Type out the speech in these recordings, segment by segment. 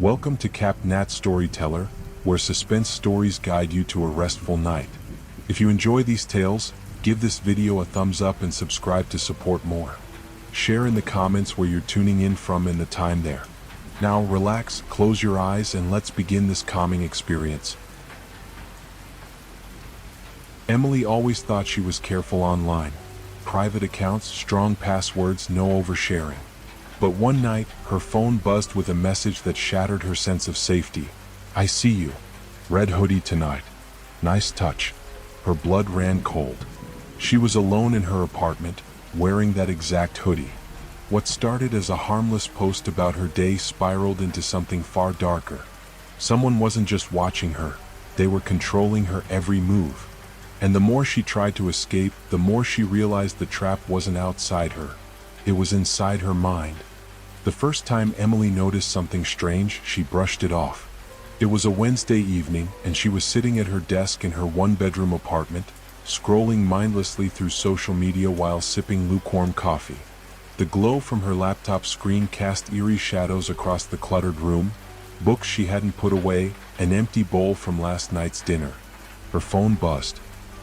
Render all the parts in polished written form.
Welcome to CapNat Storyteller, where suspense stories guide you to a restful night. If you enjoy these tales, give this video a thumbs up and subscribe to support more. Share in the comments where you're tuning in from and the time there. Now relax, close your eyes, and let's begin this calming experience. Emily always thought she was careful online. Private accounts, strong passwords, no oversharing. But one night, her phone buzzed with a message that shattered her sense of safety. "I see you. Red hoodie tonight. Nice touch." Her blood ran cold. She was alone in her apartment, wearing that exact hoodie. What started as a harmless post about her day spiraled into something far darker. Someone wasn't just watching her, they were controlling her every move. And the more she tried to escape, the more she realized the trap wasn't outside her. It was inside her mind. The first time Emily noticed something strange, she brushed it off. It was a Wednesday evening, and she was sitting at her desk in her one-bedroom apartment, scrolling mindlessly through social media while sipping lukewarm coffee. The glow from her laptop screen cast eerie shadows across the cluttered room, books she hadn't put away, an empty bowl from last night's dinner. Her phone buzzed.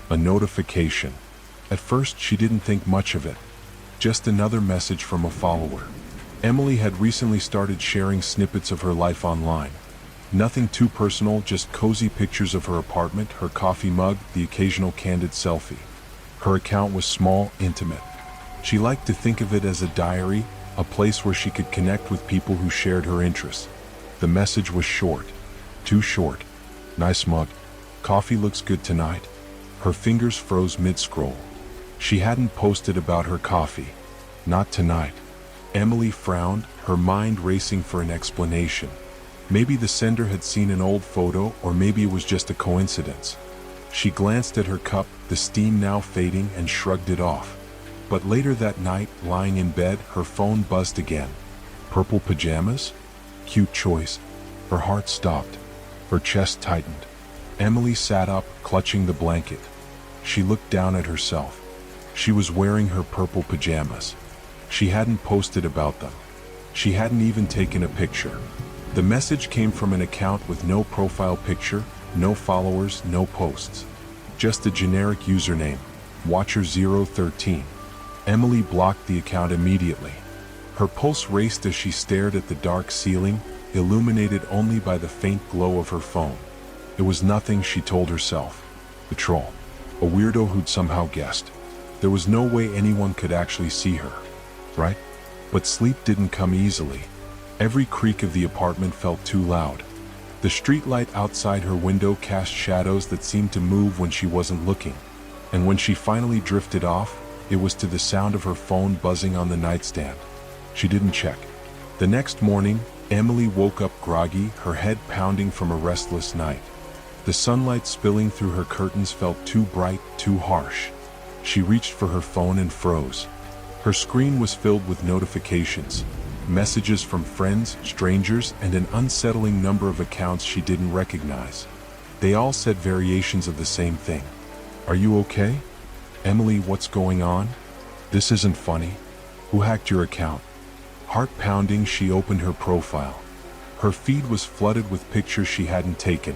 A notification. At first, she didn't think much of it. Just another message from a follower. Emily had recently started sharing snippets of her life online. Nothing too personal, just cozy pictures of her apartment, her coffee mug, the occasional candid selfie. Her account was small, intimate. She liked to think of it as a diary, a place where she could connect with people who shared her interests. The message was short. Too short. "Nice mug. Coffee looks good tonight." Her fingers froze mid-scroll. She hadn't posted about her coffee. Not tonight. Emily frowned, her mind racing for an explanation. Maybe the sender had seen an old photo, or maybe it was just a coincidence. She glanced at her cup, the steam now fading, and shrugged it off. But later that night, lying in bed, her phone buzzed again. Purple pajamas? Cute choice. Her heart stopped. Her chest tightened. Emily sat up, clutching the blanket. She looked down at herself. She was wearing her purple pajamas. She hadn't posted about them. She hadn't even taken a picture. The message came from an account with no profile picture, no followers, no posts. Just a generic username, Watcher013. Emily blocked the account immediately. Her pulse raced as she stared at the dark ceiling, illuminated only by the faint glow of her phone. It was nothing, she told herself. A troll. A weirdo who'd somehow guessed. There was no way anyone could actually see her. Right? But sleep didn't come easily. Every creak of the apartment felt too loud. The streetlight outside her window cast shadows that seemed to move when she wasn't looking. And when she finally drifted off, it was to the sound of her phone buzzing on the nightstand. She didn't check. The next morning, Emily woke up groggy, her head pounding from a restless night. The sunlight spilling through her curtains felt too bright, too harsh. She reached for her phone and froze. Her screen was filled with notifications, messages from friends, strangers, and an unsettling number of accounts she didn't recognize. They all said variations of the same thing. "Are you okay? Emily, what's going on? This isn't funny. Who hacked your account?" Heart pounding, she opened her profile. Her feed was flooded with pictures she hadn't taken.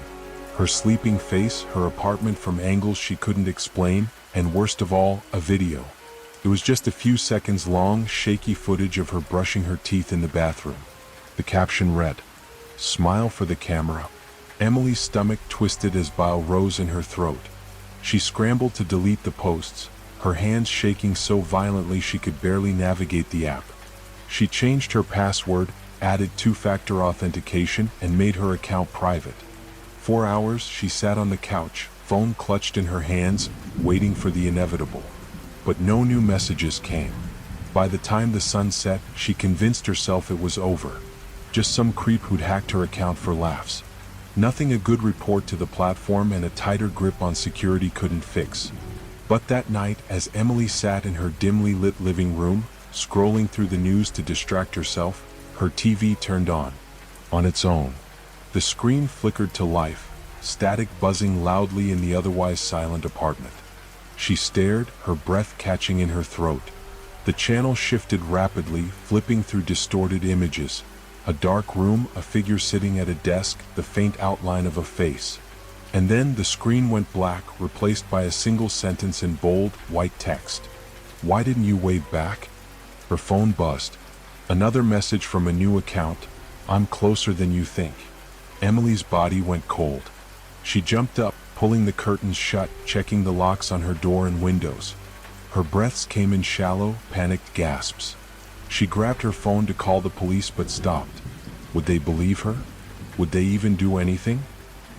Her sleeping face, her apartment from angles she couldn't explain, and worst of all, a video. It was just a few seconds long, shaky footage of her brushing her teeth in the bathroom. The caption read, "Smile for the camera." Emily's stomach twisted as bile rose in her throat. She scrambled to delete the posts, her hands shaking so violently she could barely navigate the app. She changed her password, added two-factor authentication, and made her account private. 4 hours she sat on the couch, phone clutched in her hands, waiting for the inevitable. But no new messages came. By the time the sun set, she convinced herself it was over. Just some creep who'd hacked her account for laughs. Nothing a good report to the platform and a tighter grip on security couldn't fix. But that night, as Emily sat in her dimly lit living room, scrolling through the news to distract herself, her TV turned on its own. The screen flickered to life, static buzzing loudly in the otherwise silent apartment. She stared, her breath catching in her throat. The channel shifted rapidly, flipping through distorted images. A dark room, a figure sitting at a desk, the faint outline of a face. And then the screen went black, replaced by a single sentence in bold, white text. "Why didn't you wave back?" Her phone buzzed. Another message from a new account. "I'm closer than you think." Emily's body went cold. She jumped up, pulling the curtains shut, checking the locks on her door and windows. Her breaths came in shallow, panicked gasps. She grabbed her phone to call the police but stopped. Would they believe her? Would they even do anything?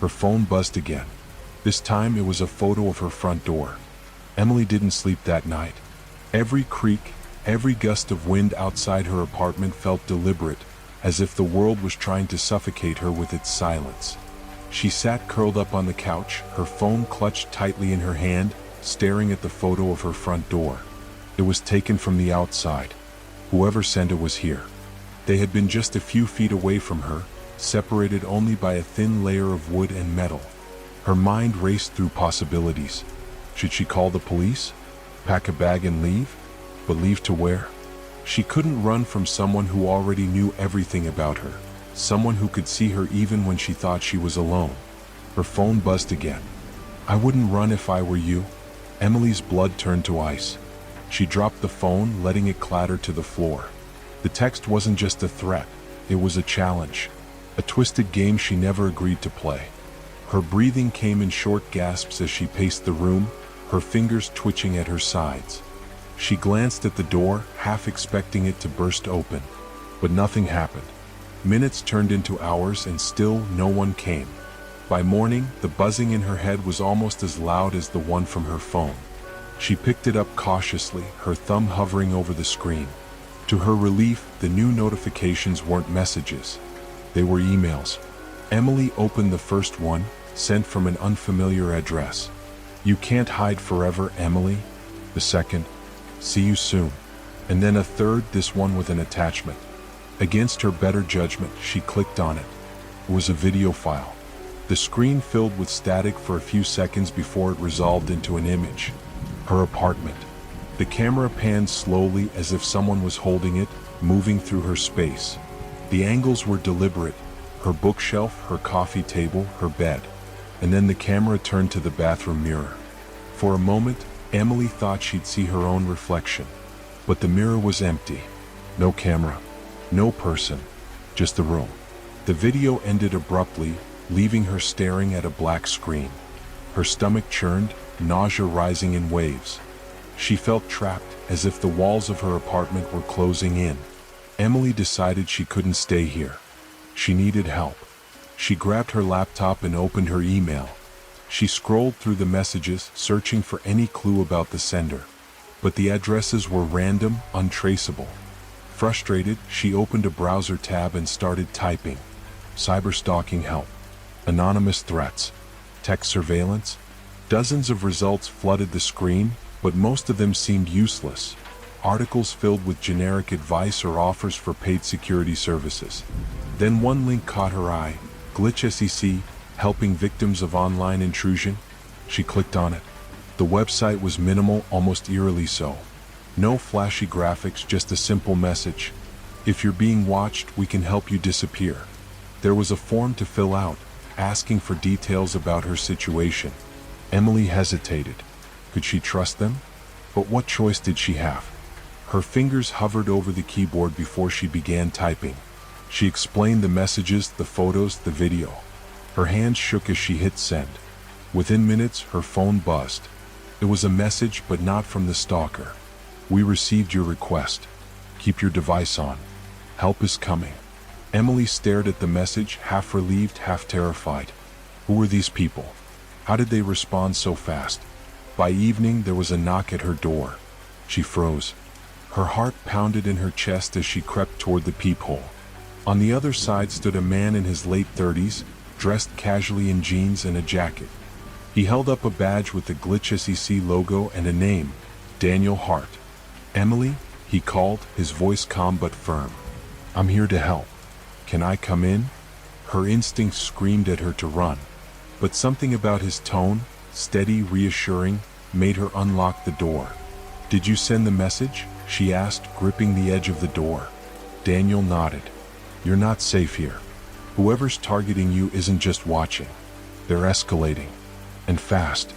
Her phone buzzed again. This time it was a photo of her front door. Emily didn't sleep that night. Every creak, every gust of wind outside her apartment felt deliberate, as if the world was trying to suffocate her with its silence. She sat curled up on the couch, her phone clutched tightly in her hand, staring at the photo of her front door. It was taken from the outside. Whoever sent it was here. They had been just a few feet away from her, separated only by a thin layer of wood and metal. Her mind raced through possibilities. Should she call the police? Pack a bag and leave? But leave to where? She couldn't run from someone who already knew everything about her, someone who could see her even when she thought she was alone. Her phone buzzed again. "I wouldn't run if I were you." Emily's blood turned to ice. She dropped the phone, letting it clatter to the floor. The text wasn't just a threat, it was a challenge, a twisted game she never agreed to play. Her breathing came in short gasps as she paced the room, her fingers twitching at her sides. She glanced at the door, half expecting it to burst open. But nothing happened. Minutes turned into hours and still no one came. By morning, the buzzing in her head was almost as loud as the one from her phone. She picked it up cautiously, her thumb hovering over the screen. To her relief, the new notifications weren't messages. They were emails. Emily opened the first one, sent from an unfamiliar address. "You can't hide forever, Emily." The second, "See you soon." And then a third, this one with an attachment. Against her better judgment, she clicked on it. It was a video file. The screen filled with static for a few seconds before it resolved into an image. Her apartment. The camera panned slowly as if someone was holding it, moving through her space. The angles were deliberate. Her bookshelf, her coffee table, her bed. And then the camera turned to the bathroom mirror. For a moment, Emily thought she'd see her own reflection. But the mirror was empty. No camera. No person. Just the room. The video ended abruptly, leaving her staring at a black screen. Her stomach churned, nausea rising in waves. She felt trapped, as if the walls of her apartment were closing in. Emily decided she couldn't stay here. She needed help. She grabbed her laptop and opened her email. She scrolled through the messages, searching for any clue about the sender. But the addresses were random, untraceable. Frustrated, she opened a browser tab and started typing. Cyberstalking help. Anonymous threats. Tech surveillance. Dozens of results flooded the screen, but most of them seemed useless. Articles filled with generic advice or offers for paid security services. Then one link caught her eye. Glitch SEC, helping victims of online intrusion. She clicked on it. The website was minimal, almost eerily so. No flashy graphics, just a simple message. "If you're being watched, we can help you disappear." There was a form to fill out, asking for details about her situation. Emily hesitated. Could she trust them? But what choice did she have? Her fingers hovered over the keyboard before she began typing. She explained the messages, the photos, the video. Her hands shook as she hit send. Within minutes, her phone buzzed. It was a message, but not from the stalker. "We received your request. Keep your device on. Help is coming." Emily stared at the message, half relieved, half terrified. Who were these people? How did they respond so fast? By evening, there was a knock at her door. She froze. Her heart pounded in her chest as she crept toward the peephole. On the other side stood a man in his late 30s, dressed casually in jeans and a jacket. He held up a badge with the Glitch SEC logo and a name, Daniel Hart. "Emily," he called, his voice calm but firm. "I'm here to help. Can I come in?" Her instincts screamed at her to run. But something about his tone, steady, reassuring, made her unlock the door. "Did you send the message?" she asked, gripping the edge of the door. Daniel nodded. You're not safe here. Whoever's targeting you isn't just watching. They're escalating. And fast.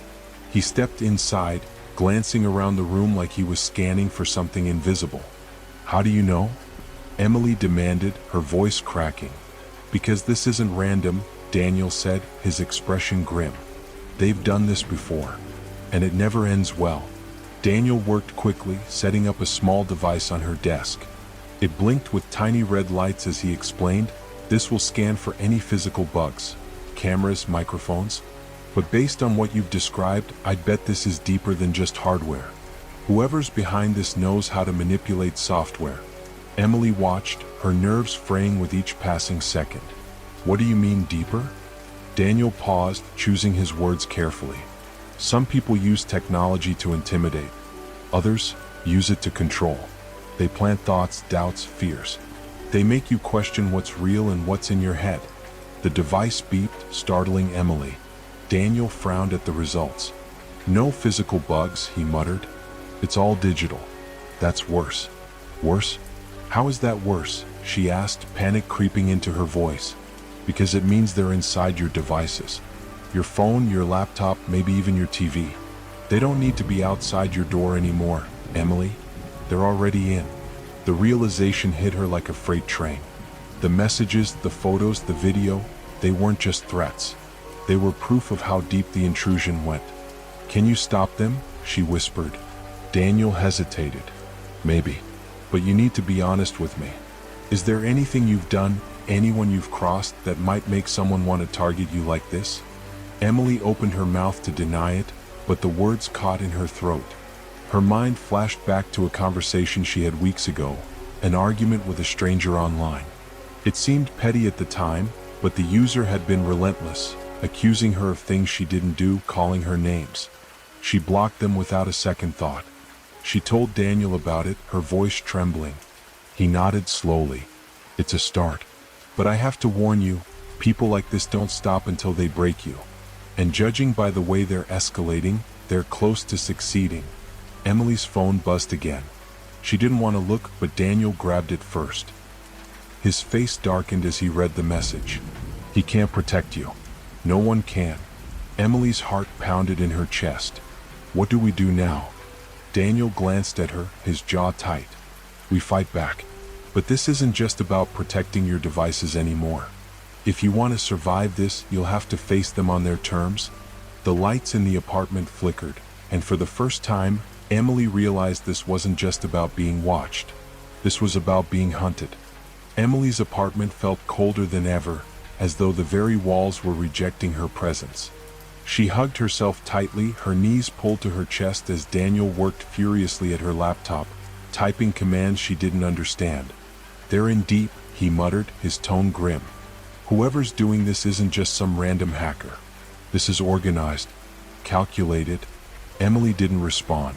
He stepped inside, glancing around the room like he was scanning for something invisible. How do you know? Emily demanded, her voice cracking. Because this isn't random, Daniel said, his expression grim. They've done this before. And it never ends well. Daniel worked quickly, setting up a small device on her desk. It blinked with tiny red lights as he explained, this will scan for any physical bugs, cameras, microphones. But based on what you've described, I'd bet this is deeper than just hardware. Whoever's behind this knows how to manipulate software. Emily watched, her nerves fraying with each passing second. What do you mean deeper? Daniel paused, choosing his words carefully. Some people use technology to intimidate. Others use it to control. They plant thoughts, doubts, fears. They make you question what's real and what's in your head. The device beeped, startling Emily. Daniel frowned at the results. No physical bugs, he muttered. It's all digital. That's worse. Worse? How is that worse? She asked, panic creeping into her voice. Because it means they're inside your devices. Your phone, your laptop, maybe even your TV. They don't need to be outside your door anymore, Emily. They're already in. The realization hit her like a freight train. The messages, the photos, the video, they weren't just threats. They were proof of how deep the intrusion went. Can you stop them? She whispered. Daniel hesitated. Maybe. But you need to be honest with me. Is there anything you've done, anyone you've crossed, that might make someone want to target you like this? Emily opened her mouth to deny it, but the words caught in her throat. Her mind flashed back to a conversation she had weeks ago, an argument with a stranger online. It seemed petty at the time, but the user had been relentless, accusing her of things she didn't do, calling her names. She blocked them without a second thought. She told Daniel about it, her voice trembling. He nodded slowly. It's a start. But I have to warn you, people like this don't stop until they break you. And judging by the way they're escalating, they're close to succeeding. Emily's phone buzzed again. She didn't want to look, but Daniel grabbed it first. His face darkened as he read the message. He can't protect you. No one can. Emily's heart pounded in her chest. What do we do now? Daniel glanced at her, his jaw tight. We fight back. But this isn't just about protecting your devices anymore. If you want to survive this, you'll have to face them on their terms. The lights in the apartment flickered, and for the first time, Emily realized this wasn't just about being watched. This was about being hunted. Emily's apartment felt colder than ever, as though the very walls were rejecting her presence. She hugged herself tightly, her knees pulled to her chest as Daniel worked furiously at her laptop, typing commands she didn't understand. They're in deep, he muttered, his tone grim. Whoever's doing this isn't just some random hacker. This is organized, calculated. Emily didn't respond.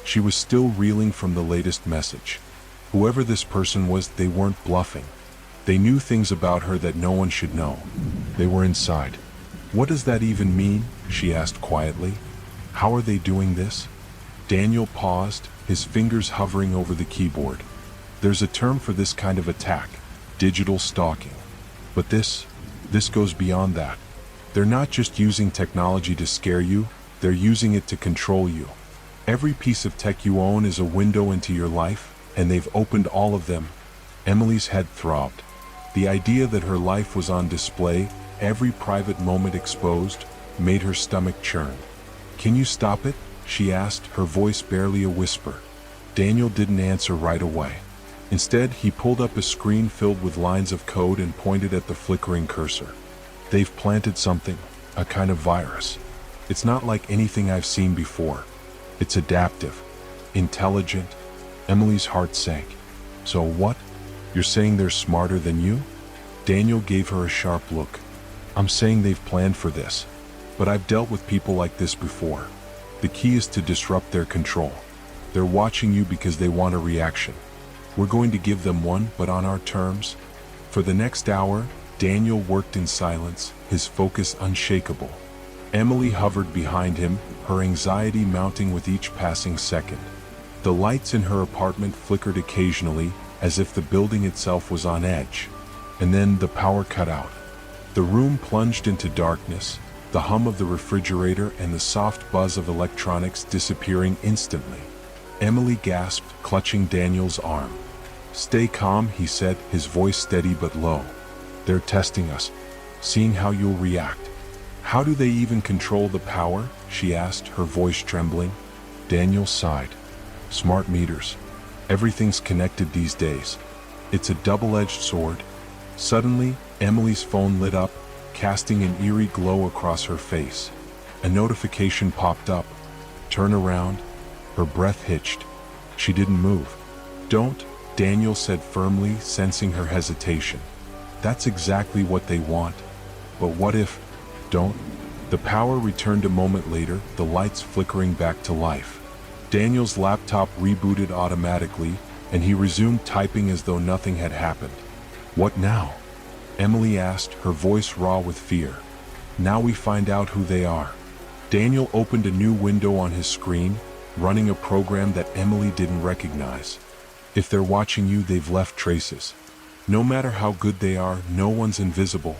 She was still reeling from the latest message. Whoever this person was, they weren't bluffing. They knew things about her that no one should know. They were inside. What does that even mean? She asked quietly. How are they doing this? Daniel paused, his fingers hovering over the keyboard. There's a term for this kind of attack, digital stalking. But this goes beyond that. They're not just using technology to scare you, they're using it to control you. Every piece of tech you own is a window into your life, and they've opened all of them. Emily's head throbbed. The idea that her life was on display, every private moment exposed, made her stomach churn. Can you stop it? She asked, her voice barely a whisper. Daniel didn't answer right away. Instead, he pulled up a screen filled with lines of code and pointed at the flickering cursor. They've planted something, a kind of virus. It's not like anything I've seen before. It's adaptive, intelligent. Emily's heart sank. So what? You're saying they're smarter than you? Daniel gave her a sharp look. I'm saying they've planned for this. But I've dealt with people like this before. The key is to disrupt their control. They're watching you because they want a reaction. We're going to give them one, but on our terms. For the next hour, Daniel worked in silence, his focus unshakable. Emily hovered behind him, her anxiety mounting with each passing second. The lights in her apartment flickered occasionally, as if the building itself was on edge. And then the power cut out. The room plunged into darkness, the hum of the refrigerator and the soft buzz of electronics disappearing instantly. Emily gasped, clutching Daniel's arm. "Stay calm," he said, his voice steady but low. "They're testing us, seeing how you'll react." "How do they even control the power?" she asked, her voice trembling. Daniel sighed. "Smart meters. Everything's connected these days. It's a double-edged sword." Suddenly, Emily's phone lit up, casting an eerie glow across her face. A notification popped up. "Turn around." Her breath hitched. She didn't move. "Don't," Daniel said firmly, sensing her hesitation. "That's exactly what they want. But what if..." "Don't." The power returned a moment later, the lights flickering back to life. Daniel's laptop rebooted automatically, and he resumed typing as though nothing had happened. "What now?" Emily asked, her voice raw with fear. "Now we find out who they are." Daniel opened a new window on his screen, running a program that Emily didn't recognize. "If they're watching you, they've left traces. No matter how good they are, no one's invisible."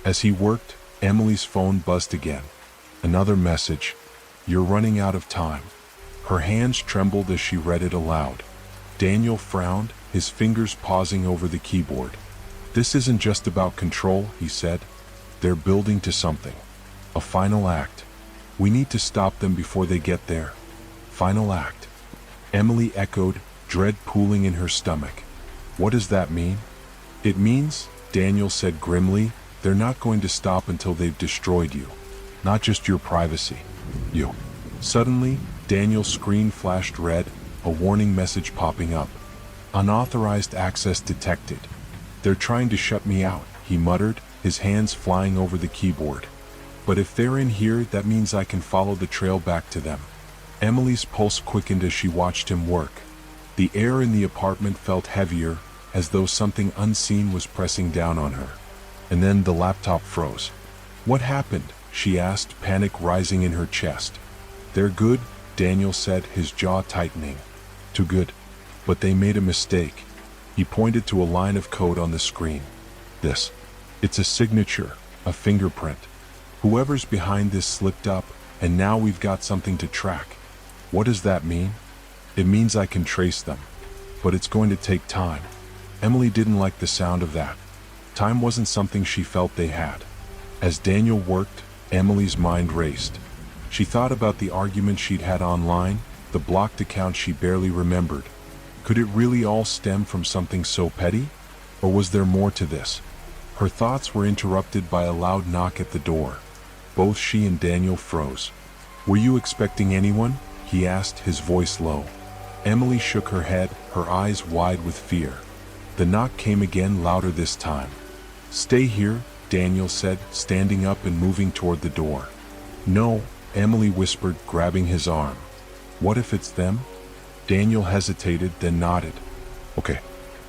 As he worked, Emily's phone buzzed again. Another message. "You're running out of time." Her hands trembled as she read it aloud. Daniel frowned, his fingers pausing over the keyboard. "This isn't just about control," he said. "They're building to something. A final act. We need to stop them before they get there." "Final act." Emily echoed, dread pooling in her stomach. "What does that mean?" "It means," Daniel said grimly, "they're not going to stop until they've destroyed you. Not just your privacy. You." Suddenly, Daniel's screen flashed red, a warning message popping up. "Unauthorized access detected." "They're trying to shut me out," he muttered, his hands flying over the keyboard. "But if they're in here, that means I can follow the trail back to them." Emily's pulse quickened as she watched him work. The air in the apartment felt heavier, as though something unseen was pressing down on her. And then the laptop froze. "What happened?" she asked, panic rising in her chest. "They're good," Daniel said, his jaw tightening. "Too good. But they made a mistake." He pointed to a line of code on the screen. "This. It's a signature, a fingerprint. Whoever's behind this slipped up, and now we've got something to track." "What does that mean?" "It means I can trace them. But it's going to take time." Emily didn't like the sound of that. Time wasn't something she felt they had. As Daniel worked, Emily's mind raced. She thought about the arguments she'd had online, the blocked accounts she barely remembered. Could it really all stem from something so petty? Or was there more to this? Her thoughts were interrupted by a loud knock at the door. Both she and Daniel froze. "Were you expecting anyone?" he asked, his voice low. Emily shook her head, her eyes wide with fear. The knock came again, louder this time. "Stay here," Daniel said, standing up and moving toward the door. "No," Emily whispered, grabbing his arm. "What if it's them?" Daniel hesitated, then nodded. "Okay,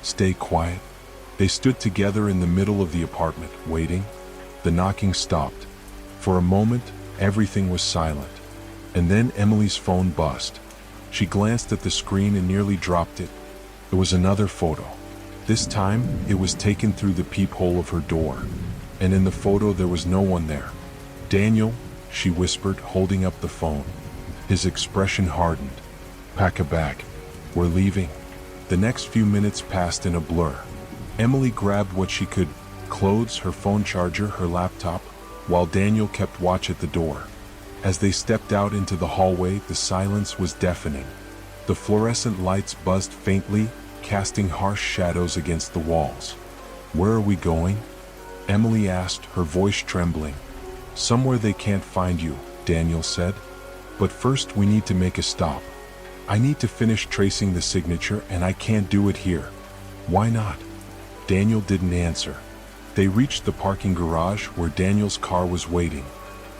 stay quiet." They stood together in the middle of the apartment, waiting. The knocking stopped. For a moment, everything was silent. And then Emily's phone buzzed. She glanced at the screen and nearly dropped it. It was another photo. This time, it was taken through the peephole of her door. And in the photo, there was no one there. "Daniel," she whispered, holding up the phone. His expression hardened. "Pack a bag. We're leaving." The next few minutes passed in a blur. Emily grabbed what she could, clothes, her phone charger, her laptop, while Daniel kept watch at the door. As they stepped out into the hallway, the silence was deafening. The fluorescent lights buzzed faintly, casting harsh shadows against the walls. "Where are we going?" Emily asked, her voice trembling. "Somewhere they can't find you," Daniel said. "But first we need to make a stop. I need to finish tracing the signature, and I can't do it here." "Why not?" Daniel didn't answer. They reached the parking garage where Daniel's car was waiting.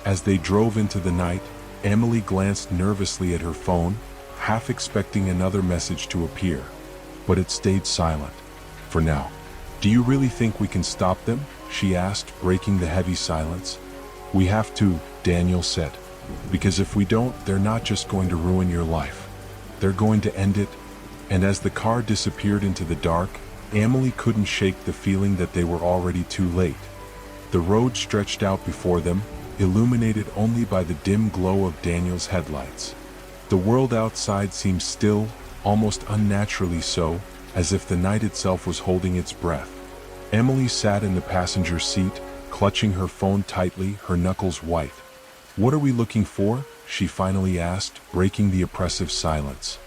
As they drove into the night, Emily glanced nervously at her phone, half expecting another message to appear. But it stayed silent. For now. "Do you really think we can stop them?" she asked, breaking the heavy silence. "We have to," Daniel said. "Because if we don't, they're not just going to ruin your life. They're going to end it." And as the car disappeared into the dark, Emily couldn't shake the feeling that they were already too late. The road stretched out before them, illuminated only by the dim glow of Daniel's headlights. The world outside seemed still, almost unnaturally so, as if the night itself was holding its breath. Emily sat in the passenger seat, clutching her phone tightly, her knuckles white. "What are we looking for?" she finally asked, breaking the oppressive silence.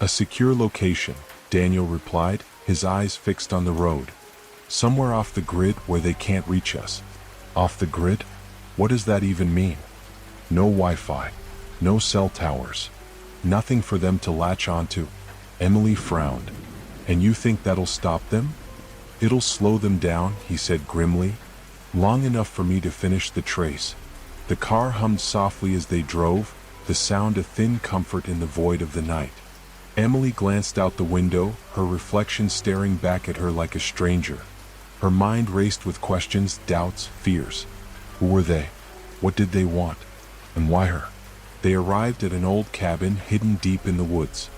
"A secure location," Daniel replied, his eyes fixed on the road. "Somewhere off the grid where they can't reach us." "Off the grid? What does that even mean?" "No Wi-Fi, no cell towers, nothing for them to latch onto." Emily frowned. "And you think that'll stop them?" "It'll slow them down," he said grimly. "Long enough for me to finish the trace." The car hummed softly as they drove, the sound a thin comfort in the void of the night. Emily glanced out the window, her reflection staring back at her like a stranger. Her mind raced with questions, doubts, fears. Who were they? What did they want? And why her? They arrived at an old cabin hidden deep in the woods.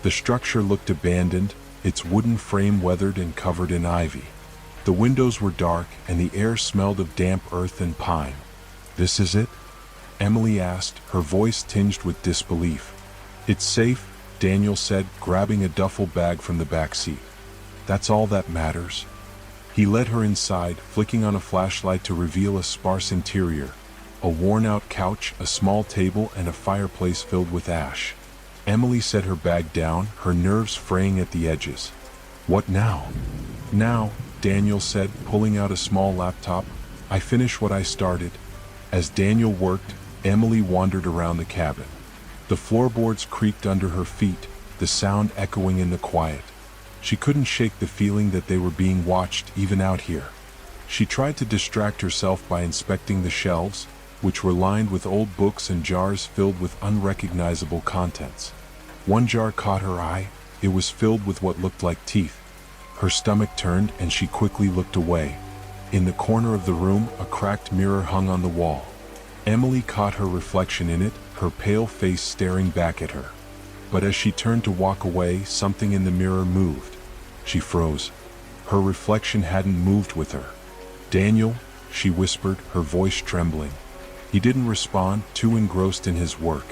The structure looked abandoned, its wooden frame weathered and covered in ivy. The windows were dark, and the air smelled of damp earth and pine. "This is it?" Emily asked, her voice tinged with disbelief. "It's safe," Daniel said, grabbing a duffel bag from the back seat. "That's all that matters." He led her inside, flicking on a flashlight to reveal a sparse interior. A worn-out couch, a small table, and a fireplace filled with ash. Emily set her bag down, her nerves fraying at the edges. "What now?" "Now," Daniel said, pulling out a small laptop, "I finish what I started." As Daniel worked, Emily wandered around the cabin. The floorboards creaked under her feet, the sound echoing in the quiet. She couldn't shake the feeling that they were being watched even out here. She tried to distract herself by inspecting the shelves, which were lined with old books and jars filled with unrecognizable contents. One jar caught her eye. It was filled with what looked like teeth. Her stomach turned and she quickly looked away. In the corner of the room, a cracked mirror hung on the wall. Emily caught her reflection in it, her pale face staring back at her. But as she turned to walk away, something in the mirror moved. She froze. Her reflection hadn't moved with her. "Daniel," she whispered, her voice trembling. He didn't respond, too engrossed in his work.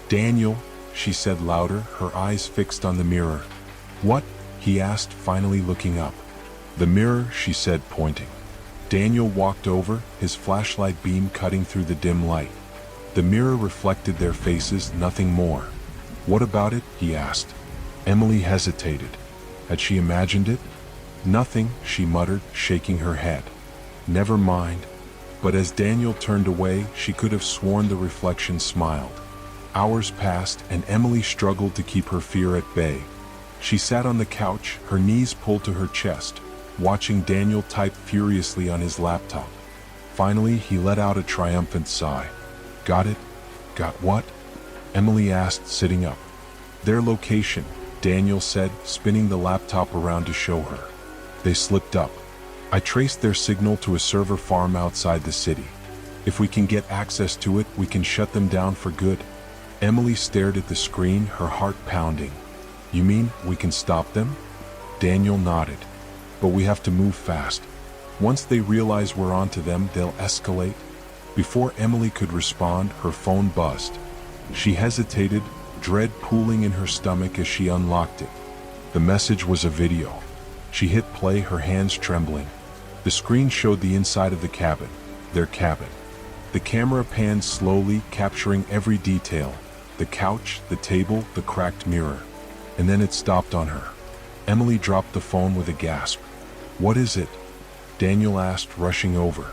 "Daniel," she said louder, her eyes fixed on the mirror. "What?" he asked, finally looking up. "The mirror," she said, pointing. Daniel walked over, his flashlight beam cutting through the dim light. The mirror reflected their faces, nothing more. "What about it?" he asked. Emily hesitated. Had she imagined it? "Nothing," she muttered, shaking her head. "Never mind." But as Daniel turned away, she could have sworn the reflection smiled. Hours passed, and Emily struggled to keep her fear at bay. She sat on the couch, her knees pulled to her chest, watching Daniel type furiously on his laptop. Finally, he let out a triumphant sigh. "Got it?" "Got what?" Emily asked, sitting up. "Their location," Daniel said, spinning the laptop around to show her. They slipped up. "I traced their signal to a server farm outside the city. If we can get access to it, we can shut them down for good." Emily stared at the screen, her heart pounding. "You mean we can stop them?" Daniel nodded. "But we have to move fast. Once they realize we're onto them, they'll escalate." Before Emily could respond, her phone buzzed. She hesitated, dread pooling in her stomach as she unlocked it. The message was a video. She hit play, her hands trembling. The screen showed the inside of the cabin, their cabin. The camera panned slowly, capturing every detail: the couch, the table, the cracked mirror. And then it stopped on her. Emily dropped the phone with a gasp. "What is it?" Daniel asked, rushing over.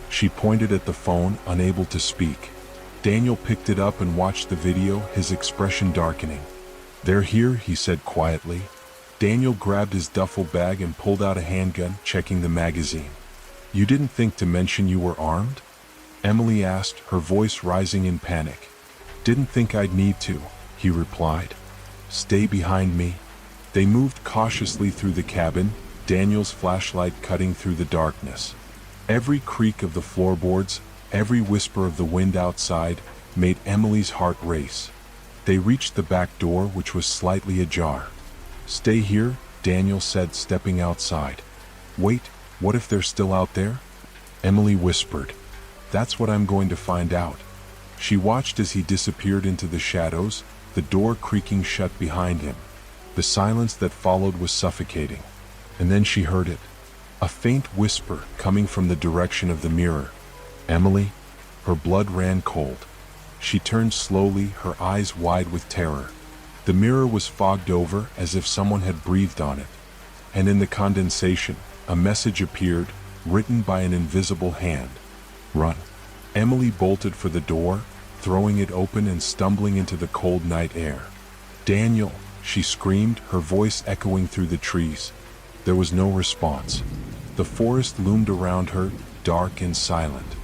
She pointed at the phone, unable to speak. Daniel picked it up and watched the video, his expression darkening. "They're here," he said quietly. Daniel grabbed his duffel bag and pulled out a handgun, checking the magazine. "You didn't think to mention you were armed?" Emily asked, her voice rising in panic. "Didn't think I'd need to," he replied. "Stay behind me." They moved cautiously through the cabin, Daniel's flashlight cutting through the darkness. Every creak of the floorboards, every whisper of the wind outside, made Emily's heart race. They reached the back door, which was slightly ajar. "Stay here," Daniel said, stepping outside. Wait, what if they're still out there? Emily whispered. That's what I'm going to find out. She watched as he disappeared into the shadows, the door creaking shut behind him. The silence that followed was suffocating. And then she heard it. A faint whisper coming from the direction of the mirror. Emily? Her blood ran cold. She turned slowly, her eyes wide with terror. The mirror was fogged over as if someone had breathed on it. And in the condensation, a message appeared, written by an invisible hand. Run. Emily bolted for the door, throwing it open and stumbling into the cold night air. Daniel, she screamed, her voice echoing through the trees. There was no response. The forest loomed around her, dark and silent.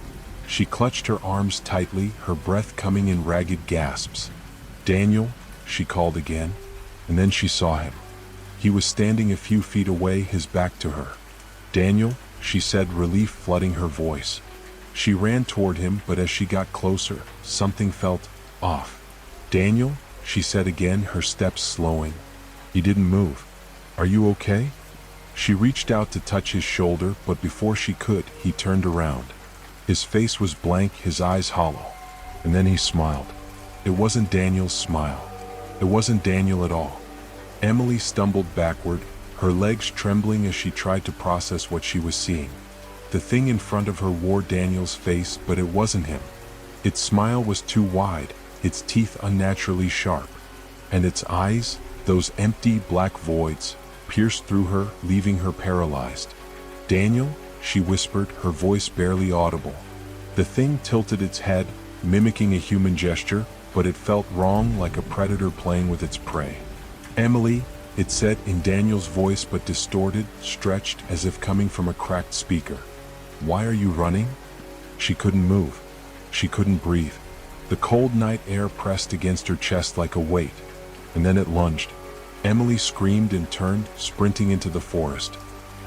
She clutched her arms tightly, her breath coming in ragged gasps. Daniel, she called again, and then she saw him. He was standing a few feet away, his back to her. Daniel, she said, relief flooding her voice. She ran toward him, but as she got closer, something felt off. Daniel, she said again, her steps slowing. He didn't move. Are you okay? She reached out to touch his shoulder, but before she could, he turned around. His face was blank, his eyes hollow. And then he smiled. It wasn't Daniel's smile. It wasn't Daniel at all. Emily stumbled backward, her legs trembling as she tried to process what she was seeing. The thing in front of her wore Daniel's face, but it wasn't him. Its smile was too wide, its teeth unnaturally sharp. And its eyes, those empty black voids, pierced through her, leaving her paralyzed. Daniel, she whispered, her voice barely audible. The thing tilted its head, mimicking a human gesture, but it felt wrong, like a predator playing with its prey. Emily, it said in Daniel's voice, but distorted, stretched as if coming from a cracked speaker. Why are you running? She couldn't move. She couldn't breathe. The cold night air pressed against her chest like a weight, and then it lunged. Emily screamed and turned, sprinting into the forest.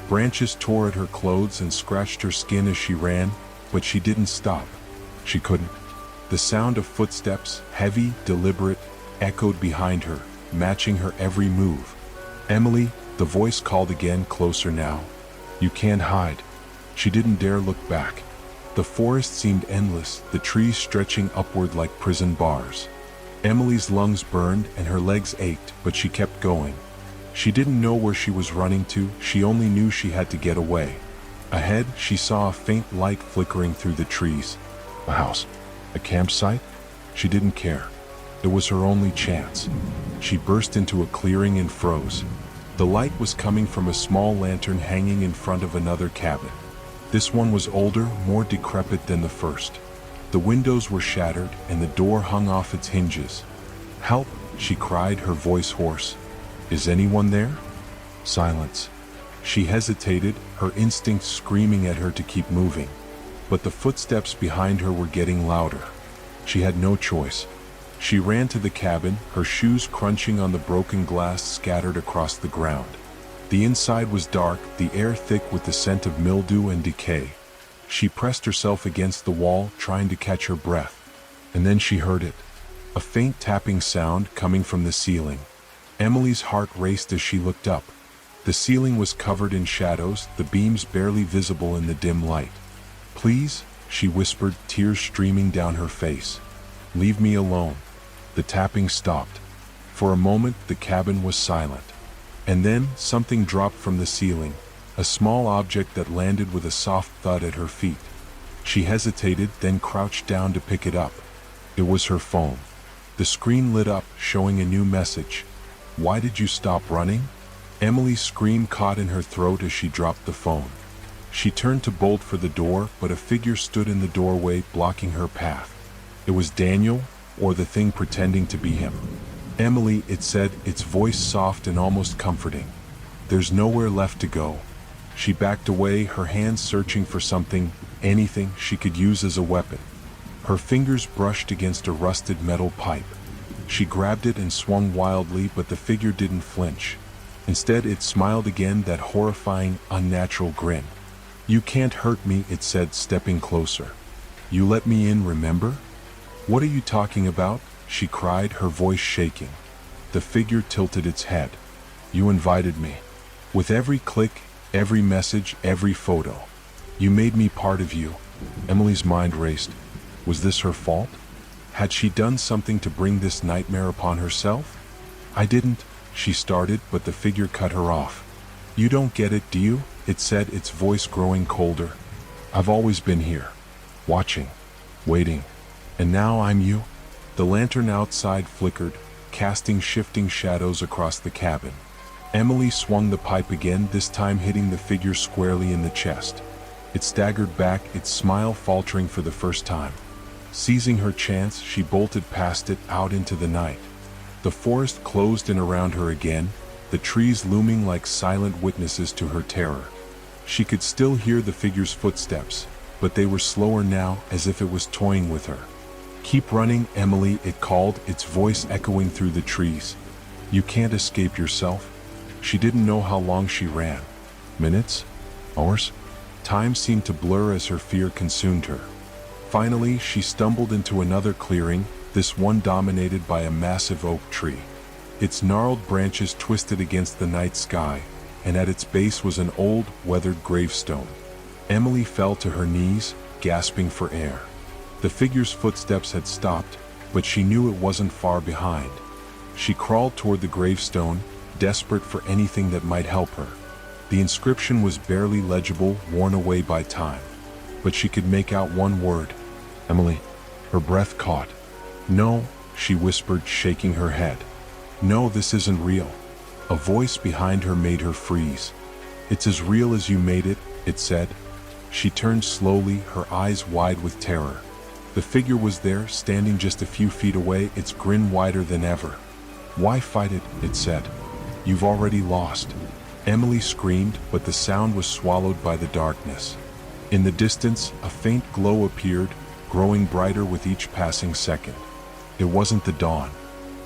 Branches tore at her clothes and scratched her skin as she ran, but she didn't stop. She couldn't. The sound of footsteps, heavy, deliberate, echoed behind her, matching her every move. Emily, the voice called again, closer now. You can't hide. She didn't dare look back. The forest seemed endless, the trees stretching upward like prison bars. Emily's lungs burned and her legs ached, but she kept going. She didn't know where she was running to, she only knew she had to get away. Ahead, she saw a faint light flickering through the trees. A house. A campsite? She didn't care. It was her only chance. She burst into a clearing and froze. The light was coming from a small lantern hanging in front of another cabin. This one was older, more decrepit than the first. The windows were shattered and the door hung off its hinges. Help, she cried, her voice hoarse. Is anyone there? Silence. She hesitated, her instincts screaming at her to keep moving. But the footsteps behind her were getting louder. She had no choice. She ran to the cabin, her shoes crunching on the broken glass scattered across the ground. The inside was dark, the air thick with the scent of mildew and decay. She pressed herself against the wall, trying to catch her breath. And then she heard it. A faint tapping sound coming from the ceiling. Emily's heart raced as she looked up. The ceiling was covered in shadows, the beams barely visible in the dim light. Please, she whispered, tears streaming down her face. Leave me alone. The tapping stopped. For a moment, the cabin was silent. And then, something dropped from the ceiling, a small object that landed with a soft thud at her feet. She hesitated, then crouched down to pick it up. It was her phone. The screen lit up, showing a new message. Why did you stop running? Emily's scream caught in her throat as she dropped the phone. She turned to bolt for the door, but a figure stood in the doorway, blocking her path. It was Daniel, or the thing pretending to be him. Emily, it said, its voice soft and almost comforting. There's nowhere left to go. She backed away, her hands searching for something, anything she could use as a weapon. Her fingers brushed against a rusted metal pipe. She grabbed it and swung wildly, but the figure didn't flinch. Instead, it smiled again, that horrifying, unnatural grin. You can't hurt me, it said, stepping closer. You let me in, remember? What are you talking about? She cried, her voice shaking. The figure tilted its head. You invited me. With every click, every message, every photo. You made me part of you. Emily's mind raced. Was this her fault? Had she done something to bring this nightmare upon herself? I didn't, she started, but the figure cut her off. You don't get it, do you? It said, its voice growing colder. I've always been here. Watching. Waiting. And now I'm you? The lantern outside flickered, casting shifting shadows across the cabin. Emily swung the pipe again, this time hitting the figure squarely in the chest. It staggered back, its smile faltering for the first time. Seizing her chance, she bolted past it, out into the night. The forest closed in around her again, the trees looming like silent witnesses to her terror. She could still hear the figure's footsteps, but they were slower now, as if it was toying with her. Keep running, Emily, it called, its voice echoing through the trees. You can't escape yourself. She didn't know how long she ran. Minutes? Hours? Time seemed to blur as her fear consumed her. Finally, she stumbled into another clearing, this one dominated by a massive oak tree. Its gnarled branches twisted against the night sky, and at its base was an old, weathered gravestone. Emily fell to her knees, gasping for air. The figure's footsteps had stopped, but she knew it wasn't far behind. She crawled toward the gravestone, desperate for anything that might help her. The inscription was barely legible, worn away by time, but she could make out one word. Emily. Her breath caught. No, she whispered, shaking her head. No, this isn't real. A voice behind her made her freeze. It's as real as you made it, it said. She turned slowly, her eyes wide with terror. The figure was there, standing just a few feet away, its grin wider than ever. Why fight it, it said. You've already lost. Emily screamed, but the sound was swallowed by the darkness. In the distance, a faint glow appeared, growing brighter with each passing second. It wasn't the dawn.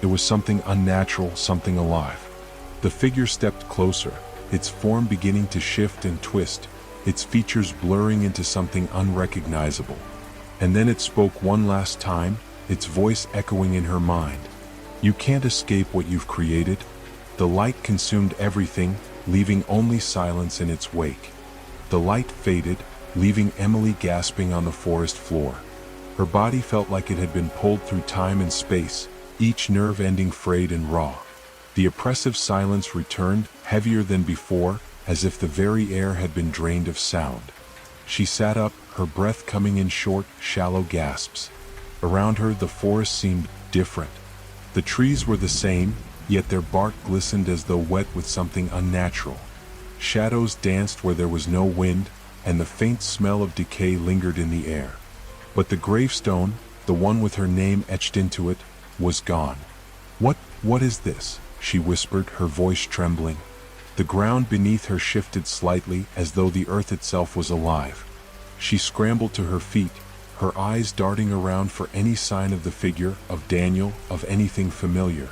It was something unnatural, something alive. The figure stepped closer, its form beginning to shift and twist, its features blurring into something unrecognizable. And then it spoke one last time, its voice echoing in her mind. You can't escape what you've created. The light consumed everything, leaving only silence in its wake. The light faded, leaving Emily gasping on the forest floor. Her body felt like it had been pulled through time and space, each nerve ending frayed and raw. The oppressive silence returned, heavier than before, as if the very air had been drained of sound. She sat up, her breath coming in short, shallow gasps. Around her, the forest seemed different. The trees were the same, yet their bark glistened as though wet with something unnatural. Shadows danced where there was no wind, and the faint smell of decay lingered in the air. But the gravestone, the one with her name etched into it, was gone. What is this? She whispered, her voice trembling. The ground beneath her shifted slightly, as though the earth itself was alive. She scrambled to her feet, her eyes darting around for any sign of the figure, of Daniel, of anything familiar.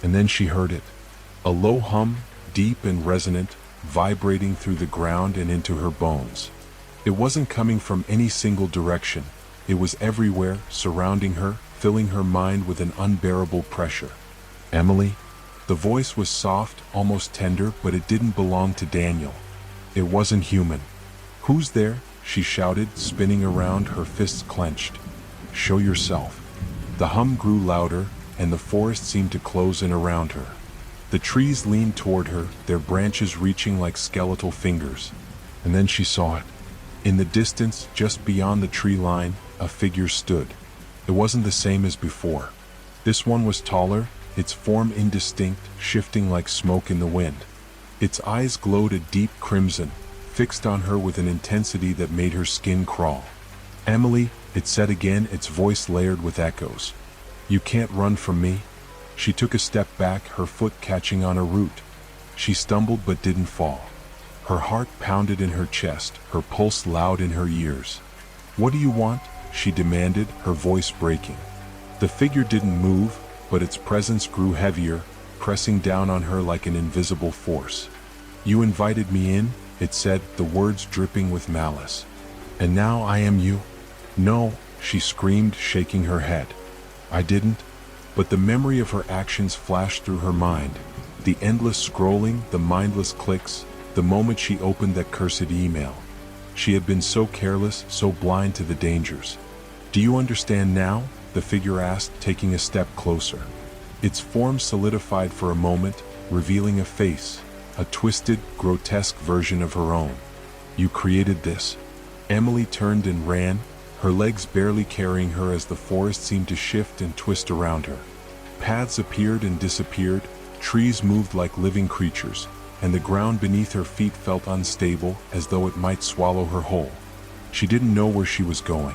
And then she heard it. A low hum, deep and resonant, vibrating through the ground and into her bones. It wasn't coming from any single direction. It was everywhere, surrounding her, filling her mind with an unbearable pressure. Emily? The voice was soft, almost tender, but it didn't belong to Daniel. It wasn't human. Who's there? She shouted, spinning around, her fists clenched. Show yourself. The hum grew louder, and the forest seemed to close in around her. The trees leaned toward her, their branches reaching like skeletal fingers. And then she saw it. In the distance, just beyond the tree line, a figure stood. It wasn't the same as before. This one was taller, its form indistinct, shifting like smoke in the wind. Its eyes glowed a deep crimson, fixed on her with an intensity that made her skin crawl. Emily, it said again, its voice layered with echoes. You can't run from me. She took a step back, her foot catching on a root. She stumbled but didn't fall. Her heart pounded in her chest, her pulse loud in her ears. What do you want? She demanded, her voice breaking. The figure didn't move, but its presence grew heavier, pressing down on her like an invisible force. You invited me in, it said, the words dripping with malice. And now I am you? No, she screamed, shaking her head. I didn't. But the memory of her actions flashed through her mind. The endless scrolling, the mindless clicks, the moment she opened that cursed email. She had been so careless, so blind to the dangers. "Do you understand now?" the figure asked, taking a step closer. Its form solidified for a moment, revealing a face, a twisted, grotesque version of her own. "You created this." Emily turned and ran, her legs barely carrying her as the forest seemed to shift and twist around her. Paths appeared and disappeared, trees moved like living creatures, and the ground beneath her feet felt unstable, as though it might swallow her whole. She didn't know where she was going.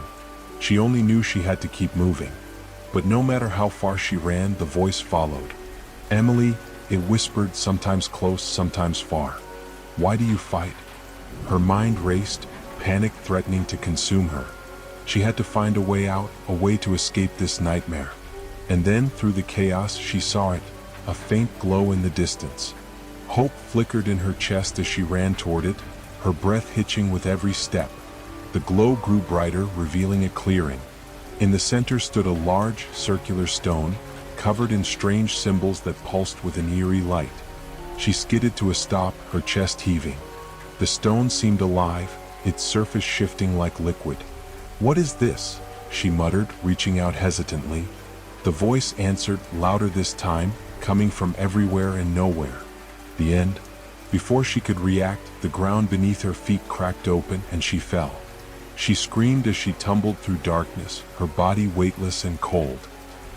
She only knew she had to keep moving. But no matter how far she ran, the voice followed. "Emily," it whispered, sometimes close, sometimes far. "Why do you fight?" Her mind raced, panic threatening to consume her. She had to find a way out, a way to escape this nightmare. And then, through the chaos, she saw it, a faint glow in the distance. Hope flickered in her chest as she ran toward it, her breath hitching with every step. The glow grew brighter, revealing a clearing. In the center stood a large, circular stone, covered in strange symbols that pulsed with an eerie light. She skidded to a stop, her chest heaving. The stone seemed alive, its surface shifting like liquid. "What is this?" she muttered, reaching out hesitantly. The voice answered, louder this time, coming from everywhere and nowhere. "The end." Before she could react, the ground beneath her feet cracked open and she fell. She screamed as she tumbled through darkness, her body weightless and cold.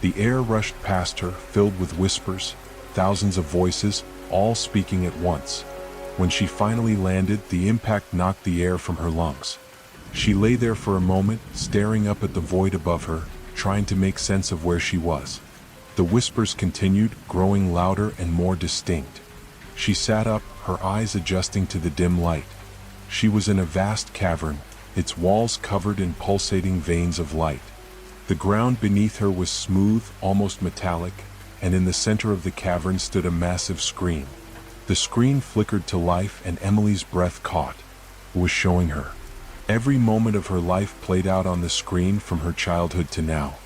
The air rushed past her, filled with whispers, thousands of voices, all speaking at once. When she finally landed, the impact knocked the air from her lungs. She lay there for a moment, staring up at the void above her, trying to make sense of where she was. The whispers continued, growing louder and more distinct. She sat up, her eyes adjusting to the dim light. She was in a vast cavern, its walls covered in pulsating veins of light. The ground beneath her was smooth, almost metallic, and in the center of the cavern stood a massive screen. The screen flickered to life and Emily's breath caught. It was showing her. Every moment of her life played out on the screen from her childhood to now.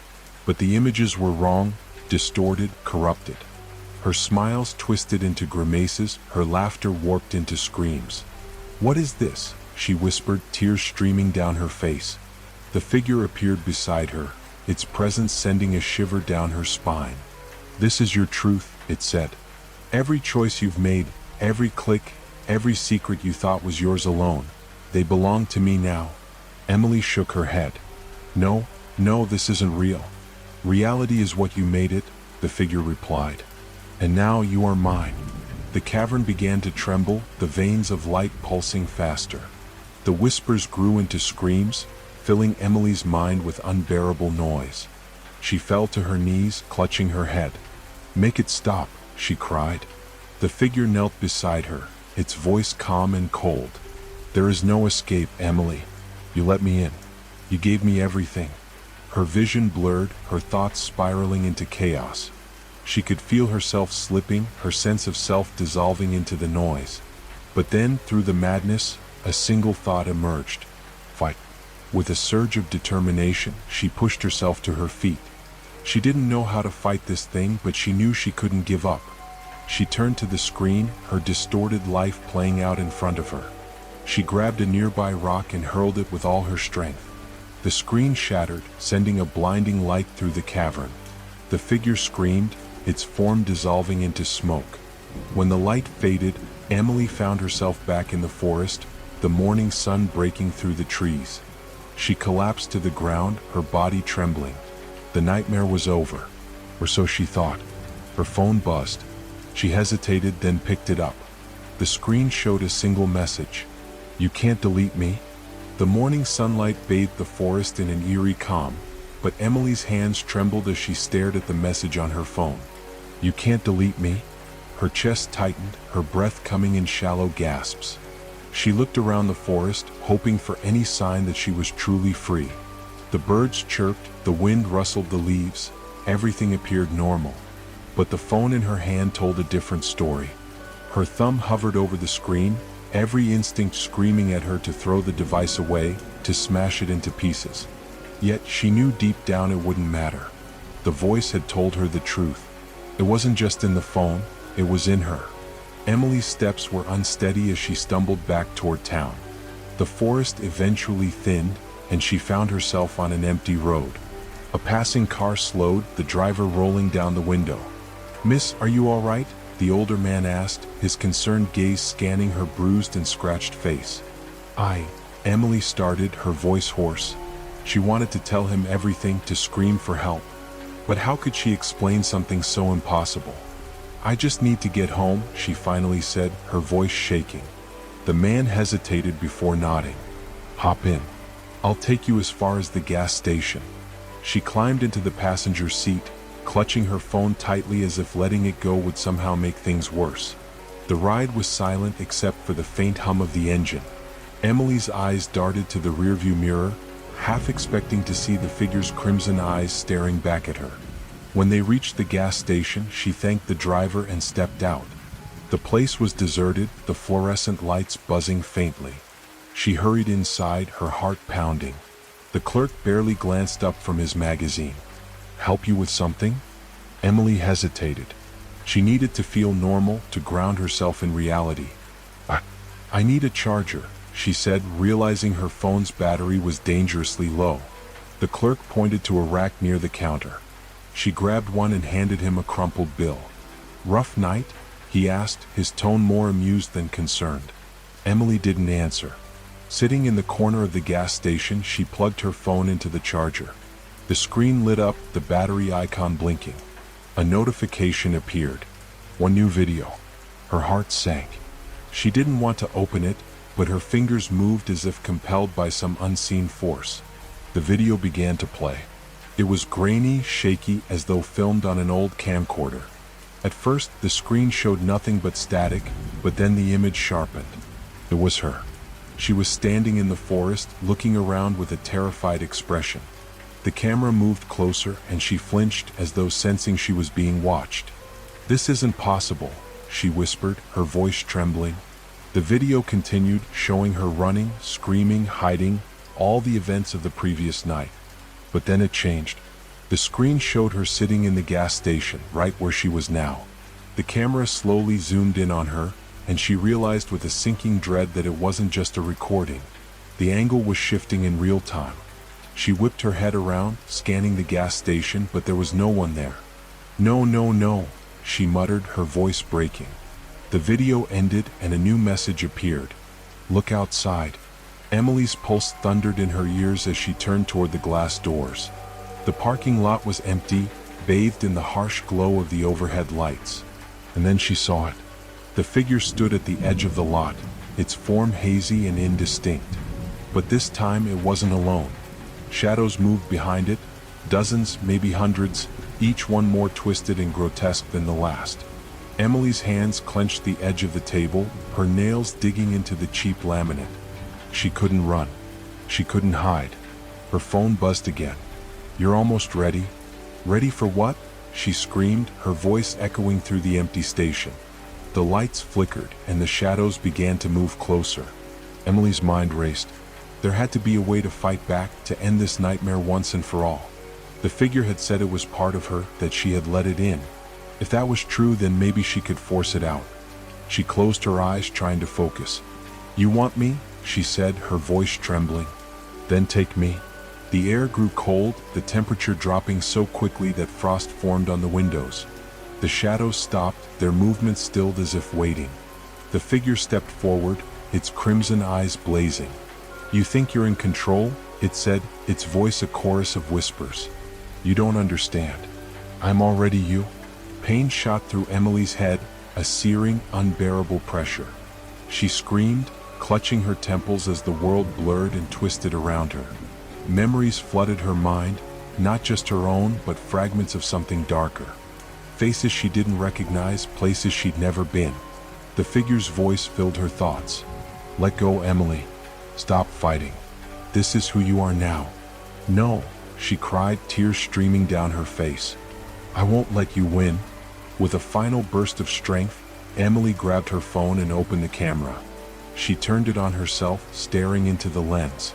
But the images were wrong, distorted, corrupted. Her smiles twisted into grimaces, her laughter warped into screams. "What is this?" she whispered, tears streaming down her face. The figure appeared beside her, its presence sending a shiver down her spine. "This is your truth," it said. "Every choice you've made, every click, every secret you thought was yours alone, they belong to me now." Emily shook her head. No, this isn't real. Reality is what you made it," the figure replied. "And now you are mine." The cavern began to tremble, the veins of light pulsing faster. The whispers grew into screams, filling Emily's mind with unbearable noise. She fell to her knees, clutching her head. "Make it stop," she cried. The figure knelt beside her, its voice calm and cold. "There is no escape, Emily. You let me in. You gave me everything." Her vision blurred, her thoughts spiraling into chaos. She could feel herself slipping, her sense of self dissolving into the noise. But then, through the madness, a single thought emerged. Fight. With a surge of determination, she pushed herself to her feet. She didn't know how to fight this thing, but she knew she couldn't give up. She turned to the screen, her distorted life playing out in front of her. She grabbed a nearby rock and hurled it with all her strength. The screen shattered, sending a blinding light through the cavern. The figure screamed, its form dissolving into smoke. When the light faded, Emily found herself back in the forest, the morning sun breaking through the trees. She collapsed to the ground, her body trembling. The nightmare was over, or so she thought. Her phone buzzed. She hesitated, then picked it up. The screen showed a single message. "You can't delete me." The morning sunlight bathed the forest in an eerie calm, but Emily's hands trembled as she stared at the message on her phone. "You can't delete me." Her chest tightened, her breath coming in shallow gasps. She looked around the forest, hoping for any sign that she was truly free. The birds chirped, the wind rustled the leaves, everything appeared normal. But the phone in her hand told a different story. Her thumb hovered over the screen, every instinct screaming at her to throw the device away, to smash it into pieces. Yet she knew deep down it wouldn't matter. The voice had told her the truth. It wasn't just in the phone, it was in her. Emily's steps were unsteady as she stumbled back toward town. The forest eventually thinned, and she found herself on an empty road. A passing car slowed, the driver rolling down the window. "Miss, are you all right?" the older man asked, his concerned gaze scanning her bruised and scratched face. Emily started, her voice hoarse. She wanted to tell him everything, to scream for help. But how could she explain something so impossible? "I just need to get home," she finally said, her voice shaking. The man hesitated before nodding. "Hop in. I'll take you as far as the gas station." She climbed into the passenger seat, clutching her phone tightly as if letting it go would somehow make things worse. The ride was silent except for the faint hum of the engine. Emily's eyes darted to the rearview mirror, half expecting to see the figure's crimson eyes staring back at her. When they reached the gas station, she thanked the driver and stepped out. The place was deserted, the fluorescent lights buzzing faintly. She hurried inside, her heart pounding. The clerk barely glanced up from his magazine. "Help you with something?" Emily hesitated. She needed to feel normal, to ground herself in reality. I need a charger," she said, realizing her phone's battery was dangerously low. The clerk pointed to a rack near the counter. She grabbed one and handed him a crumpled bill. "Rough night?" he asked, his tone more amused than concerned. Emily didn't answer. Sitting in the corner of the gas station, she plugged her phone into the charger. The screen lit up, the battery icon blinking. A notification appeared. One new video. Her heart sank. She didn't want to open it, but her fingers moved as if compelled by some unseen force. The video began to play. It was grainy, shaky, as though filmed on an old camcorder. At first, the screen showed nothing but static, but then the image sharpened. It was her. She was standing in the forest, looking around with a terrified expression. The camera moved closer, and she flinched as though sensing she was being watched. "This isn't possible," she whispered, her voice trembling. The video continued, showing her running, screaming, hiding, all the events of the previous night. But then it changed. The screen showed her sitting in the gas station, right where she was now. The camera slowly zoomed in on her, and she realized with a sinking dread that it wasn't just a recording. The angle was shifting in real time. She whipped her head around, scanning the gas station, but there was no one there. "No, no, no," she muttered, her voice breaking. The video ended and a new message appeared. "Look outside." Emily's pulse thundered in her ears as she turned toward the glass doors. The parking lot was empty, bathed in the harsh glow of the overhead lights. And then she saw it. The figure stood at the edge of the lot, its form hazy and indistinct. But this time it wasn't alone. Shadows moved behind it, dozens, maybe hundreds, each one more twisted and grotesque than the last. Emily's hands clenched the edge of the table, her nails digging into the cheap laminate. She couldn't run. She couldn't hide. Her phone buzzed again. "You're almost ready." "Ready for what?" she screamed, her voice echoing through the empty station. The lights flickered, and the shadows began to move closer. Emily's mind raced. There had to be a way to fight back, to end this nightmare once and for all. The figure had said it was part of her, that she had let it in. If that was true, then maybe she could force it out. She closed her eyes, trying to focus. "You want me?" she said, her voice trembling. "Then take me." The air grew cold, the temperature dropping so quickly that frost formed on the windows. The shadows stopped, their movements stilled as if waiting. The figure stepped forward, its crimson eyes blazing. "You think you're in control?" it said, its voice a chorus of whispers. "You don't understand. I'm already you." Pain shot through Emily's head, a searing, unbearable pressure. She screamed, clutching her temples as the world blurred and twisted around her. Memories flooded her mind, not just her own, but fragments of something darker. Faces she didn't recognize, places she'd never been. The figure's voice filled her thoughts. "Let go, Emily. Stop fighting. This is who you are now." "No," she cried, tears streaming down her face. "I won't let you win." With a final burst of strength, Emily grabbed her phone and opened the camera. She turned it on herself, staring into the lens.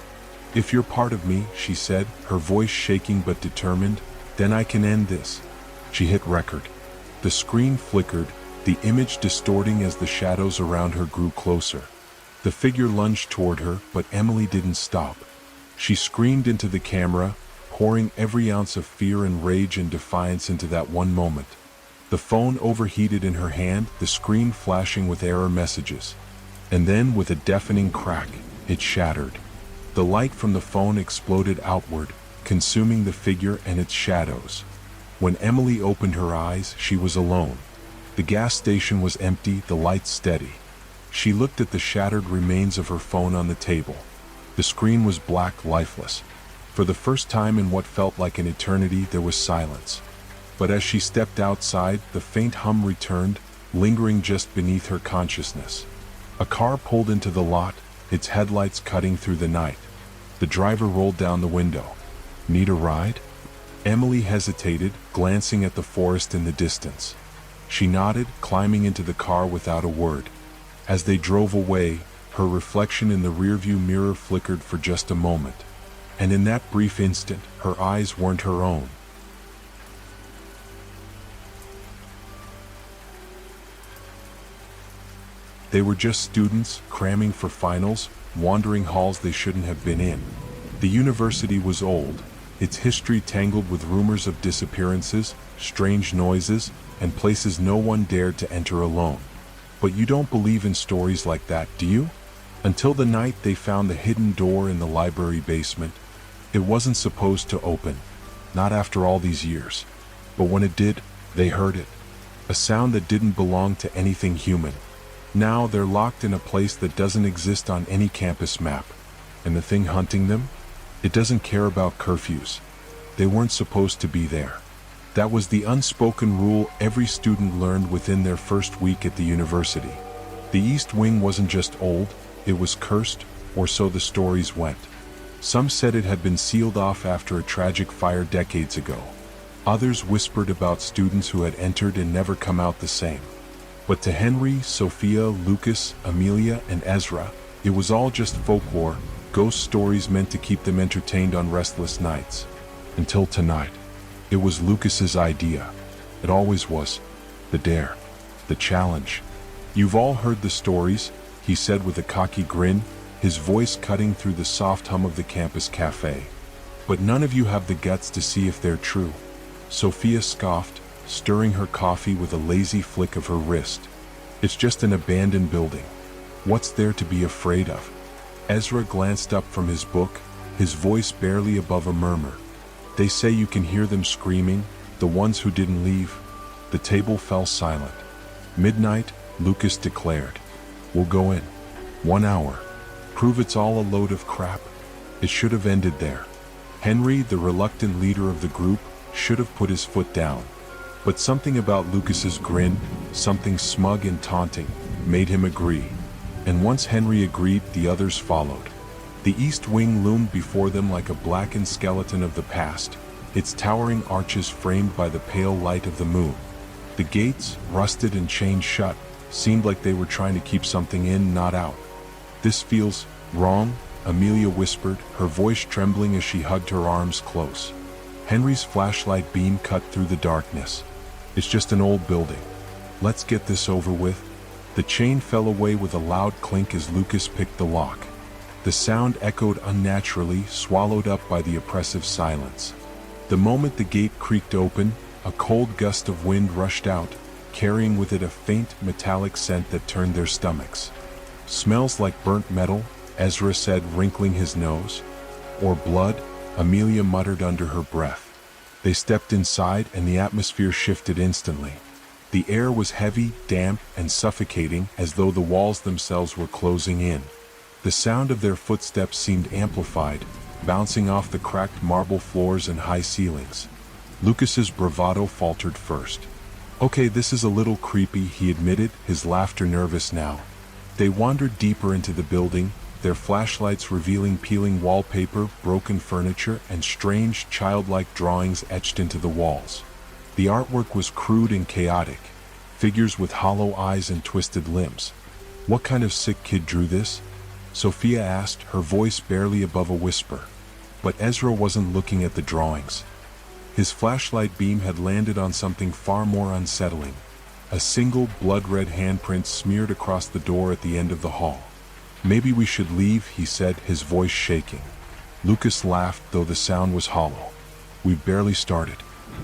"If you're part of me," she said, her voice shaking but determined, "then I can end this." She hit record. The screen flickered, the image distorting as the shadows around her grew closer. The figure lunged toward her, but Emily didn't stop. She screamed into the camera, pouring every ounce of fear and rage and defiance into that one moment. The phone overheated in her hand, the screen flashing with error messages. And then, with a deafening crack, it shattered. The light from the phone exploded outward, consuming the figure and its shadows. When Emily opened her eyes, she was alone. The gas station was empty, the lights steady. She looked at the shattered remains of her phone on the table. The screen was black, lifeless. For the first time in what felt like an eternity, there was silence. But as she stepped outside, the faint hum returned, lingering just beneath her consciousness. A car pulled into the lot, its headlights cutting through the night. The driver rolled down the window. "Need a ride?" Emily hesitated, glancing at the forest in the distance. She nodded, climbing into the car without a word. As they drove away, her reflection in the rearview mirror flickered for just a moment. And in that brief instant, her eyes weren't her own. They were just students, cramming for finals, wandering halls they shouldn't have been in. The university was old, its history tangled with rumors of disappearances, strange noises, and places no one dared to enter alone. But you don't believe in stories like that, do you? Until the night they found the hidden door in the library basement. It wasn't supposed to open, not after all these years. But when it did, they heard it. A sound that didn't belong to anything human. Now they're locked in a place that doesn't exist on any campus map. And the thing hunting them? It doesn't care about curfews. They weren't supposed to be there. That was the unspoken rule every student learned within their first week at the university. The East Wing wasn't just old, it was cursed, or so the stories went. Some said it had been sealed off after a tragic fire decades ago. Others whispered about students who had entered and never come out the same. But to Henry, Sophia, Lucas, Amelia, and Ezra, it was all just folklore, ghost stories meant to keep them entertained on restless nights. Until tonight. It was Lucas's idea. It always was. The dare. The challenge. "You've all heard the stories," he said with a cocky grin, his voice cutting through the soft hum of the campus cafe. "But none of you have the guts to see if they're true." Sophia scoffed, stirring her coffee with a lazy flick of her wrist. "It's just an abandoned building. What's there to be afraid of?" Ezra glanced up from his book, his voice barely above a murmur. "They say you can hear them screaming, the ones who didn't leave." The table fell silent. "Midnight," Lucas declared. "We'll go in. 1 hour. Prove it's all a load of crap." It should have ended there. Henry, the reluctant leader of the group, should have put his foot down. But something about Lucas's grin, something smug and taunting, made him agree. And once Henry agreed, the others followed. The East Wing loomed before them like a blackened skeleton of the past, its towering arches framed by the pale light of the moon. The gates, rusted and chained shut, seemed like they were trying to keep something in, not out. "This feels wrong," Amelia whispered, her voice trembling as she hugged her arms close. Henry's flashlight beam cut through the darkness. "It's just an old building. Let's get this over with." The chain fell away with a loud clink as Lucas picked the lock. The sound echoed unnaturally, swallowed up by the oppressive silence. The moment the gate creaked open, a cold gust of wind rushed out, carrying with it a faint, metallic scent that turned their stomachs. "Smells like burnt metal," Ezra said, wrinkling his nose. "Or blood," Amelia muttered under her breath. They stepped inside and the atmosphere shifted instantly. The air was heavy, damp, and suffocating, as though the walls themselves were closing in. The sound of their footsteps seemed amplified, bouncing off the cracked marble floors and high ceilings. Lucas's bravado faltered first. "Okay, this is a little creepy," he admitted, his laughter nervous now. They wandered deeper into the building, their flashlights revealing peeling wallpaper, broken furniture, and strange, childlike drawings etched into the walls. The artwork was crude and chaotic, figures with hollow eyes and twisted limbs. "What kind of sick kid drew this?" Sophia asked, her voice barely above a whisper. But Ezra wasn't looking at the drawings. His flashlight beam had landed on something far more unsettling. A single blood-red handprint smeared across the door at the end of the hall. "Maybe we should leave," he said, his voice shaking. Lucas laughed, though the sound was hollow. "We've barely started.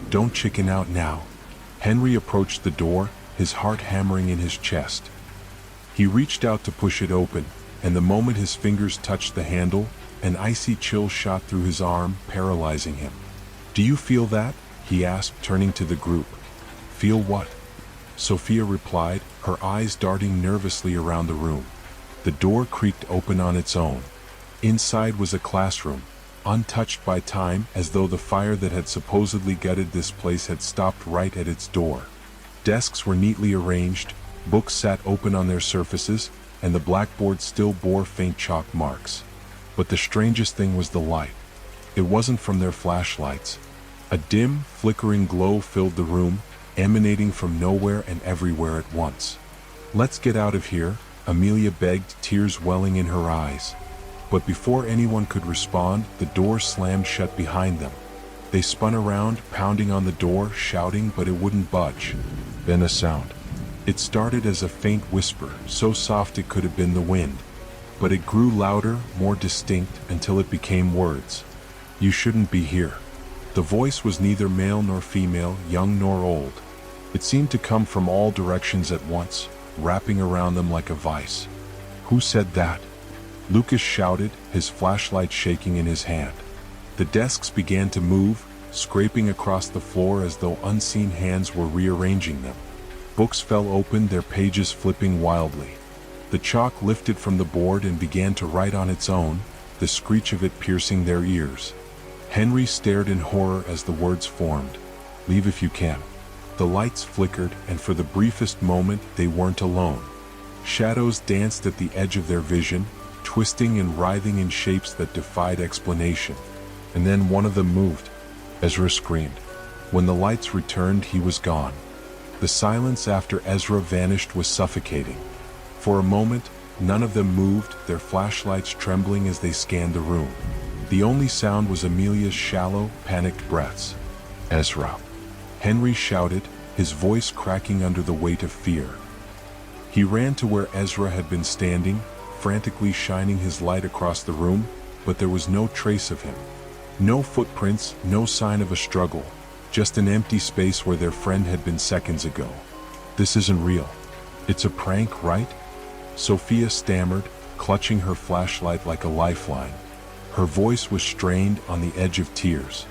Don't chicken out now." Henry approached the door, his heart hammering in his chest. He reached out to push it open, and the moment his fingers touched the handle, an icy chill shot through his arm, paralyzing him. "Do you feel that?" he asked, turning to the group. "Feel what?" Sophia replied, her eyes darting nervously around the room. The door creaked open on its own. Inside was a classroom, untouched by time, as though the fire that had supposedly gutted this place had stopped right at its door. Desks were neatly arranged, books sat open on their surfaces, and the blackboard still bore faint chalk marks. But the strangest thing was the light. It wasn't from their flashlights. A dim, flickering glow filled the room, emanating from nowhere and everywhere at once. "Let's get out of here," Amelia begged, tears welling in her eyes. But before anyone could respond, the door slammed shut behind them. They spun around, pounding on the door, shouting, but it wouldn't budge. Then a sound. It started as a faint whisper, so soft it could have been the wind. But it grew louder, more distinct, until it became words. "You shouldn't be here." The voice was neither male nor female, young nor old. It seemed to come from all directions at once, wrapping around them like a vice. "Who said that?" Lucas shouted, his flashlight shaking in his hand. The desks began to move, scraping across the floor as though unseen hands were rearranging them. Books fell open, their pages flipping wildly. The chalk lifted from the board and began to write on its own, the screech of it piercing their ears. Henry stared in horror as the words formed. "Leave if you can." The lights flickered, and for the briefest moment they weren't alone. Shadows danced at the edge of their vision, twisting and writhing in shapes that defied explanation. And then one of them moved. Ezra screamed. When the lights returned, he was gone. The silence after Ezra vanished was suffocating. For a moment, none of them moved, their flashlights trembling as they scanned the room. The only sound was Amelia's shallow, panicked breaths. "Ezra!" Henry shouted, his voice cracking under the weight of fear. He ran to where Ezra had been standing, frantically shining his light across the room, but there was no trace of him. No footprints, no sign of a struggle, just an empty space where their friend had been seconds ago. "This isn't real. It's a prank, right?" Sophia stammered, clutching her flashlight like a lifeline. Her voice was strained, on the edge of tears.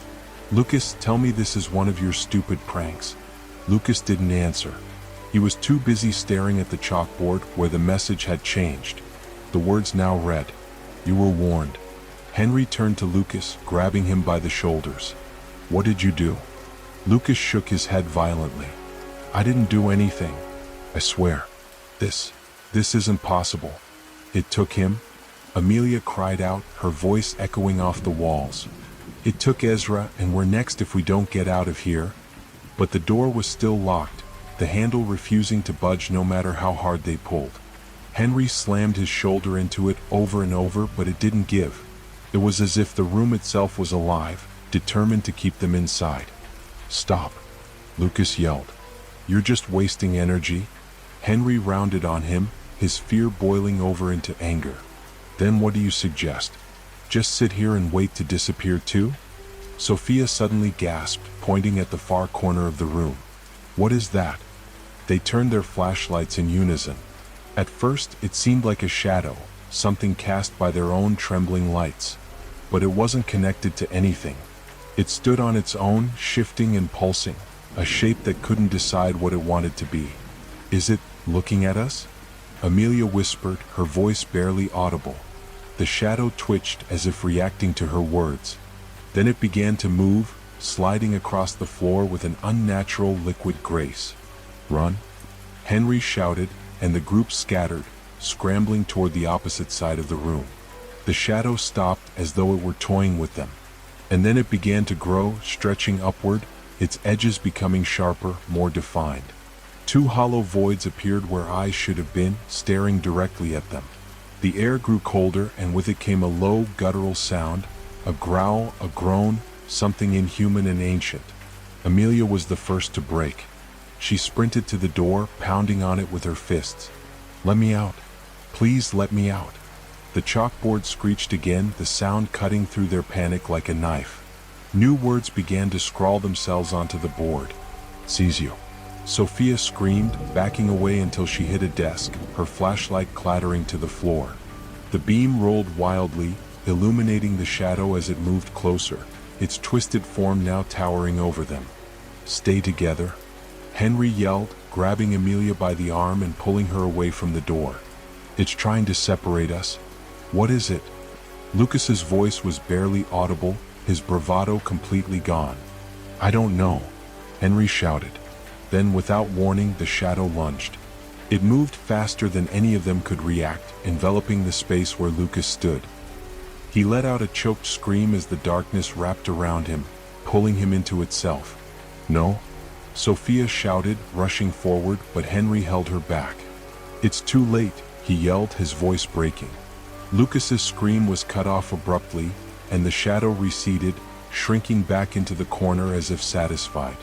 "Lucas, tell me this is one of your stupid pranks." Lucas didn't answer. He was too busy staring at the chalkboard where the message had changed. The words now read, "You were warned." Henry turned to Lucas, grabbing him by the shoulders. "What did you do?" Lucas shook his head violently. "I didn't do anything. I swear. This isn't possible." "It took him?" Amelia cried out, her voice echoing off the walls. "It took Ezra, and we're next if we don't get out of here." But the door was still locked, the handle refusing to budge no matter how hard they pulled. Henry slammed his shoulder into it over and over, but it didn't give. It was as if the room itself was alive, determined to keep them inside. "Stop," Lucas yelled. "You're just wasting energy." Henry rounded on him, his fear boiling over into anger. "Then what do you suggest? Just sit here and wait to disappear too?" Sophia suddenly gasped, pointing at the far corner of the room. "What is that?" They turned their flashlights in unison. At first, it seemed like a shadow, something cast by their own trembling lights. But it wasn't connected to anything. It stood on its own, shifting and pulsing, a shape that couldn't decide what it wanted to be. "Is it looking at us?" Amelia whispered, her voice barely audible. The shadow twitched as if reacting to her words. Then it began to move, sliding across the floor with an unnatural liquid grace. "Run!" Henry shouted, and the group scattered, scrambling toward the opposite side of the room. The shadow stopped as though it were toying with them. And then it began to grow, stretching upward, its edges becoming sharper, more defined. Two hollow voids appeared where eyes should have been, staring directly at them. The air grew colder, and with it came a low, guttural sound, a growl, a groan, something inhuman and ancient. Amelia was the first to break. She sprinted to the door, pounding on it with her fists. "Let me out. Please let me out." The chalkboard screeched again, the sound cutting through their panic like a knife. New words began to scrawl themselves onto the board. "Sees you." Sophia screamed, backing away until she hit a desk, her flashlight clattering to the floor. The beam rolled wildly, illuminating the shadow as it moved closer, its twisted form now towering over them. "Stay together," Henry yelled, grabbing Amelia by the arm and pulling her away from the door. "It's trying to separate us." "What is it?" Lucas's voice was barely audible, his bravado completely gone. "I don't know," Henry shouted. Then, without warning, the shadow lunged. It moved faster than any of them could react, enveloping the space where Lucas stood. He let out a choked scream as the darkness wrapped around him, pulling him into itself. "No," Sophia shouted, rushing forward, but Henry held her back. "It's too late," he yelled, his voice breaking. Lucas's scream was cut off abruptly, and the shadow receded, shrinking back into the corner as if satisfied.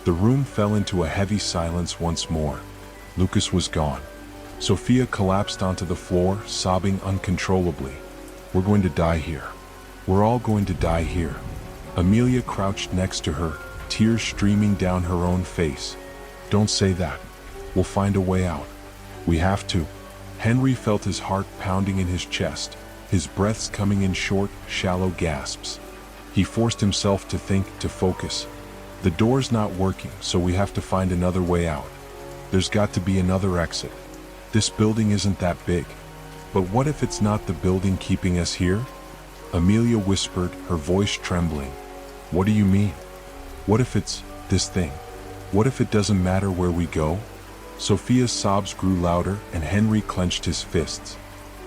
The room fell into a heavy silence once more. Lucas was gone. Sophia collapsed onto the floor, sobbing uncontrollably. "We're going to die here. We're all going to die here." Amelia crouched next to her, tears streaming down her own face. "Don't say that. We'll find a way out. We have to." Henry felt his heart pounding in his chest, his breaths coming in short, shallow gasps. He forced himself to think, to focus. "The door's not working, so we have to find another way out. There's got to be another exit. This building isn't that big. But what if it's not the building keeping us here?" Amelia whispered, her voice trembling. "What do you mean? What if it's this thing? What if it doesn't matter where we go?" Sophia's sobs grew louder, and Henry clenched his fists.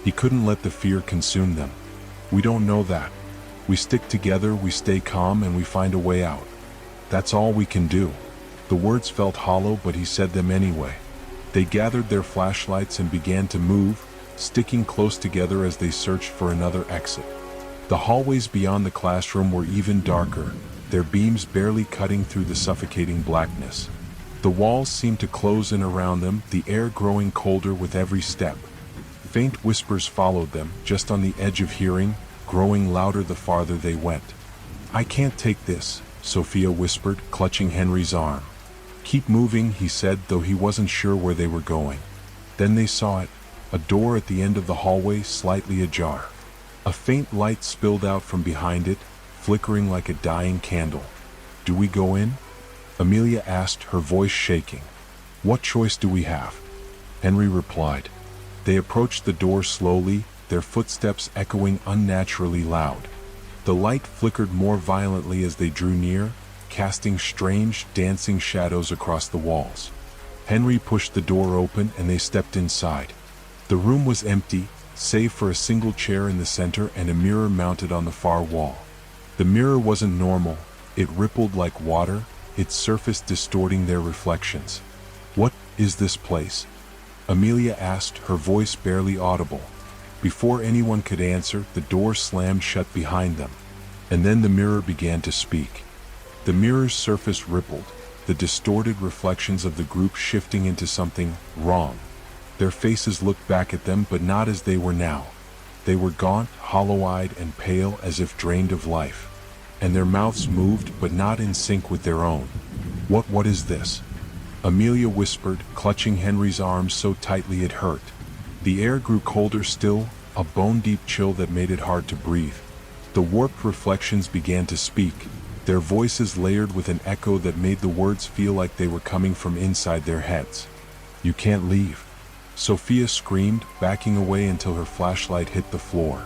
He couldn't let the fear consume them. "We don't know that. We stick together, we stay calm, and we find a way out. That's all we can do." The words felt hollow, but he said them anyway. They gathered their flashlights and began to move, sticking close together as they searched for another exit. The hallways beyond the classroom were even darker, their beams barely cutting through the suffocating blackness. The walls seemed to close in around them, the air growing colder with every step. Faint whispers followed them, just on the edge of hearing, growing louder the farther they went. "I can't take this," Sophia whispered, clutching Henry's arm. "Keep moving," he said, though he wasn't sure where they were going. Then they saw it, a door at the end of the hallway, slightly ajar. A faint light spilled out from behind it, flickering like a dying candle. "Do we go in?" Amelia asked, her voice shaking. "What choice do we have?" Henry replied. They approached the door slowly, their footsteps echoing unnaturally loud. The light flickered more violently as they drew near, casting strange, dancing shadows across the walls. Henry pushed the door open and they stepped inside. The room was empty, save for a single chair in the center and a mirror mounted on the far wall. The mirror wasn't normal, it rippled like water, its surface distorting their reflections. "What is this place?" Amelia asked, her voice barely audible. Before anyone could answer, the door slammed shut behind them. And then the mirror began to speak. The mirror's surface rippled, the distorted reflections of the group shifting into something wrong. Their faces looked back at them, but not as they were now. They were gaunt, hollow-eyed, and pale as if drained of life. And their mouths moved, but not in sync with their own. What is this?" Amelia whispered, clutching Henry's arm so tightly it hurt. The air grew colder still, a bone-deep chill that made it hard to breathe. The warped reflections began to speak, their voices layered with an echo that made the words feel like they were coming from inside their heads. "You can't leave," Sophia screamed, backing away until her flashlight hit the floor.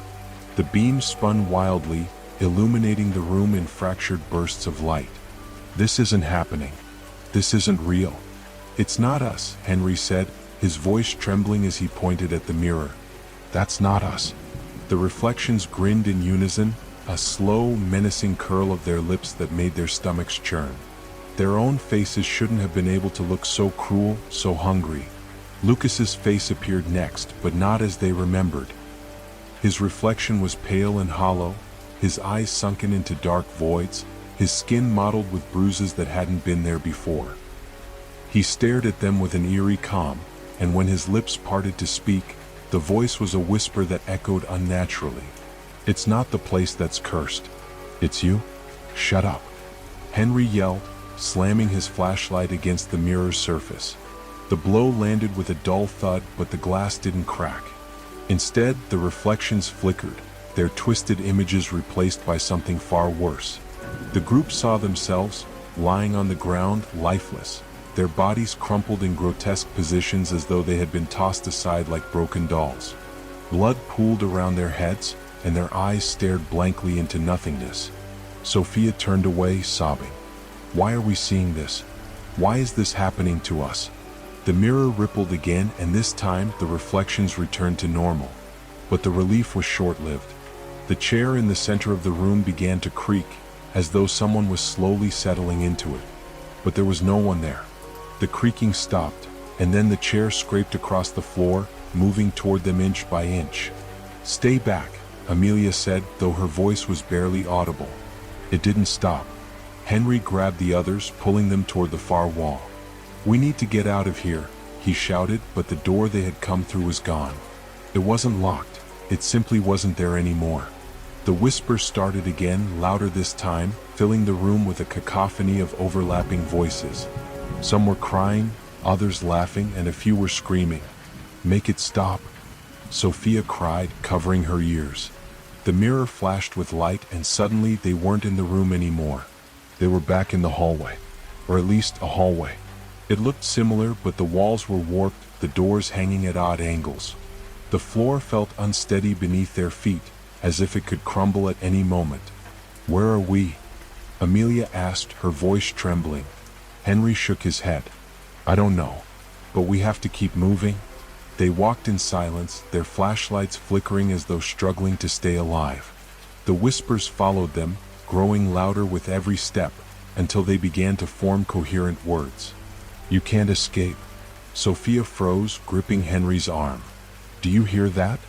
The beam spun wildly, illuminating the room in fractured bursts of light. "This isn't happening. This isn't real." "It's not us," Henry said, his voice trembling as he pointed at the mirror. "That's not us." The reflections grinned in unison, a slow, menacing curl of their lips that made their stomachs churn. Their own faces shouldn't have been able to look so cruel, so hungry. Lucas's face appeared next, but not as they remembered. His reflection was pale and hollow, his eyes sunken into dark voids, his skin mottled with bruises that hadn't been there before. He stared at them with an eerie calm, and when his lips parted to speak, the voice was a whisper that echoed unnaturally. "It's not the place that's cursed. It's you. Shut up." Henry yelled, slamming his flashlight against the mirror's surface. The blow landed with a dull thud, but the glass didn't crack. Instead, the reflections flickered, their twisted images replaced by something far worse. The group saw themselves, lying on the ground, lifeless, their bodies crumpled in grotesque positions as though they had been tossed aside like broken dolls. Blood pooled around their heads, and their eyes stared blankly into nothingness. Sophia turned away, sobbing. "Why are we seeing this? Why is this happening to us?" The mirror rippled again, and this time the reflections returned to normal. But the relief was short-lived. The chair in the center of the room began to creak, as though someone was slowly settling into it. But there was no one there. The creaking stopped, and then the chair scraped across the floor, moving toward them inch by inch. "Stay back," Amelia said, though her voice was barely audible. It didn't stop. Henry grabbed the others, pulling them toward the far wall. "We need to get out of here," he shouted, but the door they had come through was gone. It wasn't locked. It simply wasn't there anymore. The whisper started again, louder this time, filling the room with a cacophony of overlapping voices. Some were crying, others laughing, and a few were screaming. "Make it stop," Sophia cried, covering her ears. The mirror flashed with light, and suddenly they weren't in the room anymore. They were back in the hallway, or at least a hallway. It looked similar, but the walls were warped, the doors hanging at odd angles. The floor felt unsteady beneath their feet, as if it could crumble at any moment. "Where are we?" Amelia asked, her voice trembling. Henry shook his head. "I don't know, but we have to keep moving." They walked in silence, their flashlights flickering as though struggling to stay alive. The whispers followed them, growing louder with every step, until they began to form coherent words. "You can't escape." Sophia froze, gripping Henry's arm. "Do you hear that?"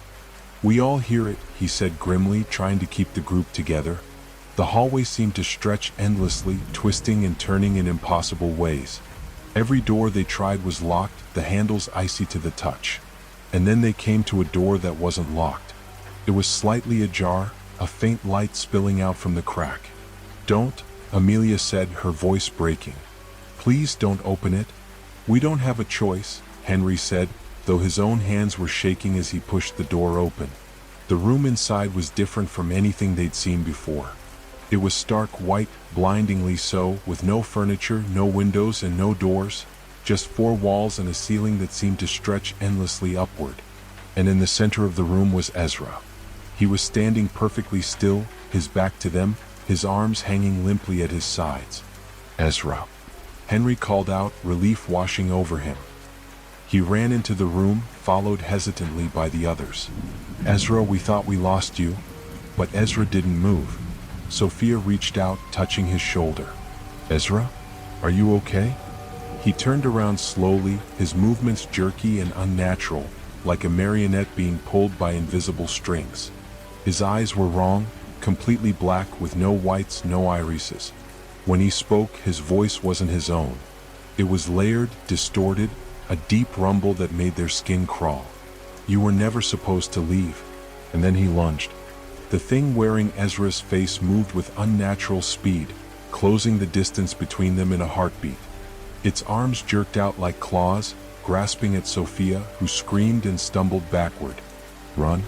"We all hear it," he said grimly, trying to keep the group together. The hallway seemed to stretch endlessly, twisting and turning in impossible ways. Every door they tried was locked, the handles icy to the touch. And then they came to a door that wasn't locked. It was slightly ajar, a faint light spilling out from the crack. "Don't," Amelia said, her voice breaking. "Please don't open it." "We don't have a choice," Henry said, though his own hands were shaking as he pushed the door open. The room inside was different from anything they'd seen before. It was stark white, blindingly so, with no furniture, no windows, and no doors, just four walls and a ceiling that seemed to stretch endlessly upward. And in the center of the room was Ezra. He was standing perfectly still, his back to them, his arms hanging limply at his sides. "Ezra," Henry called out, relief washing over him. He ran into the room, followed hesitantly by the others. "Ezra, we thought we lost you." But Ezra didn't move. Sophia reached out, touching his shoulder. "Ezra, are you okay?" He turned around slowly, his movements jerky and unnatural, like a marionette being pulled by invisible strings. His eyes were wrong, completely black with no whites, no irises. When he spoke, his voice wasn't his own. It was layered, distorted, a deep rumble that made their skin crawl. "You were never supposed to leave." And then he lunged. The thing wearing Ezra's face moved with unnatural speed, closing the distance between them in a heartbeat. Its arms jerked out like claws, grasping at Sophia, who screamed and stumbled backward. "Run!"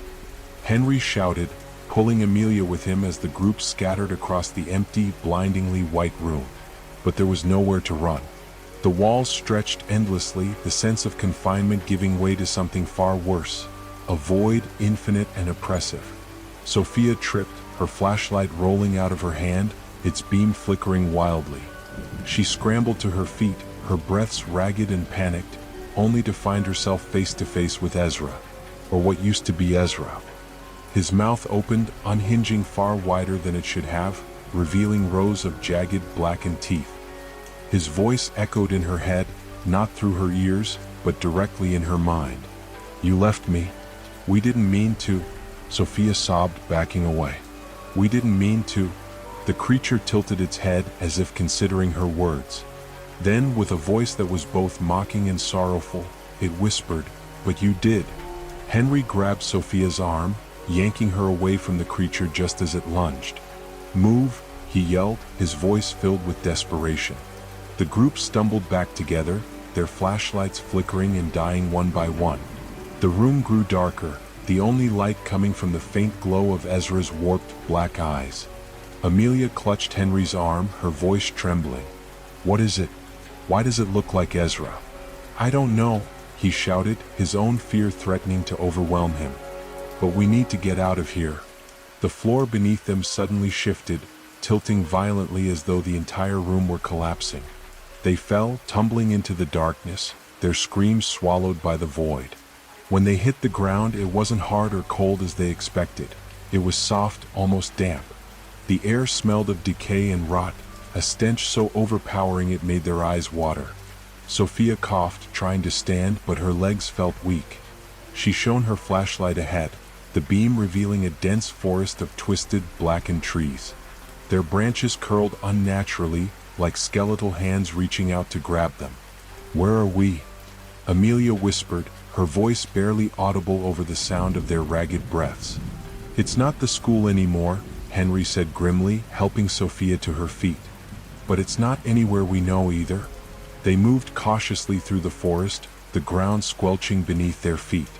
Henry shouted, pulling Amelia with him as the group scattered across the empty, blindingly white room. But there was nowhere to run. The walls stretched endlessly, the sense of confinement giving way to something far worse, a void, infinite and oppressive. Sophia tripped, her flashlight rolling out of her hand, its beam flickering wildly. She scrambled to her feet, her breaths ragged and panicked, only to find herself face to face with Ezra, or what used to be Ezra. His mouth opened, unhinging far wider than it should have, revealing rows of jagged, blackened teeth. His voice echoed in her head, not through her ears, but directly in her mind. "You left me. We didn't mean to," Sophia sobbed, backing away. "We didn't mean to." The creature tilted its head as if considering her words. Then, with a voice that was both mocking and sorrowful, it whispered, "But you did." Henry grabbed Sophia's arm, yanking her away from the creature just as it lunged. "Move," he yelled, his voice filled with desperation. The group stumbled back together, their flashlights flickering and dying one by one. The room grew darker, the only light coming from the faint glow of Ezra's warped black eyes. Amelia clutched Henry's arm, her voice trembling. "What is it? Why does it look like Ezra?" "I don't know," he shouted, his own fear threatening to overwhelm him. "But we need to get out of here." The floor beneath them suddenly shifted, tilting violently as though the entire room were collapsing. They fell, tumbling into the darkness, their screams swallowed by the void. When they hit the ground, it wasn't hard or cold as they expected. It was soft, almost damp. The air smelled of decay and rot, a stench so overpowering it made their eyes water. Sophia coughed, trying to stand, but her legs felt weak. She shone her flashlight ahead, the beam revealing a dense forest of twisted, blackened trees. Their branches curled unnaturally, like skeletal hands reaching out to grab them. "Where are we?" Amelia whispered, her voice barely audible over the sound of their ragged breaths. "It's not the school anymore," Henry said grimly, helping Sophia to her feet. "But it's not anywhere we know either." They moved cautiously through the forest, the ground squelching beneath their feet.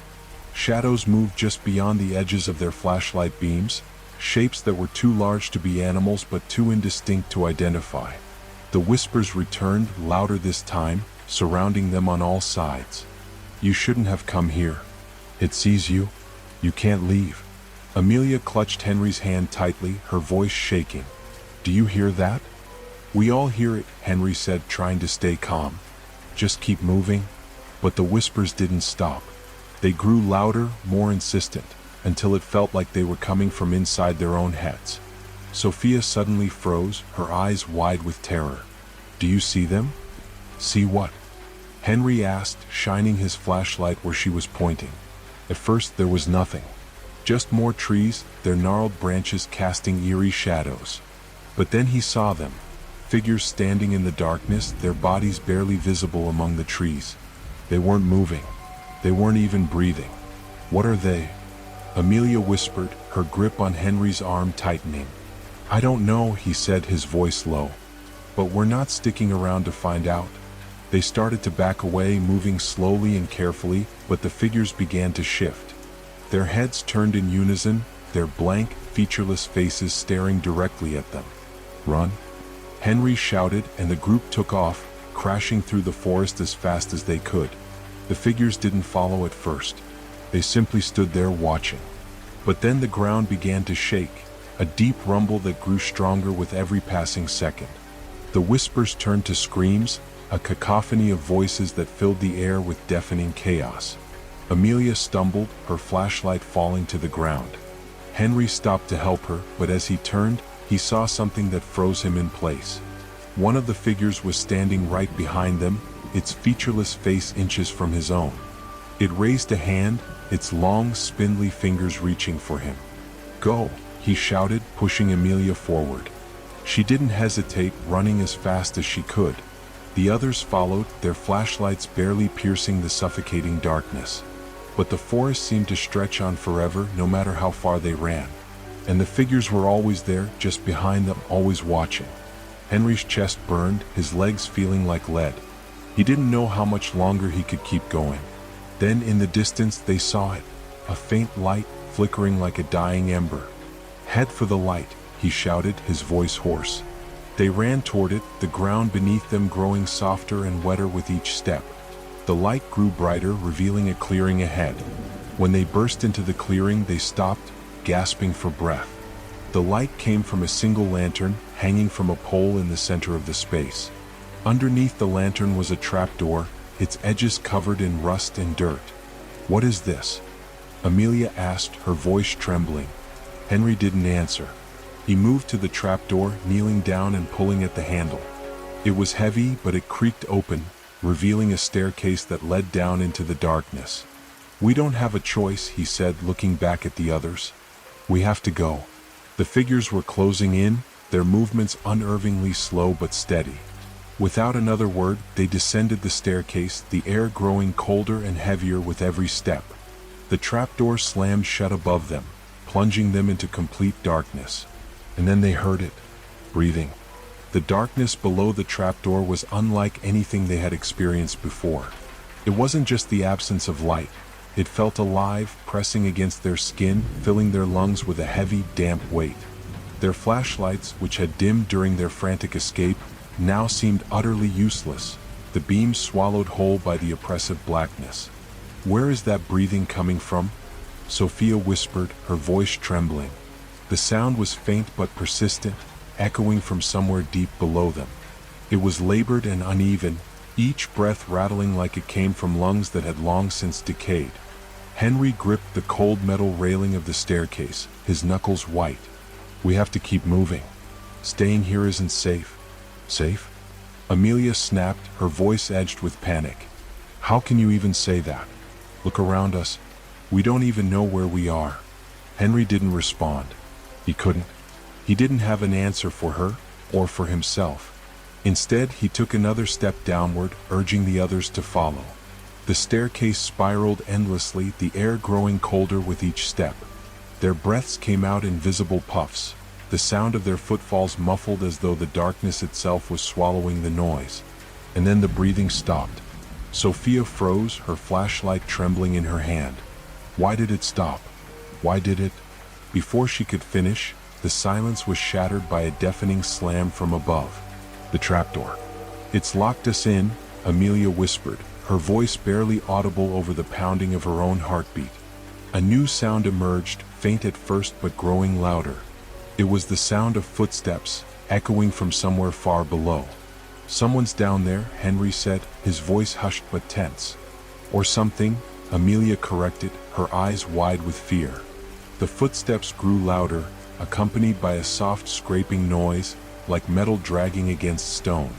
Shadows moved just beyond the edges of their flashlight beams, shapes that were too large to be animals but too indistinct to identify. The whispers returned, louder this time, surrounding them on all sides. "You shouldn't have come here. It sees you. You can't leave." Amelia clutched Henry's hand tightly, her voice shaking. "Do you hear that?" "We all hear it," Henry said, trying to stay calm. "Just keep moving." But the whispers didn't stop. They grew louder, more insistent, until it felt like they were coming from inside their own heads. Sophia suddenly froze, her eyes wide with terror. "Do you see them?" "See what?" Henry asked, shining his flashlight where she was pointing. At first there was nothing. Just more trees, their gnarled branches casting eerie shadows. But then he saw them. Figures standing in the darkness, their bodies barely visible among the trees. They weren't moving. They weren't even breathing. "What are they?" Amelia whispered, her grip on Henry's arm tightening. "I don't know," he said, his voice low. "But we're not sticking around to find out." They started to back away, moving slowly and carefully, but the figures began to shift. Their heads turned in unison, their blank, featureless faces staring directly at them. "Run!" Henry shouted, and the group took off, crashing through the forest as fast as they could. The figures didn't follow at first. They simply stood there watching. But then the ground began to shake, a deep rumble that grew stronger with every passing second. The whispers turned to screams, a cacophony of voices that filled the air with deafening chaos. Amelia stumbled, her flashlight falling to the ground. Henry stopped to help her, but as he turned, he saw something that froze him in place. One of the figures was standing right behind them, its featureless face inches from his own. It raised a hand, its long, spindly fingers reaching for him. "Go!" he shouted, pushing Amelia forward. She didn't hesitate, running as fast as she could. The others followed, their flashlights barely piercing the suffocating darkness. But the forest seemed to stretch on forever, no matter how far they ran. And the figures were always there, just behind them, always watching. Henry's chest burned, his legs feeling like lead. He didn't know how much longer he could keep going. Then in the distance they saw it, a faint light, flickering like a dying ember. "Head for the light," he shouted, his voice hoarse. They ran toward it, the ground beneath them growing softer and wetter with each step. The light grew brighter, revealing a clearing ahead. When they burst into the clearing, they stopped, gasping for breath. The light came from a single lantern, hanging from a pole in the center of the space. Underneath the lantern was a trapdoor, its edges covered in rust and dirt. "What is this?" Amelia asked, her voice trembling. Henry didn't answer. He moved to the trapdoor, kneeling down and pulling at the handle. It was heavy, but it creaked open, revealing a staircase that led down into the darkness. "We don't have a choice," he said, looking back at the others. "We have to go." The figures were closing in, their movements unnervingly slow but steady. Without another word, they descended the staircase, the air growing colder and heavier with every step. The trapdoor slammed shut above them, plunging them into complete darkness. And then they heard it, breathing. The darkness below the trapdoor was unlike anything they had experienced before. It wasn't just the absence of light. It felt alive, pressing against their skin, filling their lungs with a heavy, damp weight. Their flashlights, which had dimmed during their frantic escape, now seemed utterly useless, the beams swallowed whole by the oppressive blackness. "Where is that breathing coming from?" Sophia whispered, her voice trembling. The sound was faint but persistent, echoing from somewhere deep below them. It was labored and uneven, each breath rattling like it came from lungs that had long since decayed. Henry gripped the cold metal railing of the staircase, his knuckles white. "We have to keep moving. Staying here isn't safe." "Safe?" Amelia snapped, her voice edged with panic. "How can you even say that? Look around us. We don't even know where we are." Henry didn't respond. He couldn't. He didn't have an answer for her, or for himself. Instead, he took another step downward, urging the others to follow. The staircase spiraled endlessly, the air growing colder with each step. Their breaths came out in visible puffs, the sound of their footfalls muffled as though the darkness itself was swallowing the noise. And then the breathing stopped. Sophia froze, her flashlight trembling in her hand. Why did it stop? Why did it? Before she could finish, the silence was shattered by a deafening slam from above. The trapdoor. "It's locked us in," Amelia whispered, her voice barely audible over the pounding of her own heartbeat. A new sound emerged, faint at first but growing louder. It was the sound of footsteps, echoing from somewhere far below. "Someone's down there," Henry said, his voice hushed but tense. "Or something," Amelia corrected, her eyes wide with fear. The footsteps grew louder, accompanied by a soft scraping noise, like metal dragging against stone.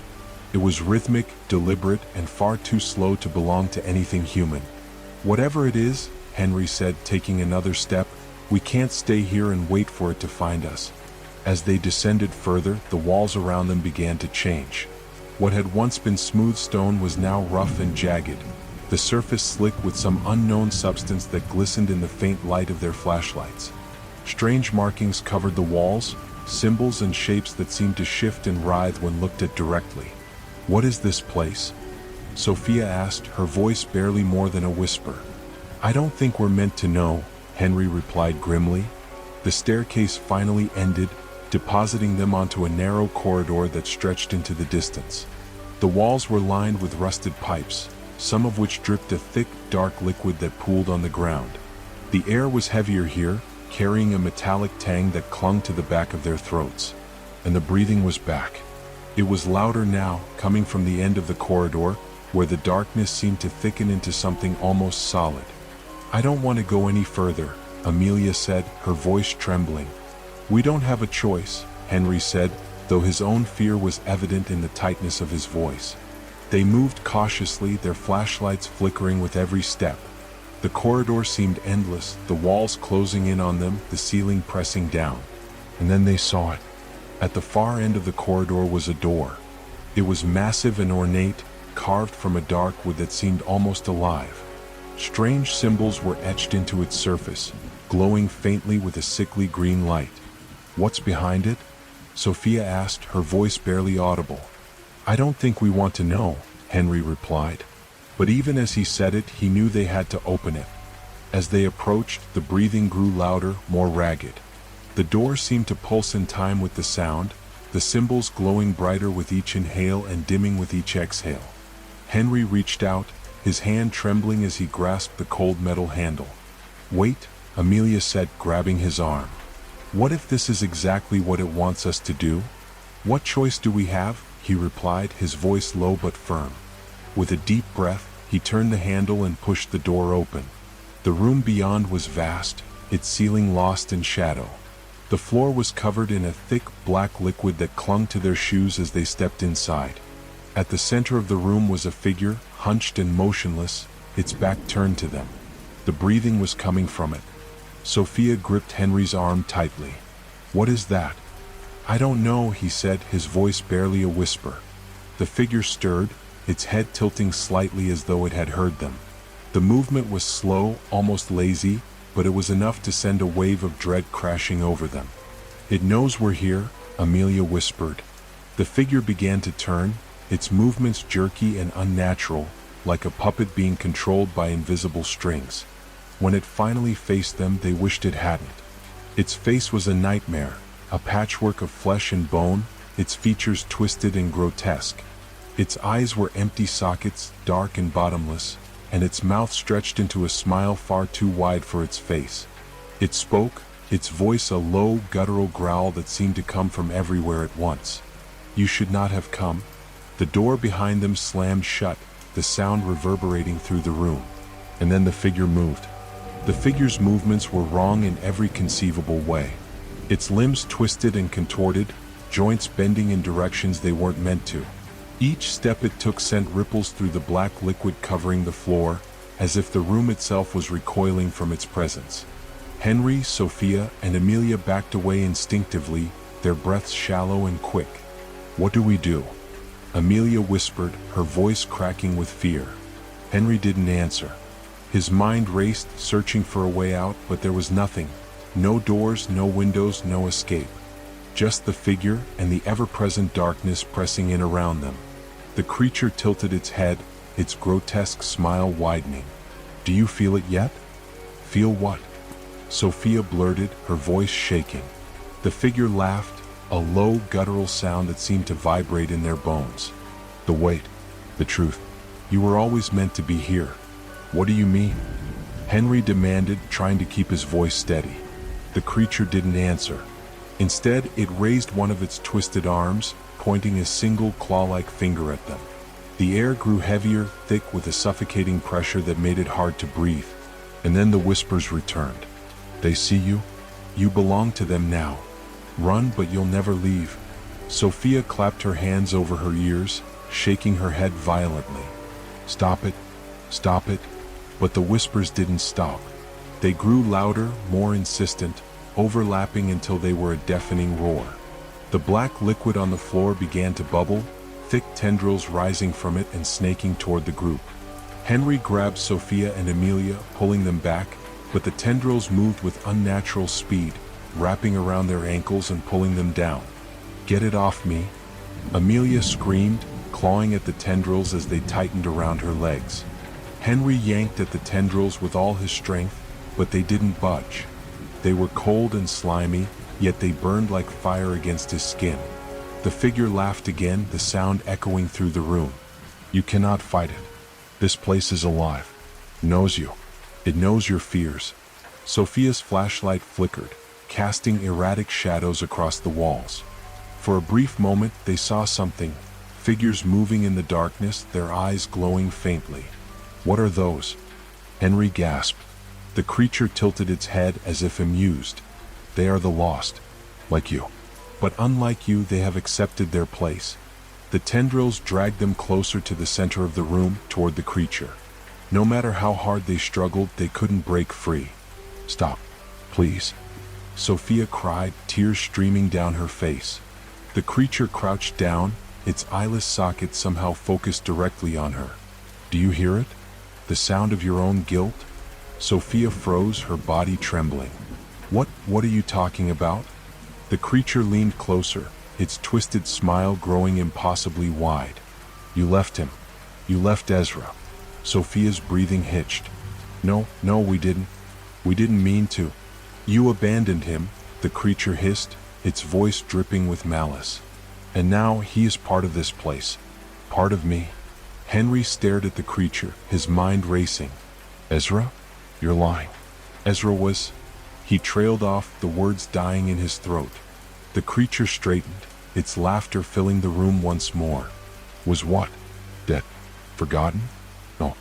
It was rhythmic, deliberate, and far too slow to belong to anything human. "Whatever it is," Henry said, taking another step, "we can't stay here and wait for it to find us." As they descended further, the walls around them began to change. What had once been smooth stone was now rough and jagged, the surface slick with some unknown substance that glistened in the faint light of their flashlights. Strange markings covered the walls, symbols and shapes that seemed to shift and writhe when looked at directly. "What is this place?" Sophia asked, her voice barely more than a whisper. "I don't think we're meant to know," Henry replied grimly. The staircase finally ended, depositing them onto a narrow corridor that stretched into the distance. The walls were lined with rusted pipes, some of which dripped a thick, dark liquid that pooled on the ground. The air was heavier here, carrying a metallic tang that clung to the back of their throats. And the breathing was back. It was louder now, coming from the end of the corridor, where the darkness seemed to thicken into something almost solid. "I don't want to go any further," Amelia said, her voice trembling. "We don't have a choice," Henry said, though his own fear was evident in the tightness of his voice. They moved cautiously, their flashlights flickering with every step. The corridor seemed endless, the walls closing in on them, the ceiling pressing down. And then they saw it. At the far end of the corridor was a door. It was massive and ornate, carved from a dark wood that seemed almost alive. Strange symbols were etched into its surface, glowing faintly with a sickly green light. "What's behind it?" Sophia asked, her voice barely audible. "I don't think we want to know," Henry replied. But even as he said it, he knew they had to open it. As they approached, the breathing grew louder, more ragged. The door seemed to pulse in time with the sound, the symbols glowing brighter with each inhale and dimming with each exhale. Henry reached out, his hand trembling as he grasped the cold metal handle. "Wait," Amelia said, grabbing his arm. "What if this is exactly what it wants us to do? What choice do we have?" he replied, his voice low but firm. With a deep breath, he turned the handle and pushed the door open. The room beyond was vast, its ceiling lost in shadow. The floor was covered in a thick, black liquid that clung to their shoes as they stepped inside. At the center of the room was a figure, hunched and motionless, its back turned to them. The breathing was coming from it. Sophia gripped Henry's arm tightly. "What is that?" "I don't know," he said, his voice barely a whisper. The figure stirred, its head tilting slightly as though it had heard them. The movement was slow, almost lazy, but it was enough to send a wave of dread crashing over them. "It knows we're here," Amelia whispered. The figure began to turn, its movements jerky and unnatural, like a puppet being controlled by invisible strings. When it finally faced them, they wished it hadn't. Its face was a nightmare, a patchwork of flesh and bone, its features twisted and grotesque. Its eyes were empty sockets, dark and bottomless, and its mouth stretched into a smile far too wide for its face. It spoke, its voice a low, guttural growl that seemed to come from everywhere at once. "You should not have come." The door behind them slammed shut, the sound reverberating through the room. And then the figure moved. The figure's movements were wrong in every conceivable way. Its limbs twisted and contorted, joints bending in directions they weren't meant to. Each step it took sent ripples through the black liquid covering the floor, as if the room itself was recoiling from its presence. Henry, Sophia, and Amelia backed away instinctively, their breaths shallow and quick. "What do we do?" Amelia whispered, her voice cracking with fear. Henry didn't answer. His mind raced, searching for a way out, but there was nothing. No doors, no windows, no escape. Just the figure and the ever-present darkness pressing in around them. The creature tilted its head, its grotesque smile widening. "Do you feel it yet?" "Feel what?" Sophia blurted, her voice shaking. The figure laughed, a low, guttural sound that seemed to vibrate in their bones. "The weight, the truth. You were always meant to be here." "What do you mean?" Henry demanded, trying to keep his voice steady. The creature didn't answer. Instead, it raised one of its twisted arms, pointing a single claw-like finger at them. The air grew heavier, thick with a suffocating pressure that made it hard to breathe. And then the whispers returned. "They see you. You belong to them now. Run, but you'll never leave." Sophia clapped her hands over her ears, shaking her head violently. "Stop it. Stop it." But the whispers didn't stop. They grew louder, more insistent, overlapping until they were a deafening roar. The black liquid on the floor began to bubble, thick tendrils rising from it and snaking toward the group. Henry grabbed Sophia and Amelia, pulling them back, but the tendrils moved with unnatural speed, wrapping around their ankles and pulling them down. "Get it off me!" Amelia screamed, clawing at the tendrils as they tightened around her legs. Henry yanked at the tendrils with all his strength, but they didn't budge. They were cold and slimy, yet they burned like fire against his skin. The figure laughed again, the sound echoing through the room. "You cannot fight it. This place is alive. Knows you. It knows your fears." Sophia's flashlight flickered, casting erratic shadows across the walls. For a brief moment, they saw something, figures moving in the darkness, their eyes glowing faintly. "What are those?" Henry gasped. The creature tilted its head as if amused. "They are the lost, like you. But unlike you, they have accepted their place." The tendrils dragged them closer to the center of the room, toward the creature. No matter how hard they struggled, they couldn't break free. "Stop, please," Sophia cried, tears streaming down her face. The creature crouched down, its eyeless socket somehow focused directly on her. "Do you hear it? The sound of your own guilt?" Sophia froze, her body trembling. What are you talking about?" The creature leaned closer, its twisted smile growing impossibly wide. "You left him. You left Ezra." Sophia's breathing hitched. No, we didn't. We didn't mean to." "You abandoned him," the creature hissed, its voice dripping with malice. "And now he is part of this place. Part of me." Henry stared at the creature, his mind racing. "Ezra? You're lying." "Ezra was..." He trailed off, the words dying in his throat. The creature straightened, its laughter filling the room once more. "Was what? Dead? Forgotten? No.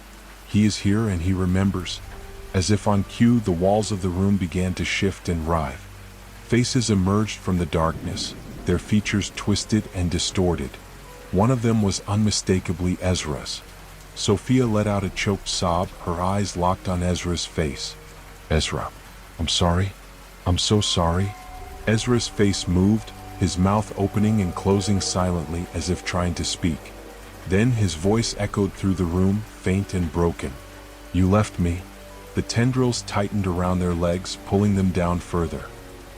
He is here and he remembers." As if on cue, the walls of the room began to shift and writhe. Faces emerged from the darkness, their features twisted and distorted. One of them was unmistakably Ezra's. Sophia let out a choked sob, her eyes locked on Ezra's face. "Ezra, I'm sorry. I'm so sorry." Ezra's face moved, his mouth opening and closing silently as if trying to speak. Then his voice echoed through the room, faint and broken. You left me. The tendrils tightened around their legs, pulling them down further.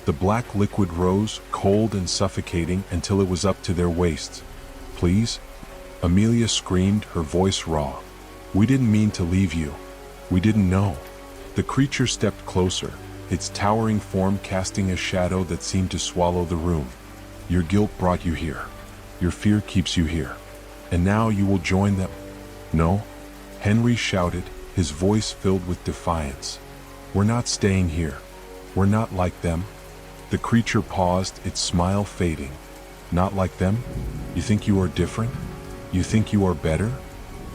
The black liquid rose, cold and suffocating, until it was up to their waists. Please? Amelia screamed, her voice raw. We didn't mean to leave you. We didn't know. The creature stepped closer, its towering form casting a shadow that seemed to swallow the room. Your guilt brought you here. Your fear keeps you here. And now you will join them. No? Henry shouted, his voice filled with defiance. We're not staying here. We're not like them. The creature paused, its smile fading. Not like them? You think you are different? You think you are better?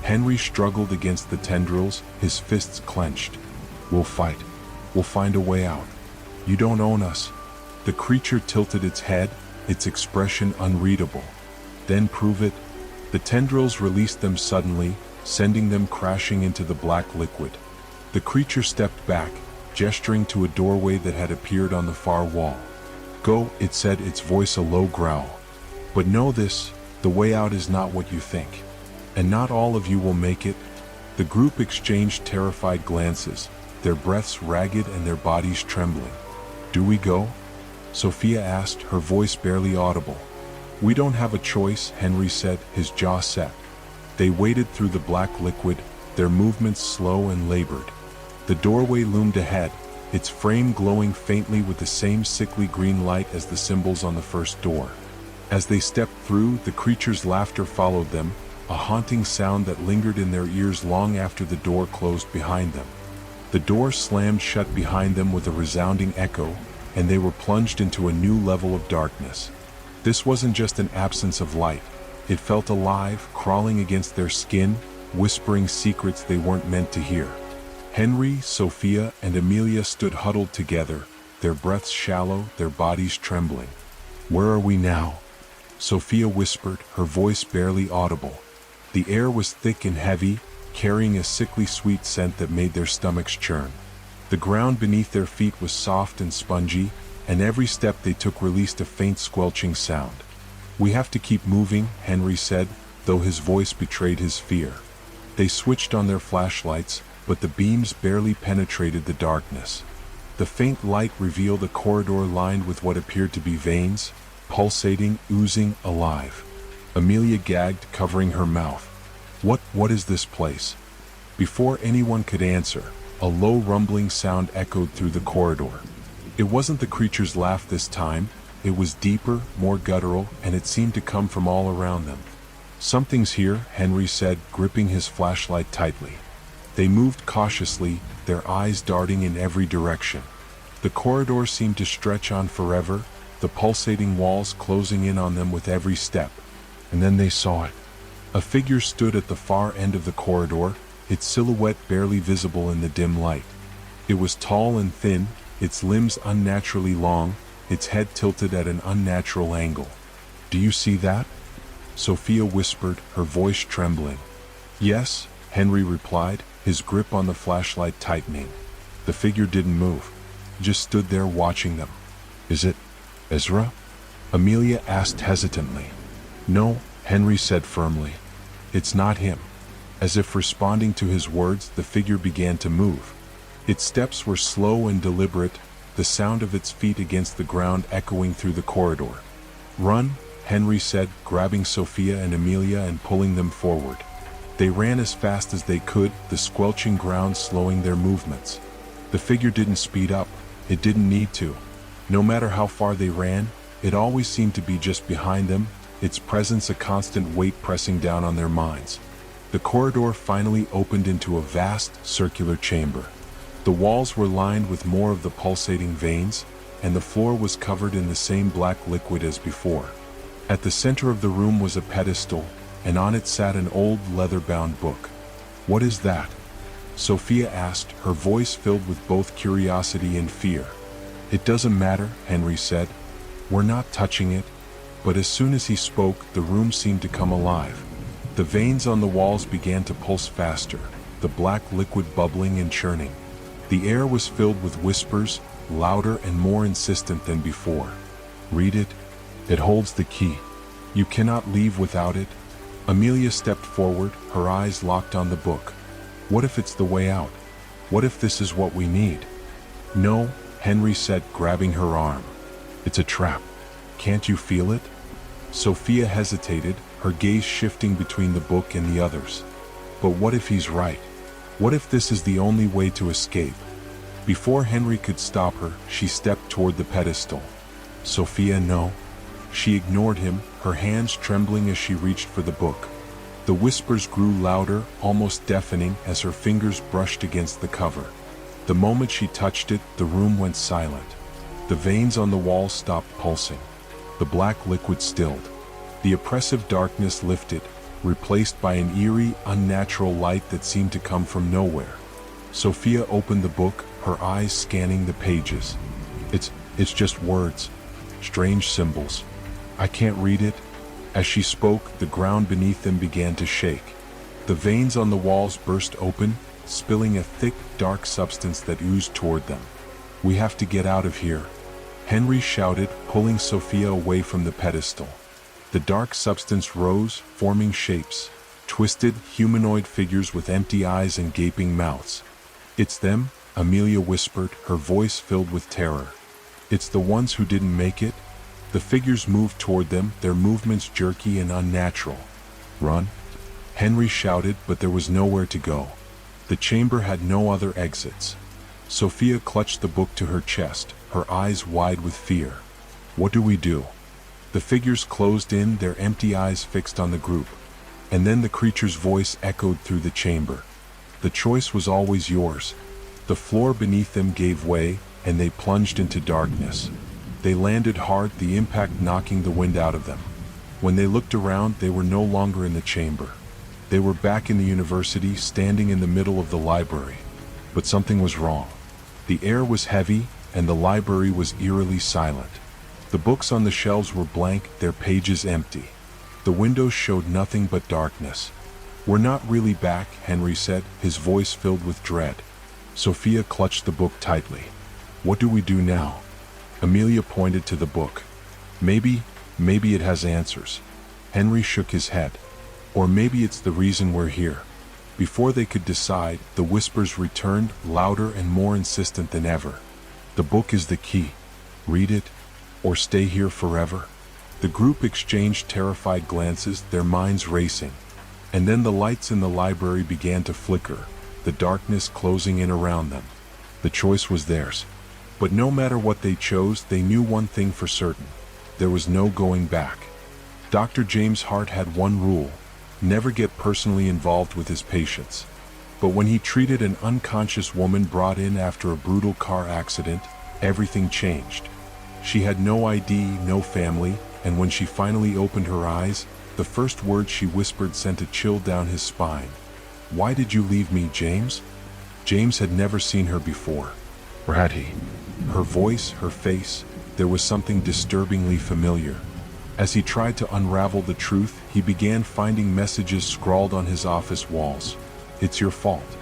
Henry struggled against the tendrils, his fists clenched. We'll fight. We'll find a way out. You don't own us. The creature tilted its head, its expression unreadable. Then prove it. The tendrils released them suddenly, sending them crashing into the black liquid. The creature stepped back, gesturing to a doorway that had appeared on the far wall. Go, it said, its voice a low growl. But know this, the way out is not what you think. And not all of you will make it. The group exchanged terrified glances, their breaths ragged and their bodies trembling. Do we go? Sophia asked, her voice barely audible. We don't have a choice, Henry said, his jaw set. They waded through the black liquid, their movements slow and labored. The doorway loomed ahead, its frame glowing faintly with the same sickly green light as the symbols on the first door. As they stepped through, the creature's laughter followed them, a haunting sound that lingered in their ears long after the door closed behind them. The door slammed shut behind them with a resounding echo, and they were plunged into a new level of darkness. This wasn't just an absence of light. It felt alive, crawling against their skin, whispering secrets they weren't meant to hear. Henry, Sophia, and Amelia stood huddled together, their breaths shallow, their bodies trembling. Where are we now? Sophia whispered, her voice barely audible. The air was thick and heavy, carrying a sickly sweet scent that made their stomachs churn. The ground beneath their feet was soft and spongy, and every step they took released a faint squelching sound. We have to keep moving, Henry said, though his voice betrayed his fear. They switched on their flashlights, but the beams barely penetrated the darkness. The faint light revealed a corridor lined with what appeared to be veins, pulsating, oozing, alive. Amelia gagged, covering her mouth. What is this place? Before anyone could answer, a low rumbling sound echoed through the corridor. It wasn't the creature's laugh this time. It was deeper, more guttural, and it seemed to come from all around them. Something's here, Henry said, gripping his flashlight tightly. They moved cautiously, their eyes darting in every direction. The corridor seemed to stretch on forever, the pulsating walls closing in on them with every step. And then they saw it. A figure stood at the far end of the corridor, its silhouette barely visible in the dim light. It was tall and thin, its limbs unnaturally long, its head tilted at an unnatural angle. Do you see that? Sophia whispered, her voice trembling. Yes, Henry replied, his grip on the flashlight tightening. The figure didn't move, just stood there watching them. Is it Ezra? Amelia asked hesitantly. No, Henry said firmly. It's not him. As if responding to his words, the figure began to move. Its steps were slow and deliberate, the sound of its feet against the ground echoing through the corridor. Run, Henry said, grabbing Sophia and Amelia and pulling them forward. They ran as fast as they could, the squelching ground slowing their movements. The figure didn't speed up. It didn't need to. No matter how far they ran, it always seemed to be just behind them, its presence a constant weight pressing down on their minds. The corridor finally opened into a vast, circular chamber. The walls were lined with more of the pulsating veins, and the floor was covered in the same black liquid as before. At the center of the room was a pedestal, and on it sat an old leather-bound book. What is that? Sophia asked, her voice filled with both curiosity and fear. It doesn't matter, Henry said. We're not touching it. But as soon as he spoke, the room seemed to come alive. The veins on the walls began to pulse faster, the black liquid bubbling and churning. The air was filled with whispers, louder and more insistent than before. Read it. It holds the key. You cannot leave without it. Amelia stepped forward, her eyes locked on the book. What if it's the way out? What if this is what we need? No, Henry said, grabbing her arm. It's a trap. Can't you feel it? Sophia hesitated, her gaze shifting between the book and the others. But what if he's right? What if this is the only way to escape? Before Henry could stop her, she stepped toward the pedestal. Sophia, no. She ignored him, her hands trembling as she reached for the book. The whispers grew louder, almost deafening, as her fingers brushed against the cover. The moment she touched it, the room went silent. The veins on the wall stopped pulsing. The black liquid stilled. The oppressive darkness lifted, replaced by an eerie, unnatural light that seemed to come from nowhere. Sophia opened the book, her eyes scanning the pages. It's just words. Strange symbols. I can't read it. As she spoke, the ground beneath them began to shake. The veins on the walls burst open, spilling a thick, dark substance that oozed toward them. We have to get out of here, Henry shouted, pulling Sophia away from the pedestal. The dark substance rose, forming shapes, twisted, humanoid figures with empty eyes and gaping mouths. It's them, Amelia whispered, her voice filled with terror. It's the ones who didn't make it. The figures moved toward them, their movements jerky and unnatural. Run? Henry shouted, but there was nowhere to go. The chamber had no other exits. Sophia clutched the book to her chest, her eyes wide with fear. What do we do? The figures closed in, their empty eyes fixed on the group. And then the creature's voice echoed through the chamber. The choice was always yours. The floor beneath them gave way, and they plunged into darkness. They landed hard, the impact knocking the wind out of them. When they looked around, they were no longer in the chamber. They were back in the university, standing in the middle of the library. But something was wrong. The air was heavy, and the library was eerily silent. The books on the shelves were blank, their pages empty. The windows showed nothing but darkness. We're not really back, Henry said, his voice filled with dread. Sophia clutched the book tightly. What do we do now? Amelia pointed to the book. Maybe it has answers. Henry shook his head. Or maybe it's the reason we're here. Before they could decide, the whispers returned, louder and more insistent than ever. The book is the key. Read it, or stay here forever. The group exchanged terrified glances, their minds racing. And then the lights in the library began to flicker, the darkness closing in around them. The choice was theirs. But no matter what they chose, they knew one thing for certain. There was no going back. Dr. James Hart had one rule: never get personally involved with his patients. But when he treated an unconscious woman brought in after a brutal car accident, everything changed. She had no ID, no family, and when she finally opened her eyes, the first words she whispered sent a chill down his spine. Why did you leave me, James? James had never seen her before. Or had he? Her voice, her face, there was something disturbingly familiar. As he tried to unravel the truth, he began finding messages scrawled on his office walls. It's your fault.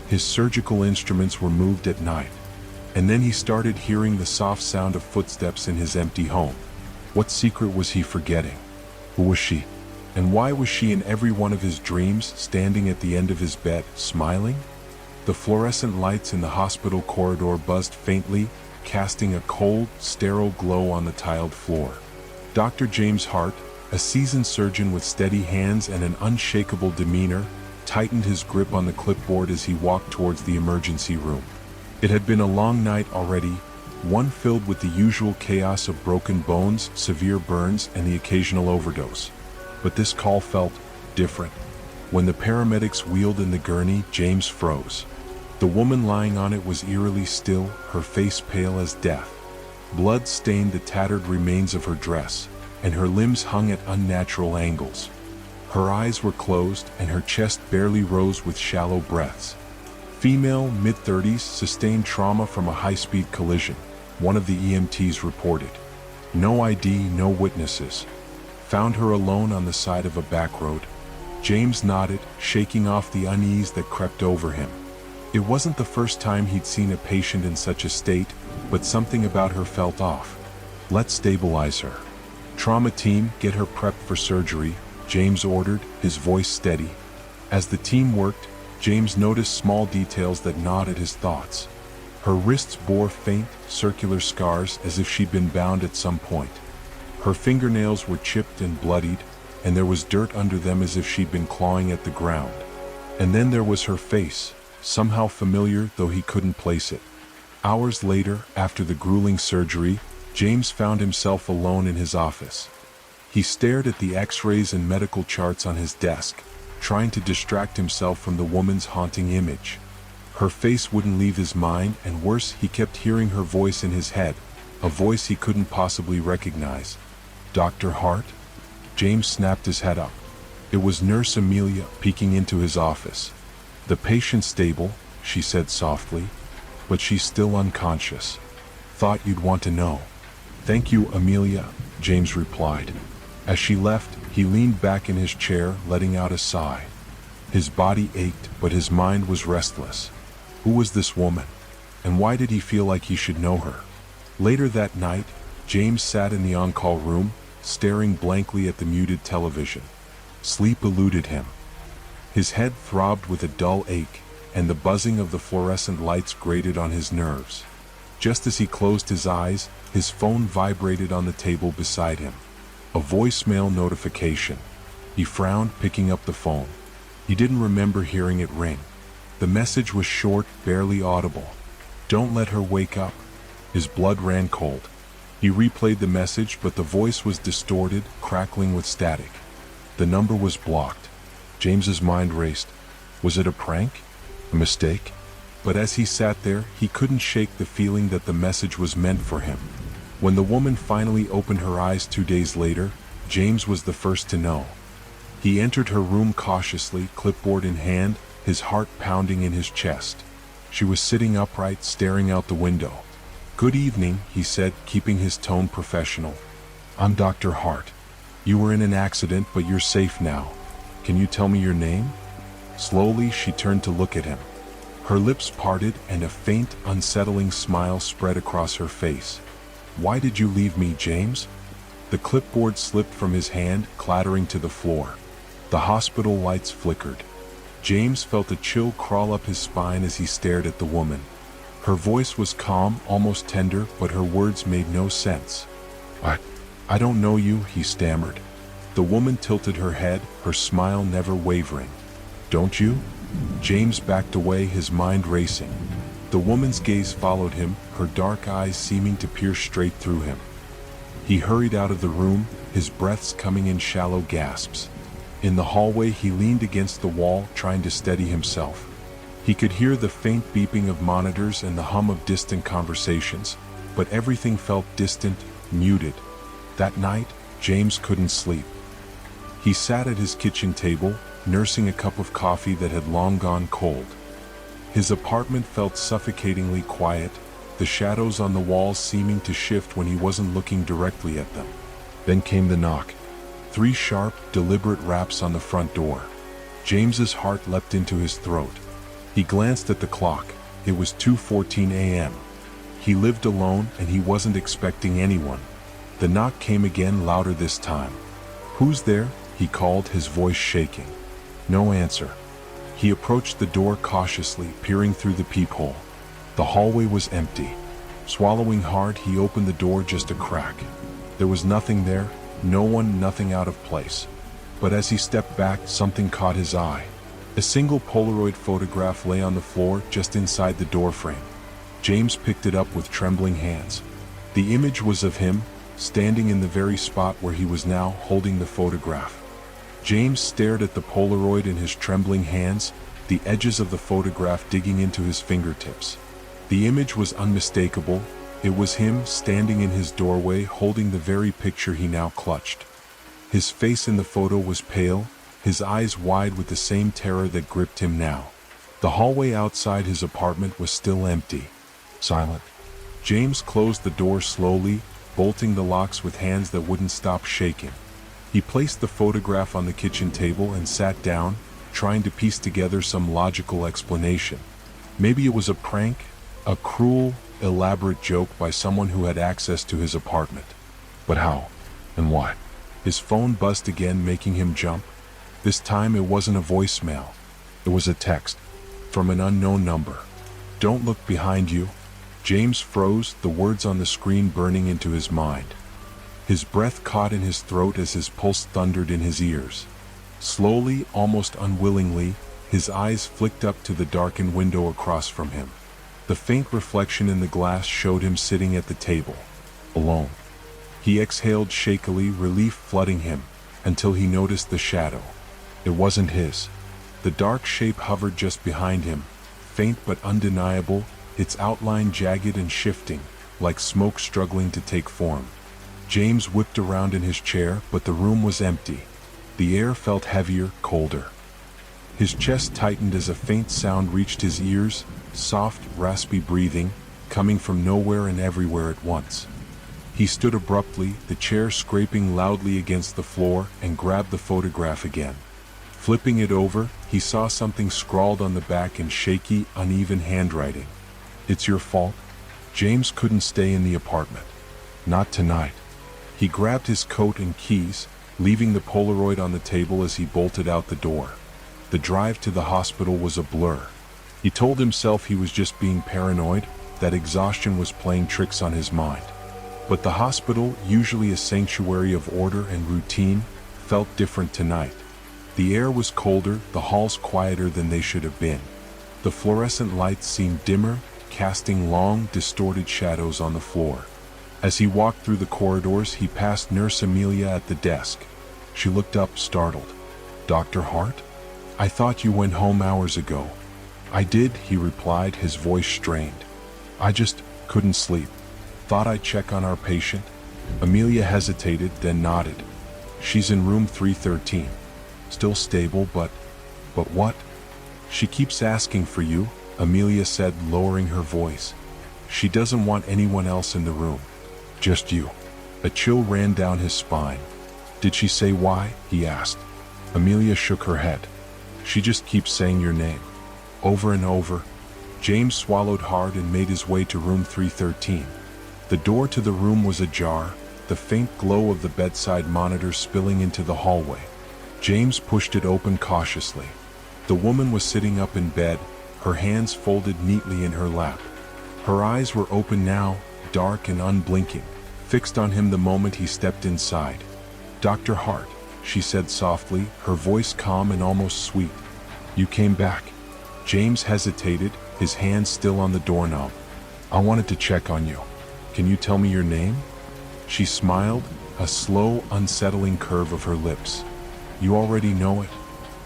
His surgical instruments were moved at night. And then he started hearing the soft sound of footsteps in his empty home. What secret was he forgetting? Who was she? And why was she in every one of his dreams, standing at the end of his bed, smiling? The fluorescent lights in the hospital corridor buzzed faintly, casting a cold, sterile glow on the tiled floor. Dr. James Hart, a seasoned surgeon with steady hands and an unshakable demeanor, tightened his grip on the clipboard as he walked towards the emergency room. It had been a long night already, one filled with the usual chaos of broken bones, severe burns, and the occasional overdose. But this call felt different. When the paramedics wheeled in the gurney, James froze. The woman lying on it was eerily still, her face pale as death. Blood stained the tattered remains of her dress, and her limbs hung at unnatural angles. Her eyes were closed, and her chest barely rose with shallow breaths. Female, mid-30s, sustained trauma from a high-speed collision, one of the EMTs reported. No ID, no witnesses. Found her alone on the side of a back road. James nodded, shaking off the unease that crept over him. It wasn't the first time he'd seen a patient in such a state, but something about her felt off. Let's stabilize her. Trauma team, get her prepped for surgery, James ordered, his voice steady. As the team worked, James noticed small details that gnawed at his thoughts. Her wrists bore faint, circular scars as if she'd been bound at some point. Her fingernails were chipped and bloodied, and there was dirt under them as if she'd been clawing at the ground. And then there was her face, somehow familiar though he couldn't place it. Hours later, after the grueling surgery, James found himself alone in his office. He stared at the x-rays and medical charts on his desk, trying to distract himself from the woman's haunting image. Her face wouldn't leave his mind, and worse, he kept hearing her voice in his head, a voice he couldn't possibly recognize. Dr. Hart? James snapped his head up. It was Nurse Amelia peeking into his office. "The patient's stable," she said softly, "but she's still unconscious. Thought you'd want to know." "Thank you, Amelia," James replied. As she left, he leaned back in his chair, letting out a sigh. His body ached, but his mind was restless. Who was this woman? And why did he feel like he should know her? Later that night, James sat in the on-call room, staring blankly at the muted television. Sleep eluded him. His head throbbed with a dull ache, and the buzzing of the fluorescent lights grated on his nerves. Just as he closed his eyes, his phone vibrated on the table beside him. A voicemail notification. He frowned, picking up the phone. He didn't remember hearing it ring. The message was short, barely audible. "Don't let her wake up." His blood ran cold. He replayed the message, but the voice was distorted, crackling with static. The number was blocked. James's mind raced. Was it a prank? A mistake? But as he sat there, he couldn't shake the feeling that the message was meant for him. When the woman finally opened her eyes 2 days later, James was the first to know. He entered her room cautiously, clipboard in hand, his heart pounding in his chest. She was sitting upright, staring out the window. "Good evening," he said, keeping his tone professional. "I'm Dr. Hart. You were in an accident, but you're safe now. Can you tell me your name?" Slowly, she turned to look at him. Her lips parted, and a faint, unsettling smile spread across her face. "Why did you leave me, James?" The clipboard slipped from his hand, clattering to the floor. The hospital lights flickered. James felt a chill crawl up his spine as he stared at the woman. Her voice was calm, almost tender, but her words made no sense. I don't know you," he stammered. The woman tilted her head, her smile never wavering. "Don't you?" James backed away, his mind racing. The woman's gaze followed him, her dark eyes seeming to pierce straight through him. He hurried out of the room, his breaths coming in shallow gasps. In the hallway, he leaned against the wall, trying to steady himself. He could hear the faint beeping of monitors and the hum of distant conversations, but everything felt distant, muted. That night, James couldn't sleep. He sat at his kitchen table, nursing a cup of coffee that had long gone cold. His apartment felt suffocatingly quiet, the shadows on the walls seeming to shift when he wasn't looking directly at them. Then came the knock. 3 sharp, deliberate raps on the front door. James's heart leapt into his throat. He glanced at the clock. It was 2:14 a.m. He lived alone, and he wasn't expecting anyone. The knock came again, louder this time. "Who's there?" he called, his voice shaking. No answer. He approached the door cautiously, peering through the peephole. The hallway was empty. Swallowing hard, he opened the door just a crack. There was nothing there, no one, nothing out of place. But as he stepped back, something caught his eye. A single Polaroid photograph lay on the floor just inside the doorframe. James picked it up with trembling hands. The image was of him, standing in the very spot where he was now, holding the photograph. James stared at the Polaroid in his trembling hands, the edges of the photograph digging into his fingertips. The image was unmistakable. It was him, standing in his doorway, holding the very picture he now clutched. His face in the photo was pale, his eyes wide with the same terror that gripped him now. The hallway outside his apartment was still empty, silent. James closed the door slowly, bolting the locks with hands that wouldn't stop shaking. He placed the photograph on the kitchen table and sat down, trying to piece together some logical explanation. Maybe it was a prank, a cruel, elaborate joke by someone who had access to his apartment. But how? And why? His phone buzzed again, making him jump. This time it wasn't a voicemail. It was a text from an unknown number. "Don't look behind you." James froze, the words on the screen burning into his mind. His breath caught in his throat as his pulse thundered in his ears. Slowly, almost unwillingly, his eyes flicked up to the darkened window across from him. The faint reflection in the glass showed him sitting at the table, alone. He exhaled shakily, relief flooding him, until he noticed the shadow. It wasn't his. The dark shape hovered just behind him, faint but undeniable, its outline jagged and shifting, like smoke struggling to take form. James whipped around in his chair, but the room was empty. The air felt heavier, colder. His chest tightened as a faint sound reached his ears, soft, raspy breathing, coming from nowhere and everywhere at once. He stood abruptly, the chair scraping loudly against the floor, and grabbed the photograph again. Flipping it over, he saw something scrawled on the back in shaky, uneven handwriting. "It's your fault." James couldn't stay in the apartment. Not tonight. He grabbed his coat and keys, leaving the Polaroid on the table as he bolted out the door. The drive to the hospital was a blur. He told himself he was just being paranoid, that exhaustion was playing tricks on his mind. But the hospital, usually a sanctuary of order and routine, felt different tonight. The air was colder, the halls quieter than they should have been. The fluorescent lights seemed dimmer, casting long, distorted shadows on the floor. As he walked through the corridors, he passed Nurse Amelia at the desk. She looked up, startled. "Dr. Hart? I thought you went home hours ago." "I did," he replied, his voice strained. "I just couldn't sleep. Thought I'd check on our patient." Amelia hesitated, then nodded. "She's in room 313. Still stable, but what?" "She keeps asking for you," Amelia said, lowering her voice. "She doesn't want anyone else in the room. Just you." A chill ran down his spine. "Did she say why?" he asked. Amelia shook her head. "She just keeps saying your name, over and over." James swallowed hard and made his way to room 313. The door to the room was ajar, the faint glow of the bedside monitor spilling into the hallway. James pushed it open cautiously. The woman was sitting up in bed, her hands folded neatly in her lap. Her eyes were open now, dark and unblinking, fixed on him the moment he stepped inside. "Dr. Hart," she said softly, her voice calm and almost sweet. "You came back." James hesitated, his hand still on the doorknob. "I wanted to check on you. Can you tell me your name?" She smiled, a slow, unsettling curve of her lips. "You already know it."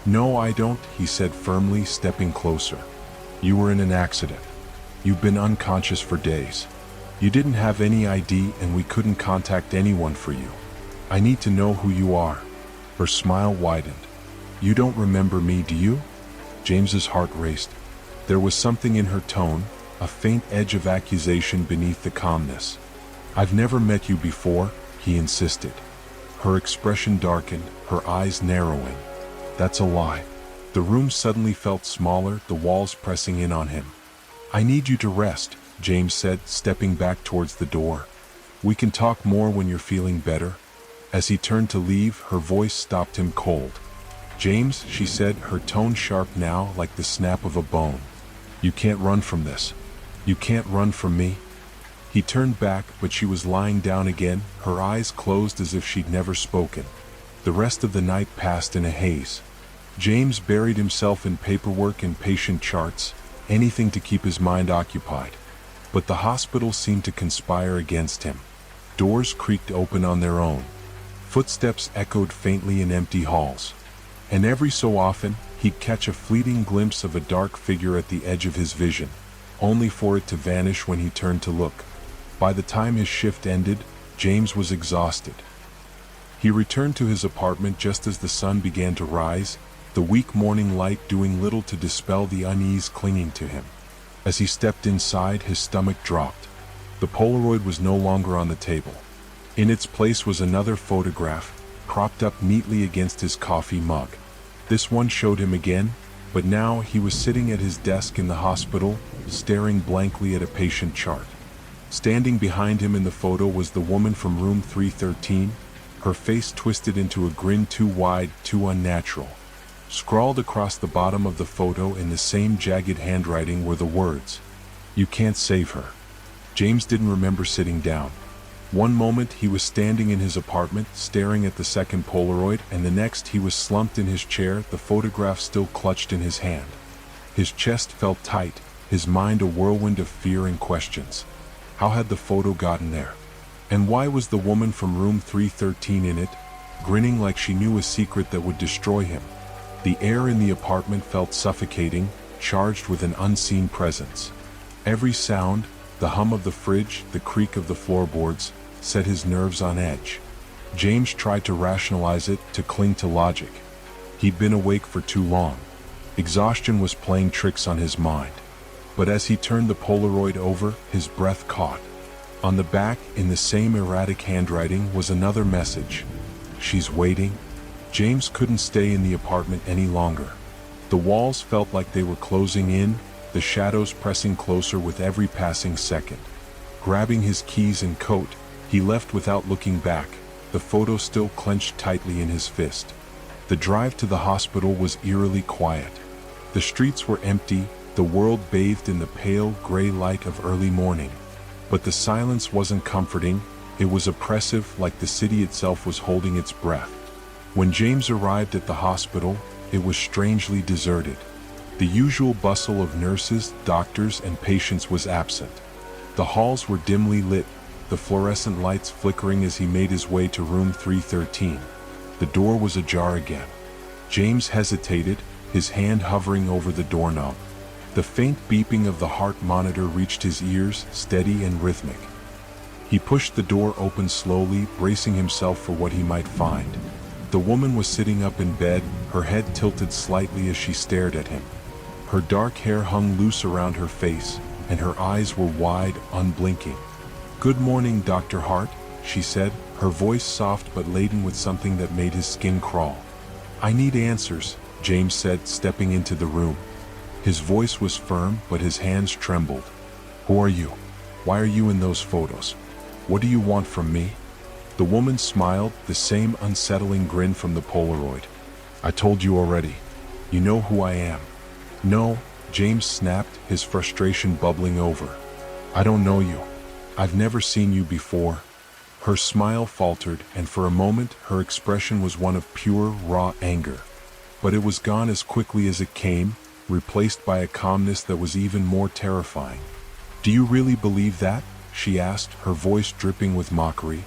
"No, I don't," he said firmly, stepping closer. "You were in an accident. You've been unconscious for days. You didn't have any ID and we couldn't contact anyone for you. I need to know who you are." Her smile widened. "You don't remember me, do you?" James's heart raced. There was something in her tone, a faint edge of accusation beneath the calmness. "I've never met you before," he insisted. Her expression darkened, her eyes narrowing. "That's a lie." The room suddenly felt smaller, the walls pressing in on him. "I need you to rest," James said, stepping back towards the door. "We can talk more when you're feeling better." As he turned to leave, her voice stopped him cold. "James," she said, her tone sharp now, like the snap of a bone. "You can't run from this. You can't run from me." He turned back, but she was lying down again, her eyes closed as if she'd never spoken. The rest of the night passed in a haze. James buried himself in paperwork and patient charts, anything to keep his mind occupied. But the hospital seemed to conspire against him. Doors creaked open on their own. Footsteps echoed faintly in empty halls. And every so often, he'd catch a fleeting glimpse of a dark figure at the edge of his vision, only for it to vanish when he turned to look. By the time his shift ended, James was exhausted. He returned to his apartment just as the sun began to rise, the weak morning light doing little to dispel the unease clinging to him. As he stepped inside, his stomach dropped. The Polaroid was no longer on the table. In its place was another photograph, propped up neatly against his coffee mug. This one showed him again, but now he was sitting at his desk in the hospital, staring blankly at a patient chart. Standing behind him in the photo was the woman from room 313, her face twisted into a grin too wide, too unnatural. Scrawled across the bottom of the photo in the same jagged handwriting were the words, "You can't save her." James didn't remember sitting down. One moment he was standing in his apartment, staring at the second Polaroid, and the next he was slumped in his chair, the photograph still clutched in his hand. His chest felt tight, his mind a whirlwind of fear and questions. How had the photo gotten there? And why was the woman from room 313 in it, grinning like she knew a secret that would destroy him? The air in the apartment felt suffocating, charged with an unseen presence. Every sound, the hum of the fridge, the creak of the floorboards, set his nerves on edge. James tried to rationalize it, to cling to logic. He'd been awake for too long. Exhaustion was playing tricks on his mind. But as he turned the Polaroid over, his breath caught. On the back, in the same erratic handwriting, was another message. "She's waiting." James couldn't stay in the apartment any longer. The walls felt like they were closing in, the shadows pressing closer with every passing second. Grabbing his keys and coat, he left without looking back, the photo still clenched tightly in his fist. The drive to the hospital was eerily quiet. The streets were empty, the world bathed in the pale, gray light of early morning. But the silence wasn't comforting, it was oppressive, like the city itself was holding its breath. When James arrived at the hospital, it was strangely deserted. The usual bustle of nurses, doctors, and patients was absent. The halls were dimly lit, the fluorescent lights flickering as he made his way to room 313. The door was ajar again. James hesitated, his hand hovering over the doorknob. The faint beeping of the heart monitor reached his ears, steady and rhythmic. He pushed the door open slowly, bracing himself for what he might find. The woman was sitting up in bed, her head tilted slightly as she stared at him. Her dark hair hung loose around her face, and her eyes were wide, unblinking. "Good morning, Dr. Hart," she said, her voice soft but laden with something that made his skin crawl. "I need answers," James said, stepping into the room. His voice was firm, but his hands trembled. "Who are you? Why are you in those photos? What do you want from me?" The woman smiled, the same unsettling grin from the Polaroid. "I told you already. You know who I am." "No," James snapped, his frustration bubbling over. "I don't know you. I've never seen you before." Her smile faltered, and for a moment her expression was one of pure, raw anger. But it was gone as quickly as it came, replaced by a calmness that was even more terrifying. "Do you really believe that?" she asked, her voice dripping with mockery.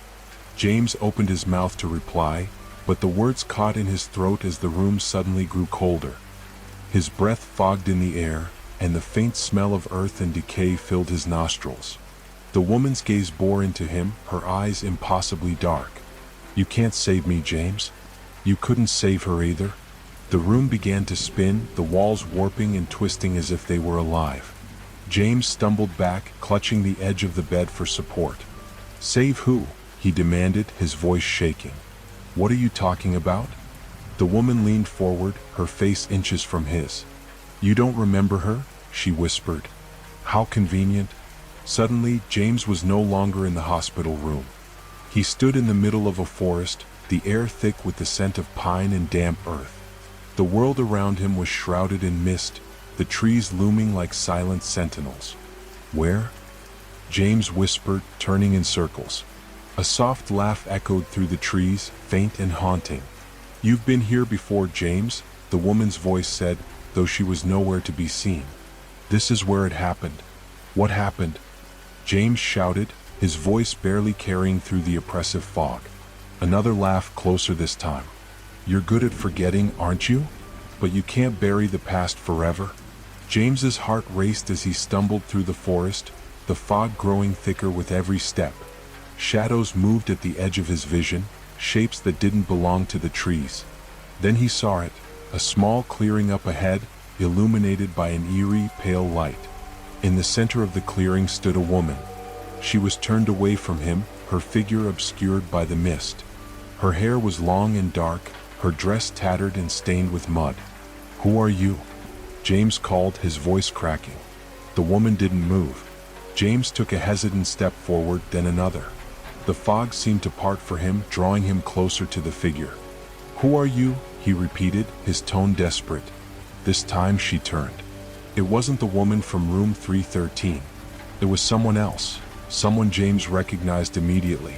James opened his mouth to reply, but the words caught in his throat as the room suddenly grew colder. His breath fogged in the air, and the faint smell of earth and decay filled his nostrils. The woman's gaze bore into him, her eyes impossibly dark. "You can't save me, James. You couldn't save her either." The room began to spin, the walls warping and twisting as if they were alive. James stumbled back, clutching the edge of the bed for support. "Save who?" he demanded, his voice shaking. "What are you talking about?" The woman leaned forward, her face inches from his. "You don't remember her?" she whispered. "How convenient." Suddenly, James was no longer in the hospital room. He stood in the middle of a forest, the air thick with the scent of pine and damp earth. The world around him was shrouded in mist, the trees looming like silent sentinels. "Where?" James whispered, turning in circles. A soft laugh echoed through the trees, faint and haunting. "You've been here before, James," the woman's voice said, though she was nowhere to be seen. "This is where it happened." "What happened?" James shouted, his voice barely carrying through the oppressive fog. Another laugh, closer this time. "You're good at forgetting, aren't you? But you can't bury the past forever." James's heart raced as he stumbled through the forest, the fog growing thicker with every step. Shadows moved at the edge of his vision, shapes that didn't belong to the trees. Then he saw it, a small clearing up ahead, illuminated by an eerie, pale light. In the center of the clearing stood a woman. She was turned away from him, her figure obscured by the mist. Her hair was long and dark, her dress tattered and stained with mud. "Who are you?" James called, his voice cracking. The woman didn't move. James took a hesitant step forward, then another. The fog seemed to part for him, drawing him closer to the figure. "Who are you?" he repeated, his tone desperate. This time she turned. It wasn't the woman from room 313. It was someone else, someone James recognized immediately.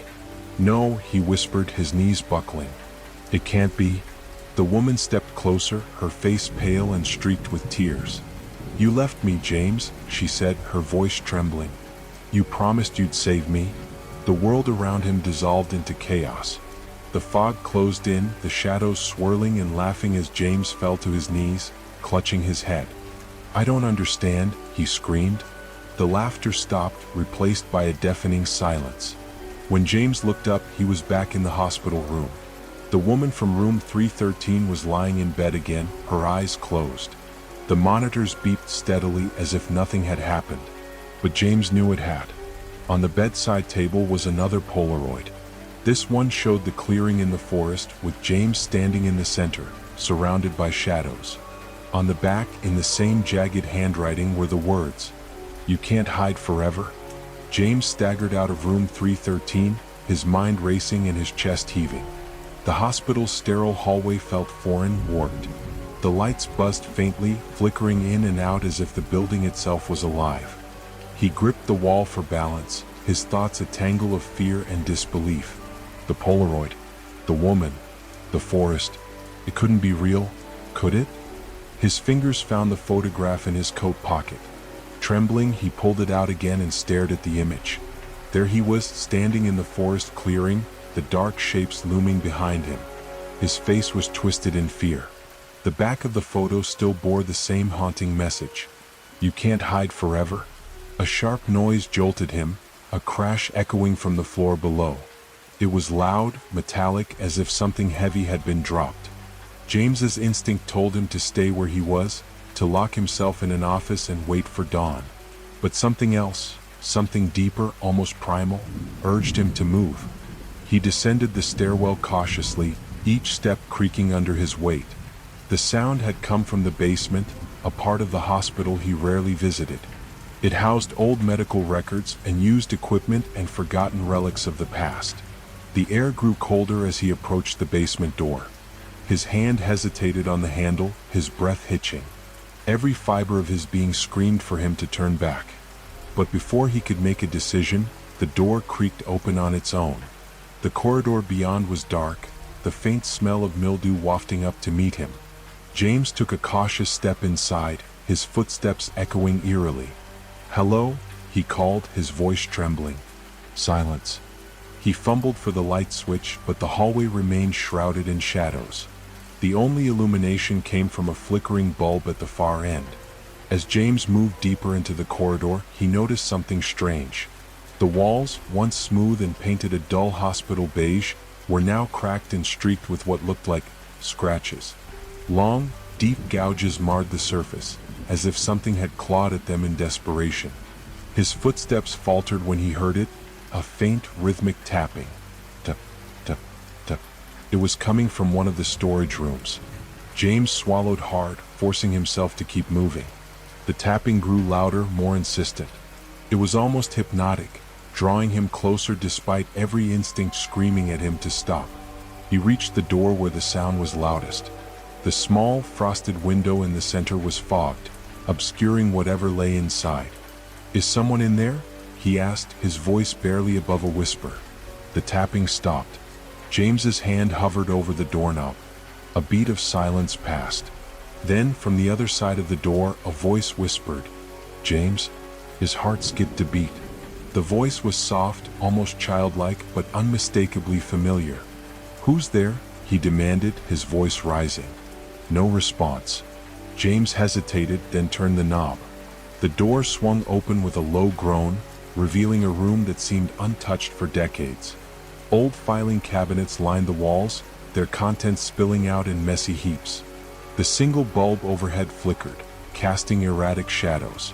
"No," he whispered, his knees buckling. "It can't be." The woman stepped closer, her face pale and streaked with tears. "You left me, James," she said, her voice trembling. "You promised you'd save me." The world around him dissolved into chaos. The fog closed in, the shadows swirling and laughing as James fell to his knees, clutching his head. "I don't understand," he screamed. The laughter stopped, replaced by a deafening silence. When James looked up, he was back in the hospital room. The woman from room 313 was lying in bed again, her eyes closed. The monitors beeped steadily as if nothing had happened. But James knew it had. On the bedside table was another Polaroid. This one showed the clearing in the forest, with James standing in the center, surrounded by shadows. On the back, in the same jagged handwriting, were the words, "You can't hide forever." James staggered out of room 313, his mind racing and his chest heaving. The hospital's sterile hallway felt foreign, warped. The lights buzzed faintly, flickering in and out as if the building itself was alive. He gripped the wall for balance, his thoughts a tangle of fear and disbelief. The Polaroid, the woman, the forest. It couldn't be real, could it? His fingers found the photograph in his coat pocket. Trembling, he pulled it out again and stared at the image. There he was, standing in the forest clearing, the dark shapes looming behind him. His face was twisted in fear. The back of the photo still bore the same haunting message. "You can't hide forever." A sharp noise jolted him, a crash echoing from the floor below. It was loud, metallic, as if something heavy had been dropped. James's instinct told him to stay where he was, to lock himself in an office and wait for dawn. But something else, something deeper, almost primal, urged him to move. He descended the stairwell cautiously, each step creaking under his weight. The sound had come from the basement, a part of the hospital he rarely visited. It housed old medical records and used equipment and forgotten relics of the past. The air grew colder as he approached the basement door. His hand hesitated on the handle, his breath hitching. Every fiber of his being screamed for him to turn back. But before he could make a decision, the door creaked open on its own. The corridor beyond was dark, the faint smell of mildew wafting up to meet him. James took a cautious step inside, his footsteps echoing eerily. "Hello?" he called, his voice trembling. Silence. He fumbled for the light switch, but the hallway remained shrouded in shadows. The only illumination came from a flickering bulb at the far end. As James moved deeper into the corridor, he noticed something strange. The walls, once smooth and painted a dull hospital beige, were now cracked and streaked with what looked like scratches. Long, deep gouges marred the surface, as if something had clawed at them in desperation. His footsteps faltered when he heard it, a faint, rhythmic tapping. Tap, tap, tap. It was coming from one of the storage rooms. James swallowed hard, forcing himself to keep moving. The tapping grew louder, more insistent. It was almost hypnotic, drawing him closer despite every instinct screaming at him to stop. He reached the door where the sound was loudest. The small, frosted window in the center was fogged, obscuring whatever lay inside. "Is someone in there?" he asked, his voice barely above a whisper. The tapping stopped. James's hand hovered over the doorknob. A beat of silence passed. Then, from the other side of the door, a voice whispered, "James?" His heart skipped a beat. The voice was soft, almost childlike, but unmistakably familiar. "Who's there?" he demanded, his voice rising. No response. James hesitated, then turned the knob. The door swung open with a low groan, revealing a room that seemed untouched for decades. Old filing cabinets lined the walls, their contents spilling out in messy heaps. The single bulb overhead flickered, casting erratic shadows.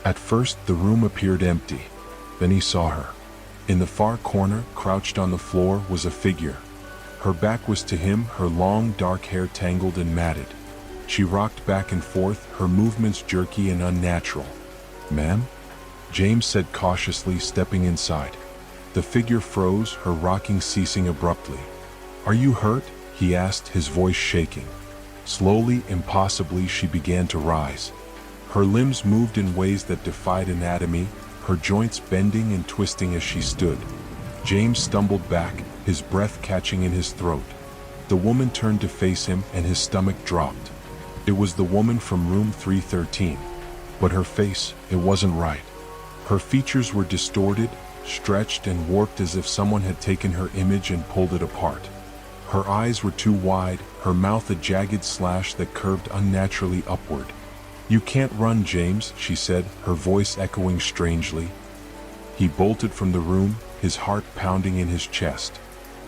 At first, the room appeared empty. Then he saw her. In the far corner, crouched on the floor, was a figure. Her back was to him, her long, dark hair tangled and matted. She rocked back and forth, her movements jerky and unnatural. "Ma'am?" James said cautiously, stepping inside. The figure froze, her rocking ceasing abruptly. "Are you hurt?" he asked, his voice shaking. Slowly, impossibly, she began to rise. Her limbs moved in ways that defied anatomy, her joints bending and twisting as she stood. James stumbled back, his breath catching in his throat. The woman turned to face him and his stomach dropped. It was the woman from room 313. But her face, it wasn't right. Her features were distorted, stretched and warped as if someone had taken her image and pulled it apart. Her eyes were too wide, her mouth a jagged slash that curved unnaturally upward. "You can't run, James," she said, her voice echoing strangely. He bolted from the room, his heart pounding in his chest.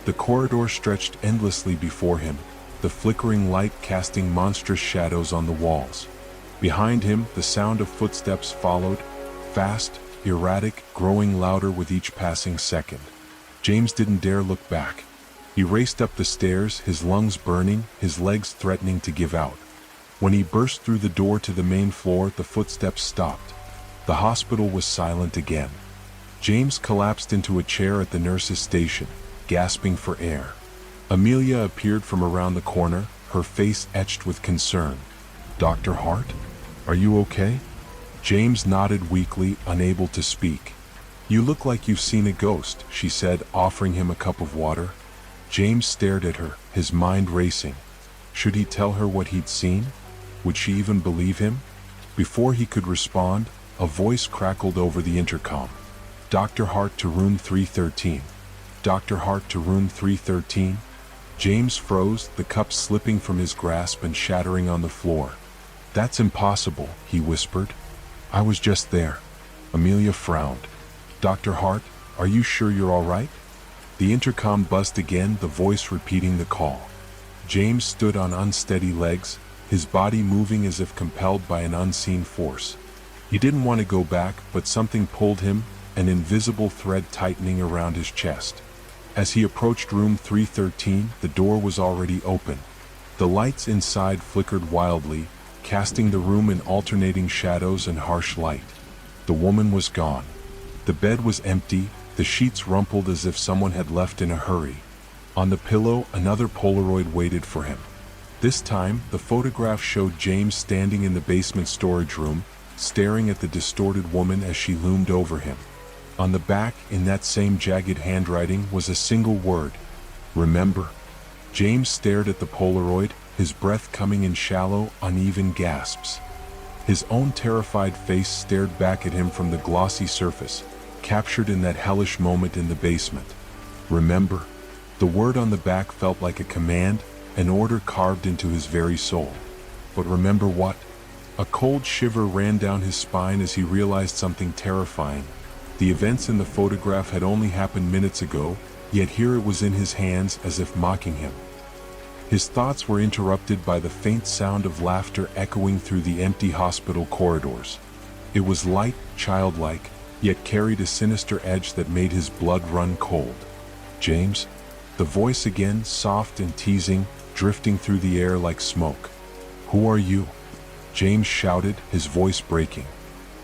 The corridor stretched endlessly before him, the flickering light casting monstrous shadows on the walls. Behind him, the sound of footsteps followed, fast, erratic, growing louder with each passing second. James didn't dare look back. He raced up the stairs, his lungs burning, his legs threatening to give out. When he burst through the door to the main floor, the footsteps stopped. The hospital was silent again. James collapsed into a chair at the nurse's station, gasping for air. Amelia appeared from around the corner, her face etched with concern. "Dr. Hart? Are you okay?" James nodded weakly, unable to speak. "You look like you've seen a ghost," she said, offering him a cup of water. James stared at her, his mind racing. Should he tell her what he'd seen? Would she even believe him? Before he could respond, a voice crackled over the intercom. "Dr. Hart to room 313. Dr. Hart to room 313. James froze, the cup slipping from his grasp and shattering on the floor. "That's impossible," he whispered. "I was just there." Amelia frowned. "Dr. Hart, are you sure you're all right?" The intercom buzzed again, the voice repeating the call. James stood on unsteady legs, his body moving as if compelled by an unseen force. He didn't want to go back, but something pulled him, an invisible thread tightening around his chest. As he approached room 313, the door was already open. The lights inside flickered wildly, casting the room in alternating shadows and harsh light. The woman was gone. The bed was empty, the sheets rumpled as if someone had left in a hurry. On the pillow, another Polaroid waited for him. This time, the photograph showed James standing in the basement storage room, staring at the distorted woman as she loomed over him. On the back, in that same jagged handwriting, was a single word: "Remember." James stared at the Polaroid, his breath coming in shallow, uneven gasps. His own terrified face stared back at him from the glossy surface, captured in that hellish moment in the basement. "Remember." The word on the back felt like a command, an order carved into his very soul. But remember what? A cold shiver ran down his spine as he realized something terrifying. The events in the photograph had only happened minutes ago, yet here it was in his hands as if mocking him. His thoughts were interrupted by the faint sound of laughter echoing through the empty hospital corridors. It was light, childlike, yet carried a sinister edge that made his blood run cold. "James?" The voice again, soft and teasing, drifting through the air like smoke. "Who are you?" James shouted, his voice breaking.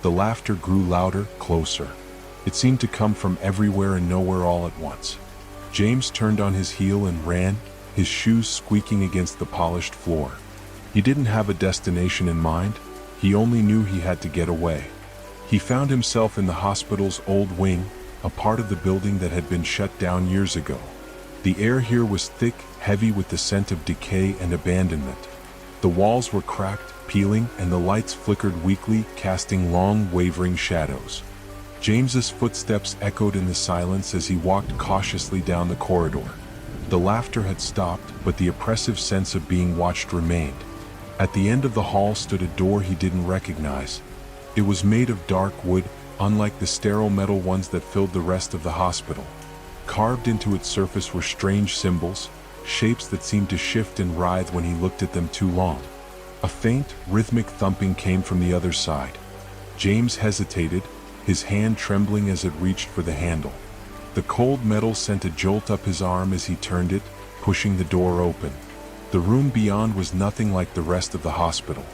The laughter grew louder, closer. It seemed to come from everywhere and nowhere all at once. James turned on his heel and ran, his shoes squeaking against the polished floor. He didn't have a destination in mind, he only knew he had to get away. He found himself in the hospital's old wing, a part of the building that had been shut down years ago. The air here was thick, heavy with the scent of decay and abandonment. The walls were cracked, peeling, and the lights flickered weakly, casting long, wavering shadows. James's footsteps echoed in the silence as he walked cautiously down the corridor. The laughter had stopped, but the oppressive sense of being watched remained. At the end of the hall stood a door he didn't recognize. It was made of dark wood, unlike the sterile metal ones that filled the rest of the hospital. Carved into its surface were strange symbols, shapes that seemed to shift and writhe when he looked at them too long. A faint, rhythmic thumping came from the other side. James hesitated, his hand trembling as it reached for the handle. The cold metal sent a jolt up his arm as he turned it, pushing the door open. The room beyond was nothing like the rest of the hospital.